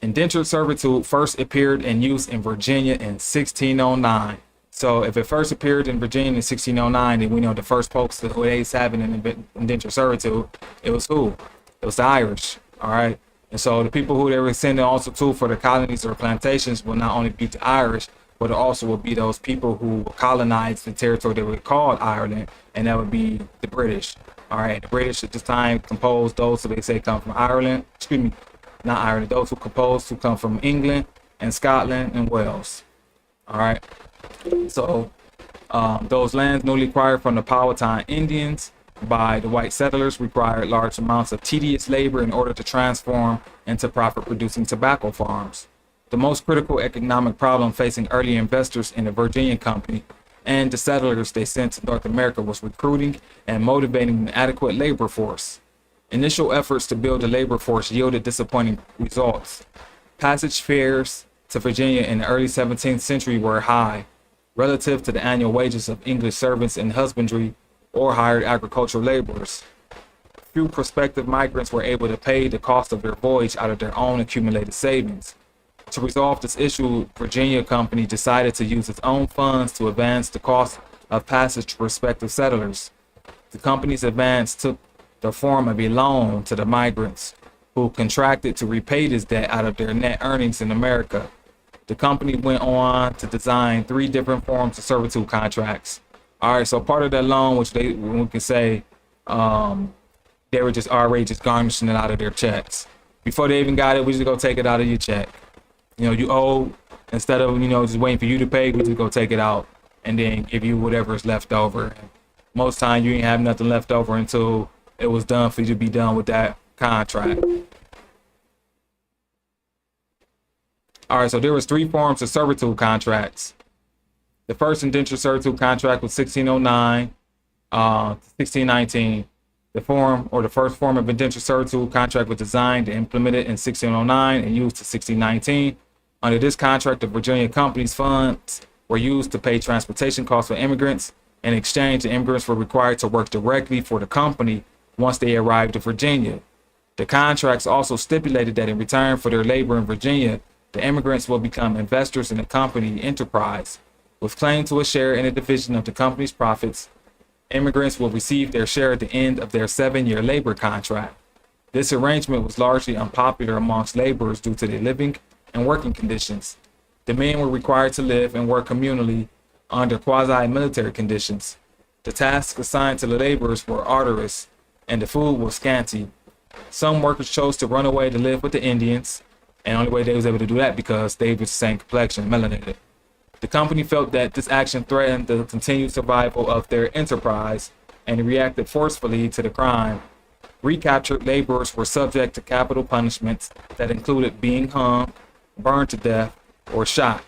Indentured servitude first appeared in use in Virginia in 1609. So if it first appeared in Virginia in 1609, then we know the first folks who they having an indentured servitude, it was who? It was the Irish, all right? And so the people who they were sending also to for the colonies or plantations will not only be the Irish, but it also will be those people who colonized the territory that we called Ireland, and that would be the British, all right? The British at this time composed those who they say come from Ireland, excuse me, not Ireland, those who composed who come from England and Scotland and Wales, all right? So those lands newly acquired from the Powhatan Indians by the white settlers required large amounts of tedious labor in order to transform into profit-producing tobacco farms. The most critical economic problem facing early investors in the Virginia Company and the settlers they sent to North America was recruiting and motivating an adequate labor force. Initial efforts to build a labor force yielded disappointing results. Passage fares to Virginia in the early 17th century were high, relative to the annual wages of English servants in husbandry or hired agricultural laborers. Few prospective migrants were able to pay the cost of their voyage out of their own accumulated savings. To resolve this issue, Virginia Company decided to use its own funds to advance the cost of passage to prospective settlers. The company's advance took the form of a loan to the migrants, who contracted to repay this debt out of their net earnings in America. The company went on to design 3 different forms of servitude contracts. All right, so part of that loan, which we can say, they were just already just garnishing it out of their checks. Before they even got it, we just go take it out of your check. You know, you owe, instead of, just waiting for you to pay, we just go take it out and then give you whatever is left over. And most time you ain't have nothing left over until it was done for you to be done with that contract. All right, so there was 3 forms of servitude contracts. The first indentured servitude contract was 1609 to 1619. The first form of indentured servitude contract was designed and implemented in 1609 and used to 1619. Under this contract, the Virginia Company's funds were used to pay transportation costs for immigrants. In exchange, the immigrants were required to work directly for the company once they arrived in Virginia. The contracts also stipulated that in return for their labor in Virginia, the immigrants will become investors in the company enterprise. With claim to a share in a division of the company's profits, immigrants will receive their share at the end of their 7-year labor contract. This arrangement was largely unpopular amongst laborers due to their living and working conditions. The men were required to live and work communally under quasi-military conditions. The tasks assigned to the laborers were arduous, and the food was scanty. Some workers chose to run away to live with the Indians, and the only way they was able to do that because they were the same complexion, melanated. The company felt that this action threatened the continued survival of their enterprise and reacted forcefully to the crime. Recaptured laborers were subject to capital punishments that included being hung, burned to death, or shot.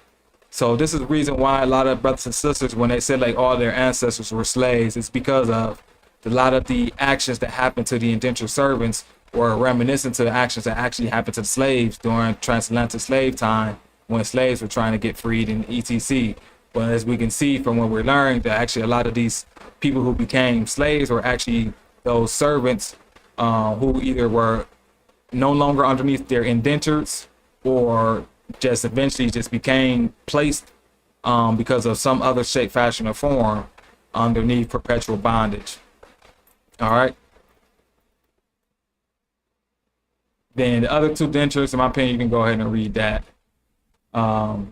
So this is the reason why a lot of brothers and sisters, when they said like all their ancestors were slaves, it's because of a lot of the actions that happened to the indentured servants were reminiscent to the actions that actually happened to the slaves during transatlantic slave time, when slaves were trying to get freed in etc. But as we can see from what we're learning, that actually a lot of these people who became slaves were actually those servants who either were no longer underneath their indentures or just eventually just became placed because of some other shape, fashion, or form underneath perpetual bondage. All right. Then the other 2 dentures, in my opinion, you can go ahead and read that. We're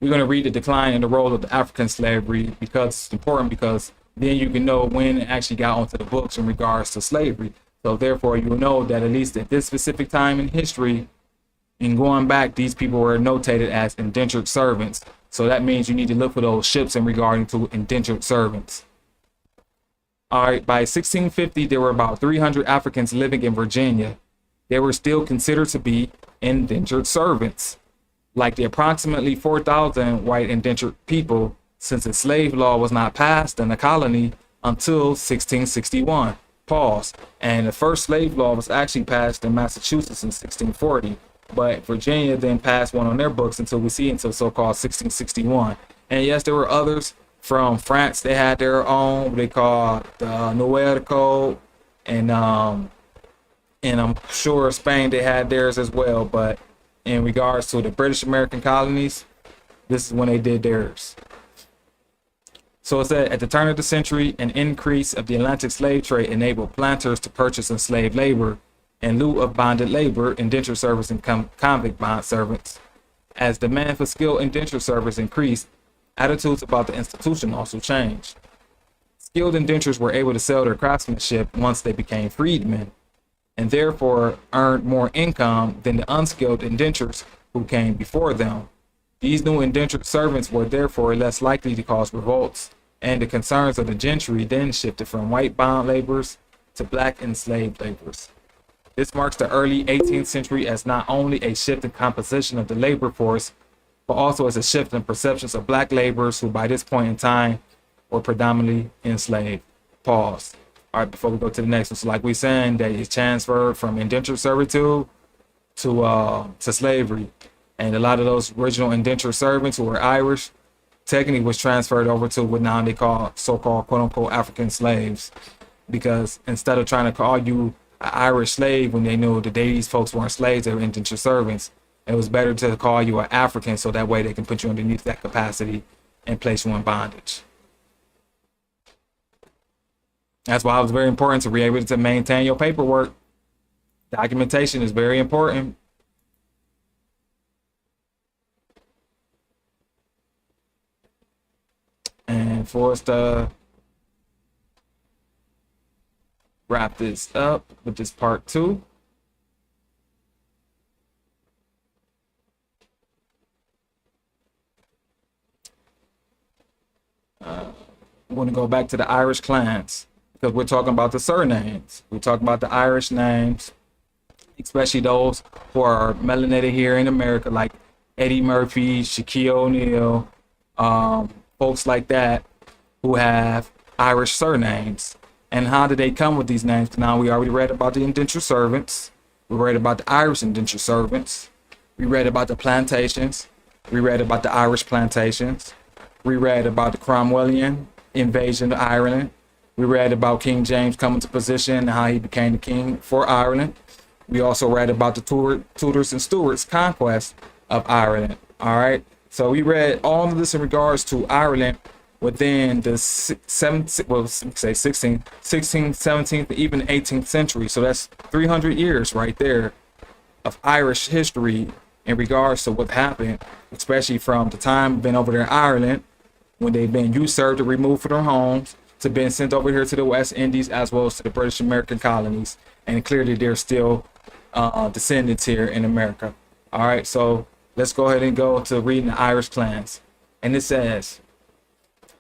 going to read the decline in the role of the African slavery because it's important, because then you can know when it actually got onto the books in regards to slavery. So therefore, you will know that at least at this specific time in history, and going back, these people were notated as indentured servants. So that means you need to look for those ships in regarding to indentured servants. All right, by 1650, there were about 300 Africans living in Virginia. They were still considered to be indentured servants, like the approximately 4,000 white indentured people, since the slave law was not passed in the colony until 1661. Pause. And the first slave law was actually passed in Massachusetts in 1640, but Virginia then passed one on their books until so-called 1661. And yes, there were others from France. They had their own, what they call the Nouvelle Code, and I'm sure Spain, they had theirs as well. But in regards to the British American colonies, this is when they did theirs. So it said, at the turn of the century, an increase of the Atlantic slave trade enabled planters to purchase enslaved labor in lieu of bonded labor, indentured servants, and convict bond servants. As demand for skilled indentured service increased, attitudes about the institution also changed. Skilled indentures were able to sell their craftsmanship once they became freedmen, and therefore earned more income than the unskilled indentures who came before them. These new indentured servants were therefore less likely to cause revolts and the concerns of the gentry then shifted from white bond laborers to black enslaved laborers. This marks the early 18th century as not only a shift in composition of the labor force, but also as a shift in perceptions of black laborers who by this point in time were predominantly enslaved. Pause. All right, before we go to the next one, so like we saying that it's transferred from indentured servitude to slavery, and a lot of those original indentured servants who were Irish technically was transferred over to what now they call so-called quote-unquote African slaves, because instead of trying to call you an Irish slave when they knew that these folks weren't slaves, they were indentured servants, it was better to call you an African so that way they can put you underneath that capacity and place you in bondage. That's why it was very important to be able to maintain your paperwork. Documentation is very important. And for us to wrap this up with this part 2. I'm going to go back to the Irish clans, because we're talking about the surnames. We're talking about the Irish names, especially those who are melanated here in America, like Eddie Murphy, Shaquille O'Neal, folks like that who have Irish surnames. And how did they come with these names? Now, we already read about the indentured servants. We read about the Irish indentured servants. We read about the plantations. We read about the Irish plantations. We read about the Cromwellian invasion of Ireland. We read about King James coming to position and how he became the king for Ireland. We also read about the Tudors and Stuarts conquest of Ireland. All right. So we read all of this in regards to Ireland within the 16th, 17th, even 18th century. So that's 300 years right there of Irish history in regards to what happened, especially from the time been over there in Ireland, when they've been usurped or removed from their homes, to being sent over here to the West Indies as well as to the British American colonies. And clearly they're still descendants here in America. All right, so let's go ahead and go to reading the Irish clans. And it says,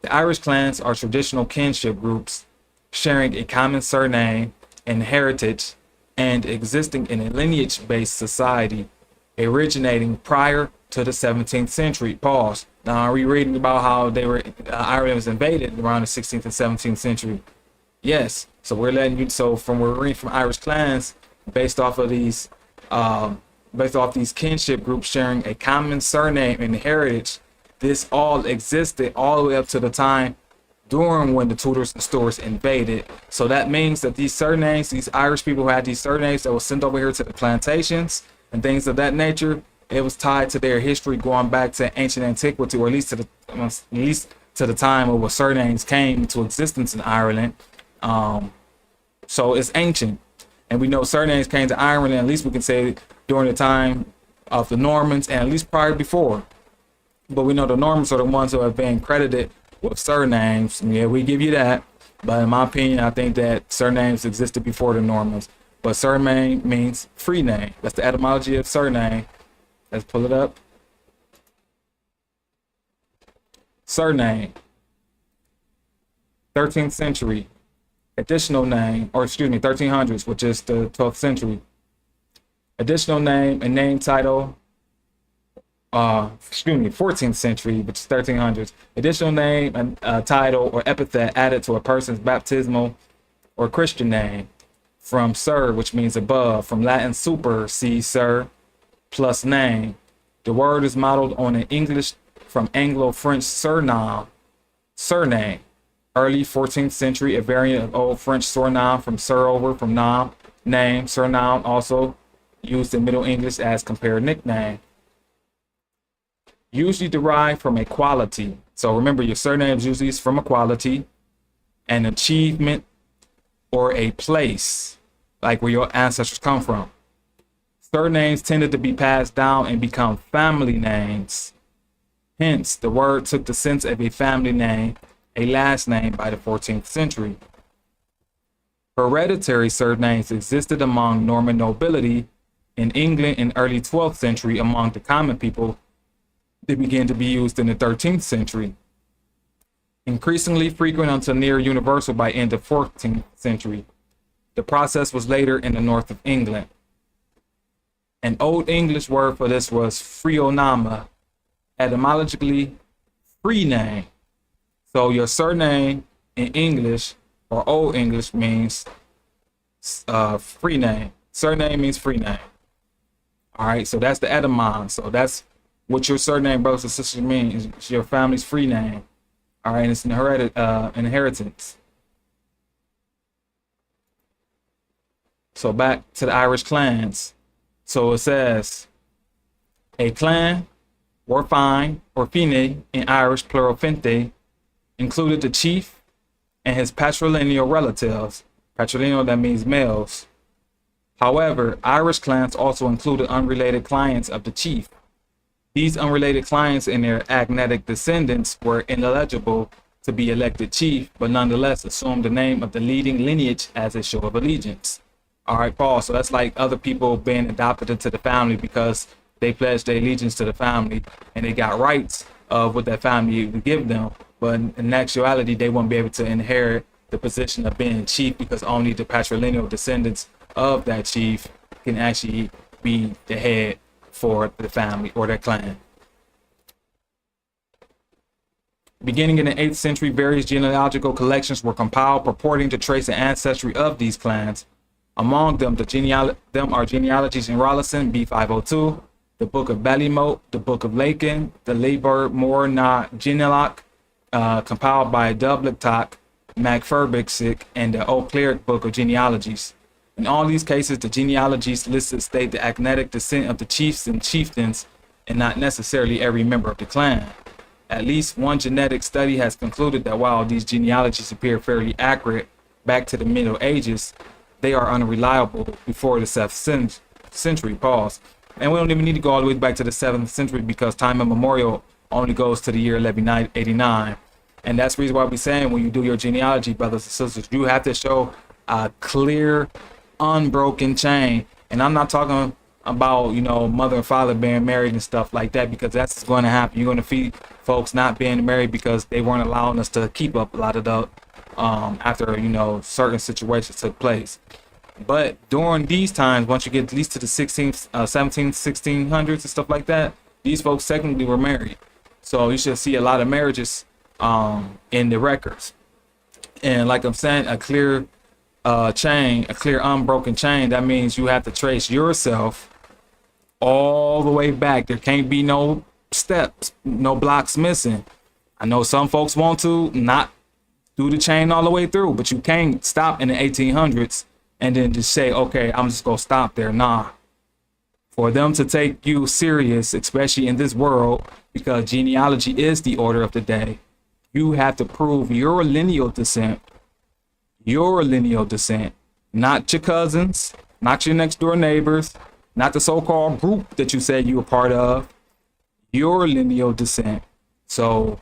the Irish clans are traditional kinship groups sharing a common surname and heritage and existing in a lineage-based society originating prior to the 17th century. Pause. Now, are we reading about how they were Ireland was invaded around the 16th and 17th century? Yes. So we're letting you. So we're reading from Irish clans based off these kinship groups sharing a common surname and heritage. This all existed all the way up to the time during when the Tudors and Stuarts invaded. So that means that these surnames, these Irish people who had these surnames that were sent over here to the plantations and things of that nature, it was tied to their history going back to ancient antiquity, or at least to the time of when surnames came into existence in Ireland. So it's ancient, and we know surnames came to Ireland, at least we can say during the time of the Normans and at least prior before. But we know the Normans are the ones who have been credited with surnames. Yeah, we give you that. But in my opinion, I think that surnames existed before the Normans. But surname means free name. That's the etymology of surname. Let's pull it up. Surname. 13th century. Additional name, or excuse me, 1300s, which is the 12th century. Additional name and name title. 14th century, which is 1300s. Additional name and title or epithet added to a person's baptismal or Christian name. From sir, which means above. From Latin super, see sir, plus name. The word is modeled on an English from Anglo-French surname. Early 14th century, a variant of Old French surnom from sir over from nom, name. Surnom also used in Middle English as compared nickname. Usually derived from a quality. So remember, your surname usually is from a quality, an achievement, or a place, like where your ancestors come from. Surnames tended to be passed down and become family names. Hence, the word took the sense of a family name, a last name by the 14th century. Hereditary surnames existed among Norman nobility in England in early 12th century. Among the common people, they began to be used in the 13th century. increasingly frequent until near universal by end of 14th century. The process was later in the north of England. An Old English word for this was phreonoma, etymologically free name. So your surname in English or Old English means free name. Surname means free name. All right, so that's the etymon. So that's what your surname, brothers and sisters, means. It's your family's free name. All right, and it's an inheritance. So back to the Irish clans. So it says, a clan, or fine, or fine, in Irish plural finte, included the chief and his patrilineal relatives. Patrilineal, that means males. However, Irish clans also included unrelated clients of the chief. These unrelated clients and their agnatic descendants were ineligible to be elected chief, but nonetheless assumed the name of the leading lineage as a show of allegiance. All right, Paul. So that's like other people being adopted into the family because they pledged their allegiance to the family and they got rights of what that family would give them. But in actuality, they won't be able to inherit the position of being chief because only the patrilineal descendants of that chief can actually be the head for the family or their clan. Beginning in the 8th century, various genealogical collections were compiled purporting to trace the ancestry of these clans. Among them, are genealogies in Rollison, B502, the Book of Ballymote, the Book of Lakin, the Labor Moore na Genealoch, compiled by Dublictock, MacFurbixic, and the Old Cleric Book of Genealogies. In all these cases, the genealogies listed state the agnatic descent of the chiefs and chieftains, and not necessarily every member of the clan. At least one genetic study has concluded that while these genealogies appear fairly accurate back to the Middle Ages, they are unreliable before the 7th century. Pause. And we don't even need to go all the way back to the 7th century because time immemorial only goes to the year 1189. And that's the reason why we're saying when you do your genealogy, brothers and sisters, you have to show a clear, unbroken chain. And I'm not talking about, mother and father being married and stuff like that, because that's going to happen. You're going to feed folks not being married because they weren't allowing us to keep up a lot of the after certain situations took place. But during these times, once you get at least to the 16th, 17th, 1600s and stuff like that, these folks technically were married. So you should see a lot of marriages in the records. And like I'm saying, a clear chain, a clear unbroken chain, that means you have to trace yourself all the way back. There can't be no steps, no blocks missing. I know some folks want to not do the chain all the way through, but you can't stop in the 1800s and then just say, okay, I'm just gonna stop there. Nah. For them to take you serious, especially in this world, because genealogy is the order of the day, you have to prove your lineal descent, not your cousins, not your next door neighbors, not the so-called group that you said you were part of, your lineal descent. So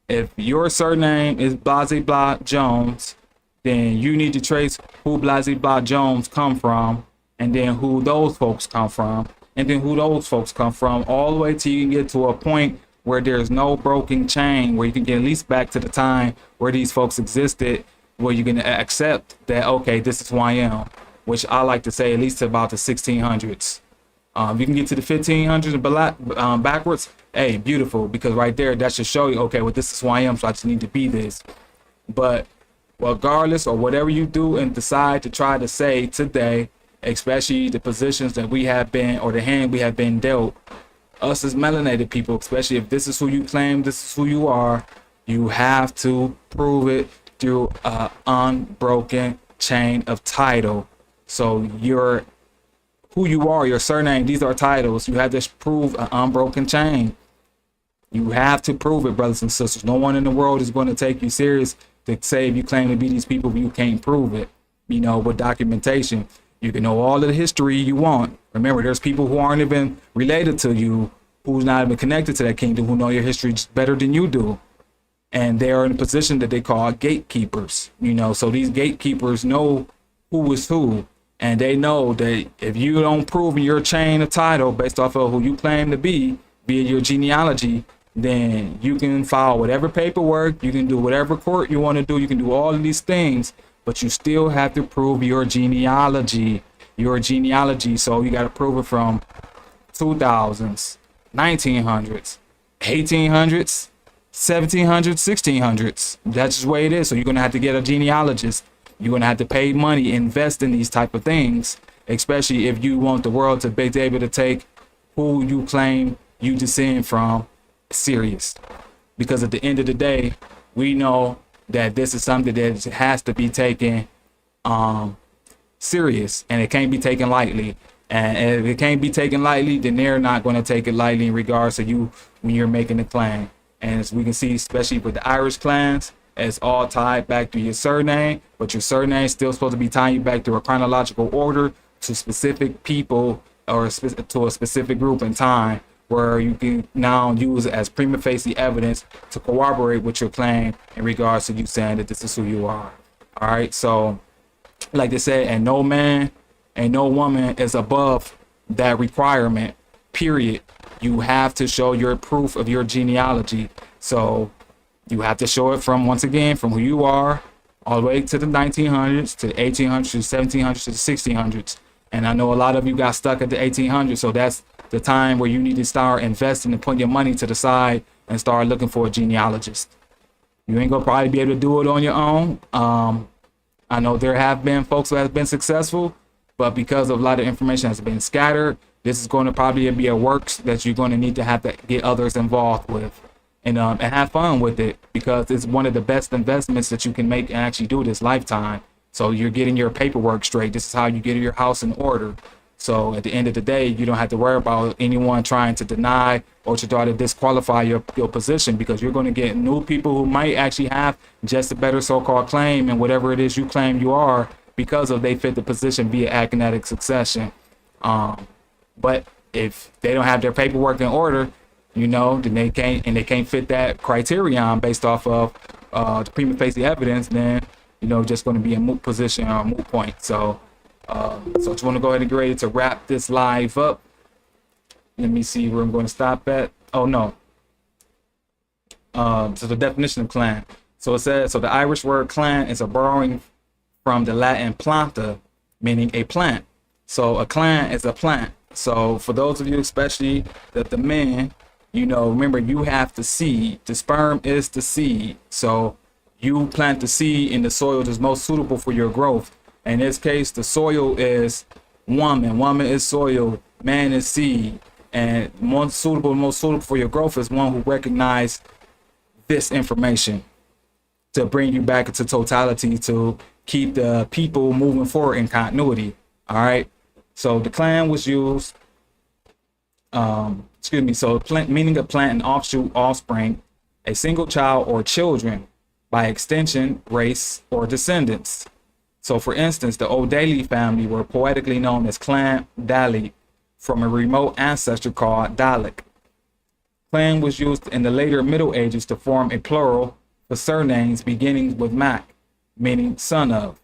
if your surname is Blasey Blah Jones, then you need to trace who Blasey Blah Jones come from, and then who those folks come from, and then who those folks come from, all the way till you can get to a point where there's no broken chain, where you can get at least back to the time where these folks existed, where you can accept that, okay, this is who I am, which I like to say at least to about the 1600s. You can get to the 1500s and backwards, hey, beautiful, because right there, that should show you, okay, well, this is who I am, so I just need to be this. But regardless, or whatever you do and decide to try to say today, especially the positions that we have been, or the hand we have been dealt, us as melanated people, especially if this is who you claim, this is who you are, you have to prove it through an unbroken chain of title. So you're who you are, your surname, these are titles. You have to prove an unbroken chain. You have to prove it, brothers and sisters. No one in the world is going to take you serious to say if you claim to be these people, but you can't prove it. With documentation, you can know all of the history you want. Remember, there's people who aren't even related to you, who's not even connected to that kingdom, who know your history better than you do. And they are in a position that they call gatekeepers. So these gatekeepers know who is who. And they know that if you don't prove in your chain of title based off of who you claim to be, via your genealogy, then you can file whatever paperwork, you can do whatever court you want to do, you can do all of these things, but you still have to prove your genealogy. So you got to prove it from 2000s, 1900s, 1800s, 1700s, 1600s. That's just the way it is. So you're going to have to get a genealogist. You're going to have to pay money, invest in these type of things, especially if you want the world to be able to take who you claim you descend from serious. Because at the end of the day, we know that this is something that has to be taken serious, and it can't be taken lightly. And if it can't be taken lightly, then they're not going to take it lightly in regards to you when you're making a claim. And as we can see, especially with the Irish clans, it's all tied back to your surname, but your surname is still supposed to be tying you back to a chronological order to specific people or to a specific group in time, where you can now use it as prima facie evidence to corroborate with your claim in regards to you saying that this is who you are. All right, so like they said, and no man and no woman is above that requirement, period. You have to show your proof of your genealogy. So you have to show it from, once again, from who you are all the way to the 1900s, to the 1800s, to the 1700s, to the 1600s. And I know a lot of you got stuck at the 1800s, so that's the time where you need to start investing and putting your money to the side and start looking for a genealogist. You ain't gonna probably be able to do it on your own. I know there have been folks who have been successful, but because of a lot of information has been scattered, this is going to probably be a works that you're going to need to have to get others involved with, and have fun with it, because it's one of the best investments that you can make and actually do this lifetime. So you're getting your paperwork straight. This is how you get your house in order. So at the end of the day, you don't have to worry about anyone trying to deny or to try to disqualify your position, because you're going to get new people who might actually have just a better so-called claim and whatever it is you claim you are, because of they fit the position via academic succession. But if they don't have their paperwork in order, then they can't fit that criterion based off of the prima facie evidence, then just going to be a moot position or a moot point. So I just want to go ahead and get ready to wrap this live up. Let me see where I'm going to stop at. Oh no. So the definition of clan. So it says, so the Irish word clan is a borrowing from the Latin planta, meaning a plant. So a clan is a plant. So for those of you, especially the men, remember, you have the seed. The sperm is the seed. So you plant the seed in the soil that's most suitable for your growth. In this case, the soil is woman. Woman is soil. Man is seed. And most suitable for your growth is one who recognizes this information to bring you back into totality, to keep the people moving forward in continuity. All right. So the clan was used. So plant, meaning a plant, an offshoot, offspring, a single child or children, by extension, race or descendants. So for instance, the O'Daly family were poetically known as Clan Daly, from a remote ancestor called Dalek. Clan was used in the later Middle Ages to form a plural for surnames beginning with Mac, meaning son of.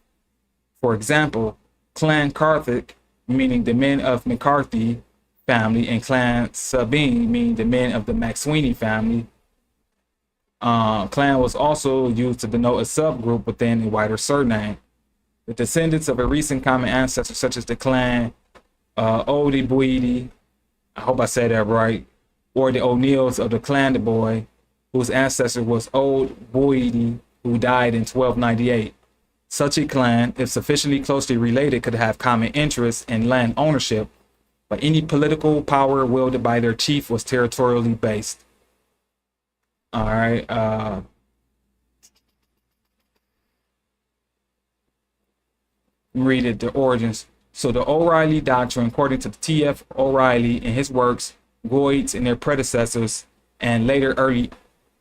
For example, Clan Carthic, meaning the men of McCarthy family, and Clan Sabine, meaning the men of the McSweeney family. Clan was also used to denote a subgroup within a wider surname. The descendants of a recent common ancestor, such as the Clan Odie Boidi, I hope I said that right, or the O'Neills of the Clan Boy, whose ancestor was Old Boidi, who died in 1298. Such a clan, if sufficiently closely related, could have common interests in land ownership, but any political power wielded by their chief was territorially based. All right. Read it, the origins. So the O'Reilly doctrine, according to T.F. O'Reilly in his works, Goids and their predecessors, and later early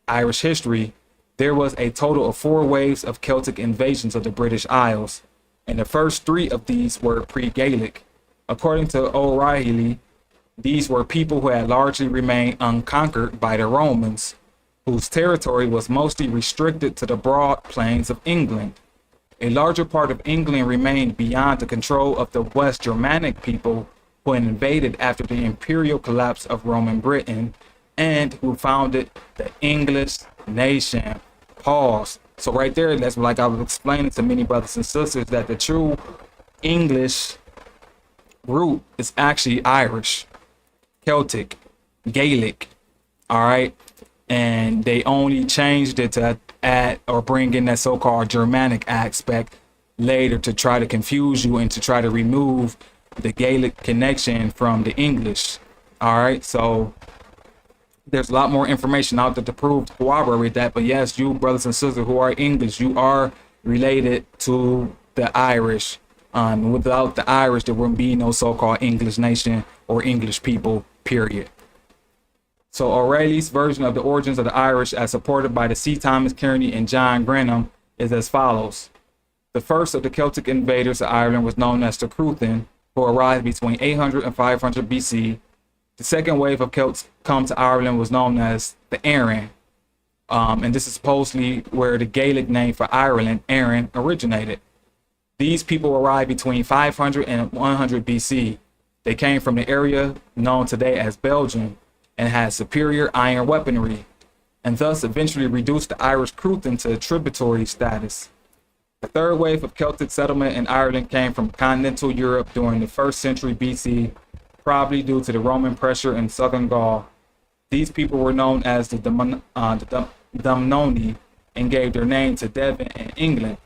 Irish history, there was a total of 4 waves of Celtic invasions of the British Isles, and the first 3 of these were pre-Gaelic. According to O'Reilly, these were people who had largely remained unconquered by the Romans, whose territory was mostly restricted to the broad plains of England. A larger part of England remained beyond the control of the West Germanic people who had invaded after the imperial collapse of Roman Britain, and who founded the English nation. Pause. So right there, that's like I was explaining to many brothers and sisters, that the true English root is actually Irish, Celtic, Gaelic. All right. And they only changed it to add or bring in that so-called Germanic aspect later to try to confuse you and to try to remove the Gaelic connection from the English. All right. So there's a lot more information out there to prove, to corroborate that. But yes, you brothers and sisters who are English, you are related to the Irish. Without the Irish, there wouldn't be no so-called English nation or English people, period. So O'Reilly's version of the origins of the Irish, as supported by the C. Thomas Kearney and John Grenham, is as follows. The first of the Celtic invaders of Ireland was known as the Cruthin, who arrived between 800 and 500 BC. The second wave of Celts come to Ireland was known as the Aran. And this is supposedly where the Gaelic name for Ireland, Aran, originated. These people arrived between 500 and 100 BC. They came from the area known today as Belgium and had superior iron weaponry, and thus eventually reduced the Irish Cruthin to tributary status. The third wave of Celtic settlement in Ireland came from continental Europe during the 1st century BC, probably due to the Roman pressure in southern Gaul. These people were known as the Dumnoni and gave their name to Devon and England.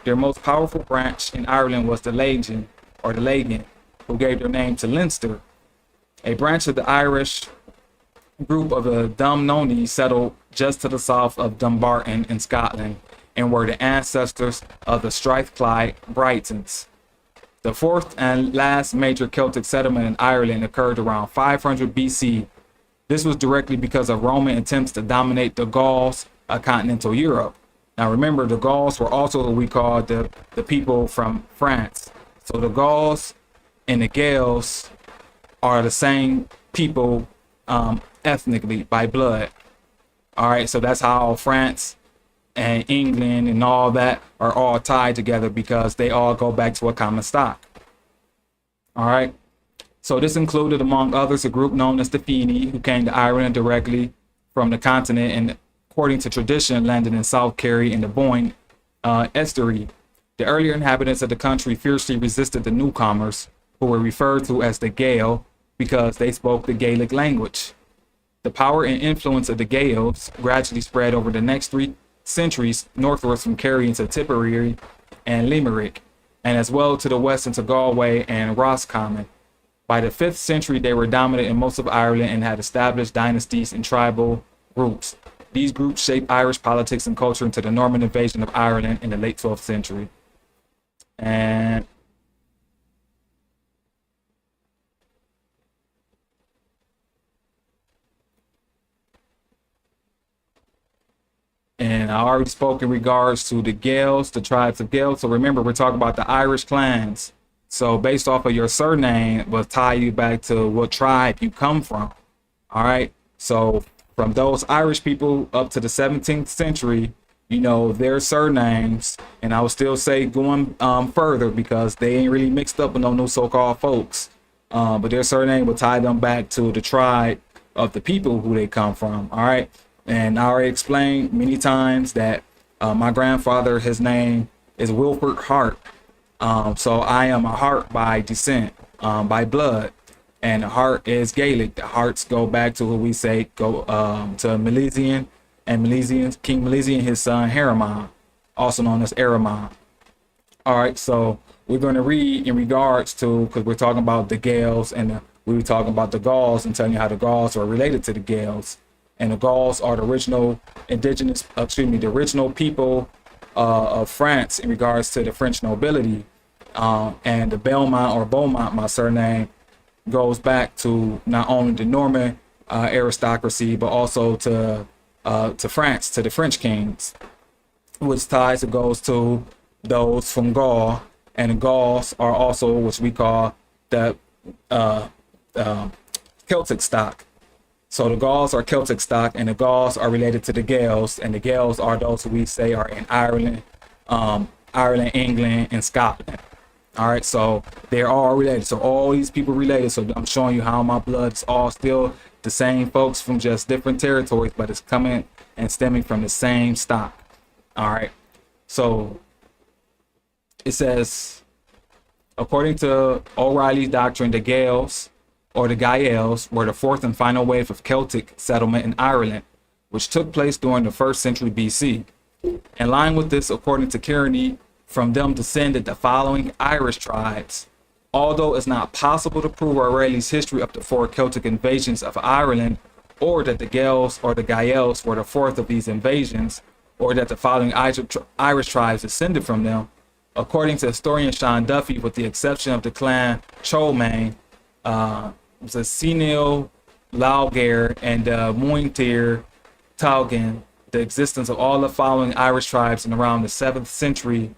Their most powerful branch in Ireland was the Lagan, who gave their name to Leinster. A branch of the Irish group of the Dumnoni settled just to the south of Dumbarton in Scotland and were the ancestors of the Strathclyde Britons. The fourth and last major Celtic settlement in Ireland occurred around 500 BC. This was directly because of Roman attempts to dominate the Gauls of continental Europe. Now remember, the Gauls were also what we call the people from France. So the Gauls and the Gaels are the same people ethnically, by blood. All right, so that's how France and England and all that are all tied together, because they all go back to a common stock. All right, so this included, among others, a group known as the Feni, who came to Ireland directly from the continent and, according to tradition, landed in South Kerry in the Boyne estuary. The earlier inhabitants of the country fiercely resisted the newcomers, who were referred to as the Gael because they spoke the Gaelic language. The power and influence of the Gaels gradually spread over the next 3 centuries northwards from Kerry into Tipperary and Limerick, and as well to the west into Galway and Roscommon. By the 5th century, they were dominant in most of Ireland and had established dynasties and tribal groups. These groups shaped Irish politics and culture into the Norman invasion of Ireland in the late 12th century. And I already spoke in regards to the Gaels, the tribes of Gaels. So remember, we're talking about the Irish clans. So based off of your surname will tie you back to what tribe you come from. All right. So from those Irish people up to the 17th century, you know, their surnames, and I would still say going further, because they ain't really mixed up with no new so-called folks. But their surname will tie them back to the tribe of the people who they come from. All right. And I already explained many times that my grandfather, his name is Wilford Hart. So I am a Hart by descent, by blood. And the Hart is Gaelic. The Harts go back to what we say, to Milesian, and King Milesian, his son Haramon, also known as Aramon. All right, so we're going to read in regards to, because we're talking about the Gaels, and we were talking about the Gauls and telling you how the Gauls are related to the Gaels. And the Gauls are the original the original people of France in regards to the French nobility. And the Beaumont, my surname, goes back to not only the Norman aristocracy, but also to France, to the French kings, which goes to those from Gaul. And the Gauls are also what we call the Celtic stock. So the Gauls are Celtic stock, and the Gauls are related to the Gaels, and the Gaels are those who we say are in Ireland, England, and Scotland. All right, so they're all related. So all these people related. So I'm showing you how my blood's all still the same folks from just different territories, but it's coming and stemming from the same stock. All right, so it says, according to O'Reilly's doctrine, the Gaels or the Gaels were the fourth and final wave of Celtic settlement in Ireland, which took place during the 1st century BC. In line with this, according to Kearney, from them descended the following Irish tribes. Although it's not possible to prove O'Reilly's history up to 4 Celtic invasions of Ireland, or that the Gaels or the Gaels were the fourth of these invasions, or that the following Irish tribes descended from them, according to historian Sean Duffy, with the exception of the clan Cholmain, was a Senil, Laugare, and Mointir Taugen, the existence of all the following Irish tribes in around the 7th century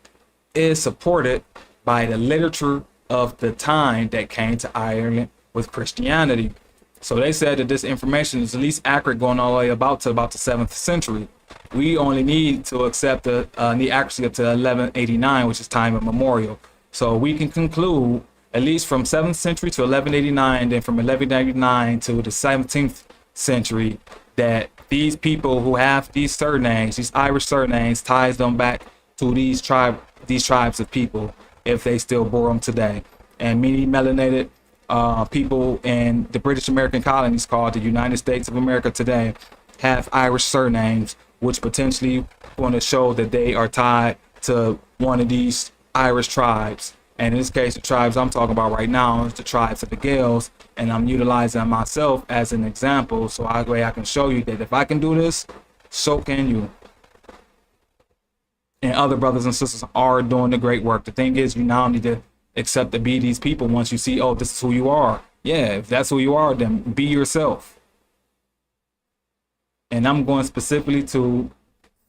is supported by the literature of the time that came to Ireland with Christianity. So they said that this information is at least accurate going all the way about the 7th century. We only need to accept the accuracy up to 1189, which is time immemorial. So we can conclude at least from 7th century to 1189, and then from 1189 to the 17th century, that these people who have these surnames, these Irish surnames, ties them back to these tribes of people, if they still bore them today. And many melanated people in the British American colonies, called the United States of America today, have Irish surnames, which potentially want to show that they are tied to one of these Irish tribes. And in this case, the tribes I'm talking about right now is the tribes of the Gaels, and I'm utilizing myself as an example, so I can show you that if I can do this, so can you. And other brothers and sisters are doing the great work. The thing is, you now need to accept to be these people once you see, oh, this is who you are. Yeah, if that's who you are, then be yourself. And I'm going specifically to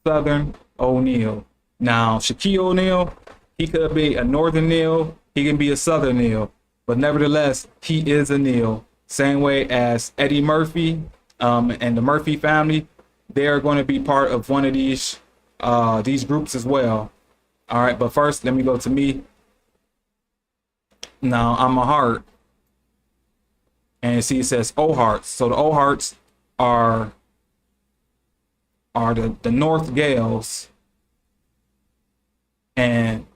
Southern O'Neill. Now, Shaquille O'Neal, he could be a Northern Neil, he can be a Southern Neil, but nevertheless, he is a Neil. Same way as Eddie Murphy and the Murphy family, they are going to be part of one of these groups as well. All right, but first, let me go to me. Now, I'm a Hart, and see it says O'Harts. So the O'Harts are the North Gaels, and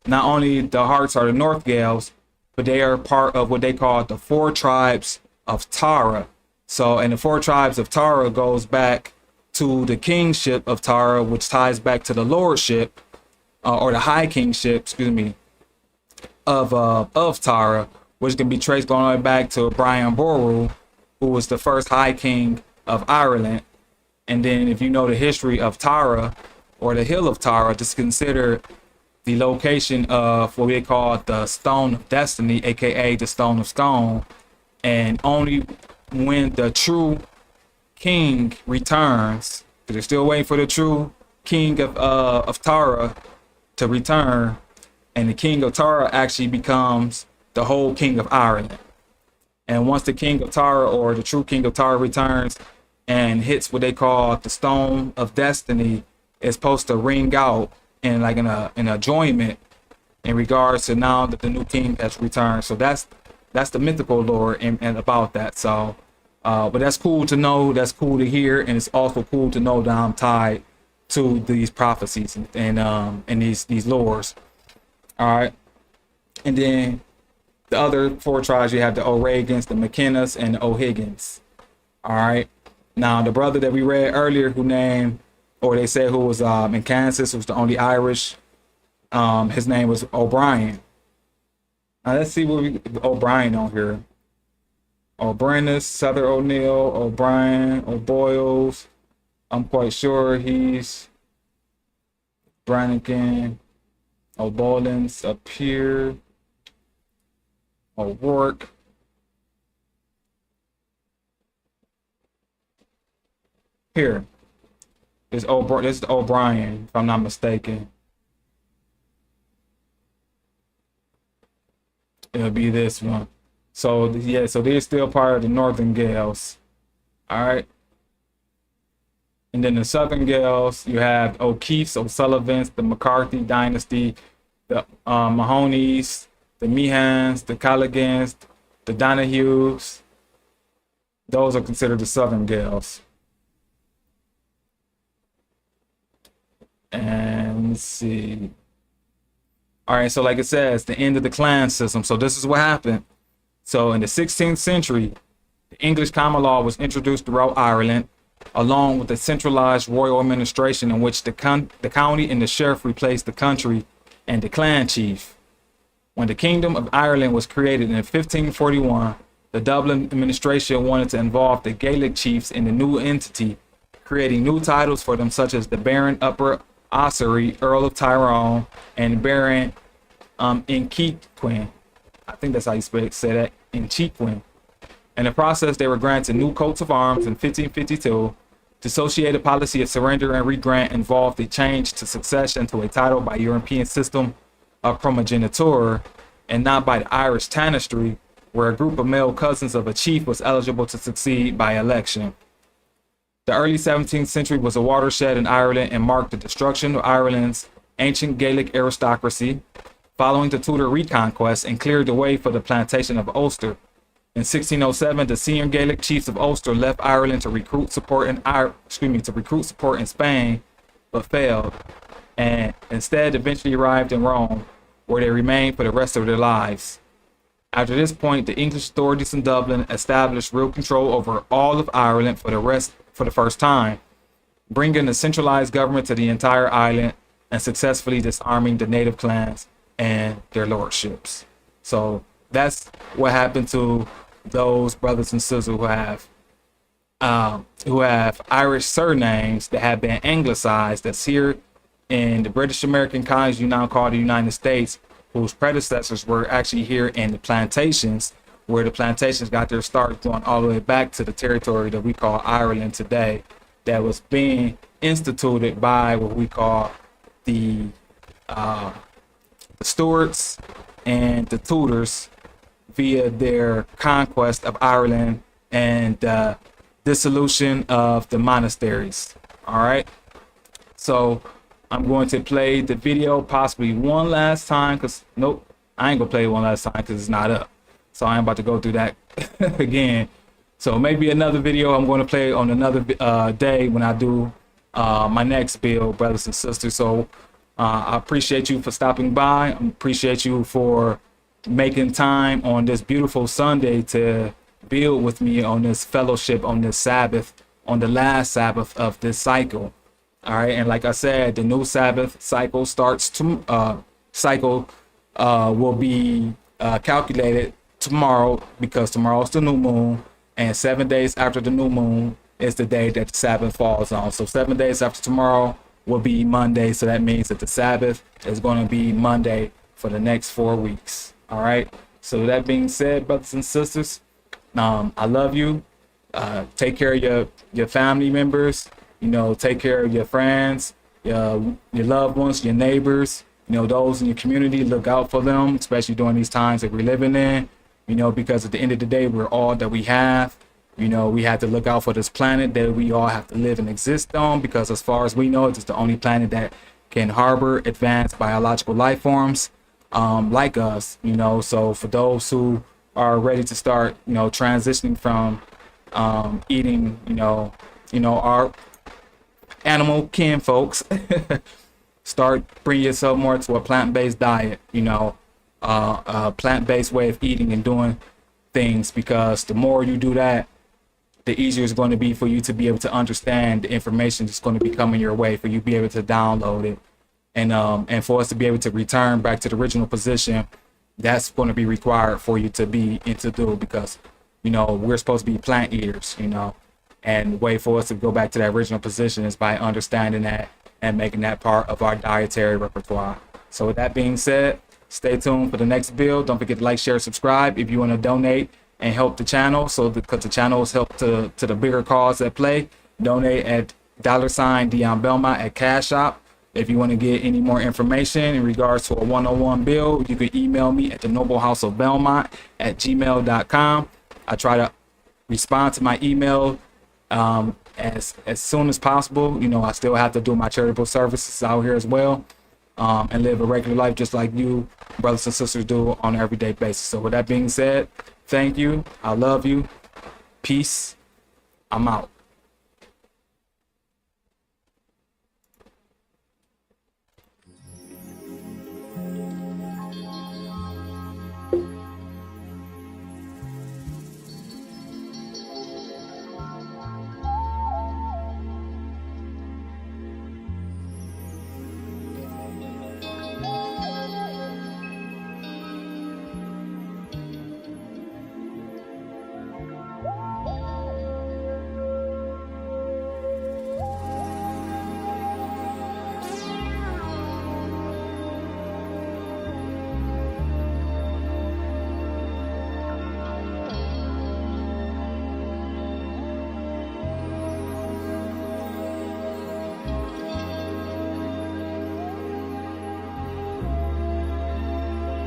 not only the Harts are the North Gaels, but they are part of what they call the 4 tribes of Tara. So, and the 4 tribes of Tara goes back to the kingship of Tara, which ties back to the lordship, or the high kingship, excuse me, of Tara, which can be traced going all the way back to Brian Boru, who was the first high king of Ireland. And then if you know the history of Tara, or the hill of Tara, just consider the location of what we call the Stone of Destiny, aka the Stone of Stone. And only when the true king returns, because they're still waiting for the true king of Tara to return, and the king of Tara actually becomes the whole king of Ireland. And once the king of Tara, or the true king of Tara, returns and hits what they call the Stone of Destiny, it's supposed to ring out in like an enjoyment in regards to now that the new king has returned. So that's the mythical lore and about that. So but that's cool to know, that's cool to hear, and it's also cool to know that I'm tied to these prophecies and these lores. All right, and then the other 4 tribes, you have the O'Regans, the McKennas, and the O'Higgins. All right, now the brother that we read earlier, who named, or they said who was in Kansas, was the only Irish, his name was O'Brien. Now let's see what O'Brien on here. O'Brien, Southern O'Neill, O'Brien, O'Boyles. I'm quite sure he's Brannigan, O'Bolins up here, O'Rourke. Here. This is O'Brien, if I'm not mistaken. It'll be this one. So yeah, so they're still part of the Northern Gaels. All right. And then the Southern Gaels, you have O'Keefe's, O'Sullivan's, the McCarthy dynasty, the Mahoney's, the Mehans, the Colligans, the Donahues. Those are considered the Southern Gaels. And let's see. All right, so like it says, the end of the clan system. So this is what happened. So in the 16th century, the English common law was introduced throughout Ireland, along with a centralized royal administration in which the county and the sheriff replaced the country and the clan chief. When the Kingdom of Ireland was created in 1541, the Dublin administration wanted to involve the Gaelic chiefs in the new entity, creating new titles for them such as the Baron Upper Ossory, Earl of Tyrone, and Baron Inchiquin. I think that's how you say that, Inchiquin. In the process, they were granted new coats of arms in 1552. The associated policy of surrender and regrant involved a change to succession to a title by European system of primogeniture and not by the Irish tanistry, where a group of male cousins of a chief was eligible to succeed by election. The early 17th century was a watershed in Ireland and marked the destruction of Ireland's ancient Gaelic aristocracy, following the Tudor reconquest, and cleared the way for the Plantation of Ulster. In 1607, the senior Gaelic chiefs of Ulster left Ireland to recruit support in Spain, but failed, and instead eventually arrived in Rome, where they remained for the rest of their lives. After this point, the English authorities in Dublin established real control over all of Ireland for the first time, bringing a centralized government to the entire island and successfully disarming the native clans and their lordships. So that's what happened to those brothers and sisters who have Irish surnames that have been anglicized, that's here in the British American colonies you now call the United States, whose predecessors were actually here in the plantations, where the plantations got their start going all the way back to the territory that we call Ireland today, that was being instituted by what we call the Stuarts and the Tudors via their conquest of Ireland and dissolution of the monasteries. All right, so I'm going to play the video possibly one last time, because nope, I ain't gonna play it one last time because it's not up. So I'm about to go through that again. So maybe another video I'm going to play on another day when I do my next build, brothers and sisters. So I appreciate you for stopping by. I appreciate you for making time on this beautiful Sunday to build with me on this fellowship, on this Sabbath, on the last Sabbath of this cycle. All right, and like I said, the new Sabbath cycle starts to will be calculated tomorrow, because tomorrow's the new moon, and 7 days after the new moon is the day that the Sabbath falls on. So 7 days after tomorrow will be Monday. So that means that the Sabbath is going to be Monday for the next 4 weeks. All right. So that being said, brothers and sisters, I love you. Take care of your family members. You know, take care of your friends, your loved ones, your neighbors. You know, those in your community. Look out for them, especially during these times that we're living in. You know, because at the end of the day, we're all that we have. You know, we have to look out for this planet that we all have to live and exist on, because as far as we know, it's the only planet that can harbor advanced biological life forms like us. You know, so for those who are ready to start, you know, transitioning from eating, you know, our animal kin folks, start bringing yourself more to a plant-based diet. You know, a plant-based way of eating and doing things, because the more you do that, the easier it's going to be for you to be able to understand the information that's going to be coming your way, for you to be able to download it, and for us to be able to return back to the original position. That's going to be required for you to be into do, because, you know, we're supposed to be plant eaters, you know, and the way for us to go back to that original position is by understanding that and making that part of our dietary repertoire. So with that being said, stay tuned for the next build. Don't forget to like, share, subscribe if you want to donate and help the channel. So because the channel is help to the bigger cause at play, donate at $ Dion Belmont at Cash App. If you want to get any more information in regards to a 101 build, you can email me at thenobleHouseofBelmont@gmail.com. I try to respond to my email as soon as possible. You know, I still have to do my charitable services out here as well. and live a regular life just like you brothers and sisters do on an everyday basis. So with that being said, thank you. I love you. Peace. I'm out.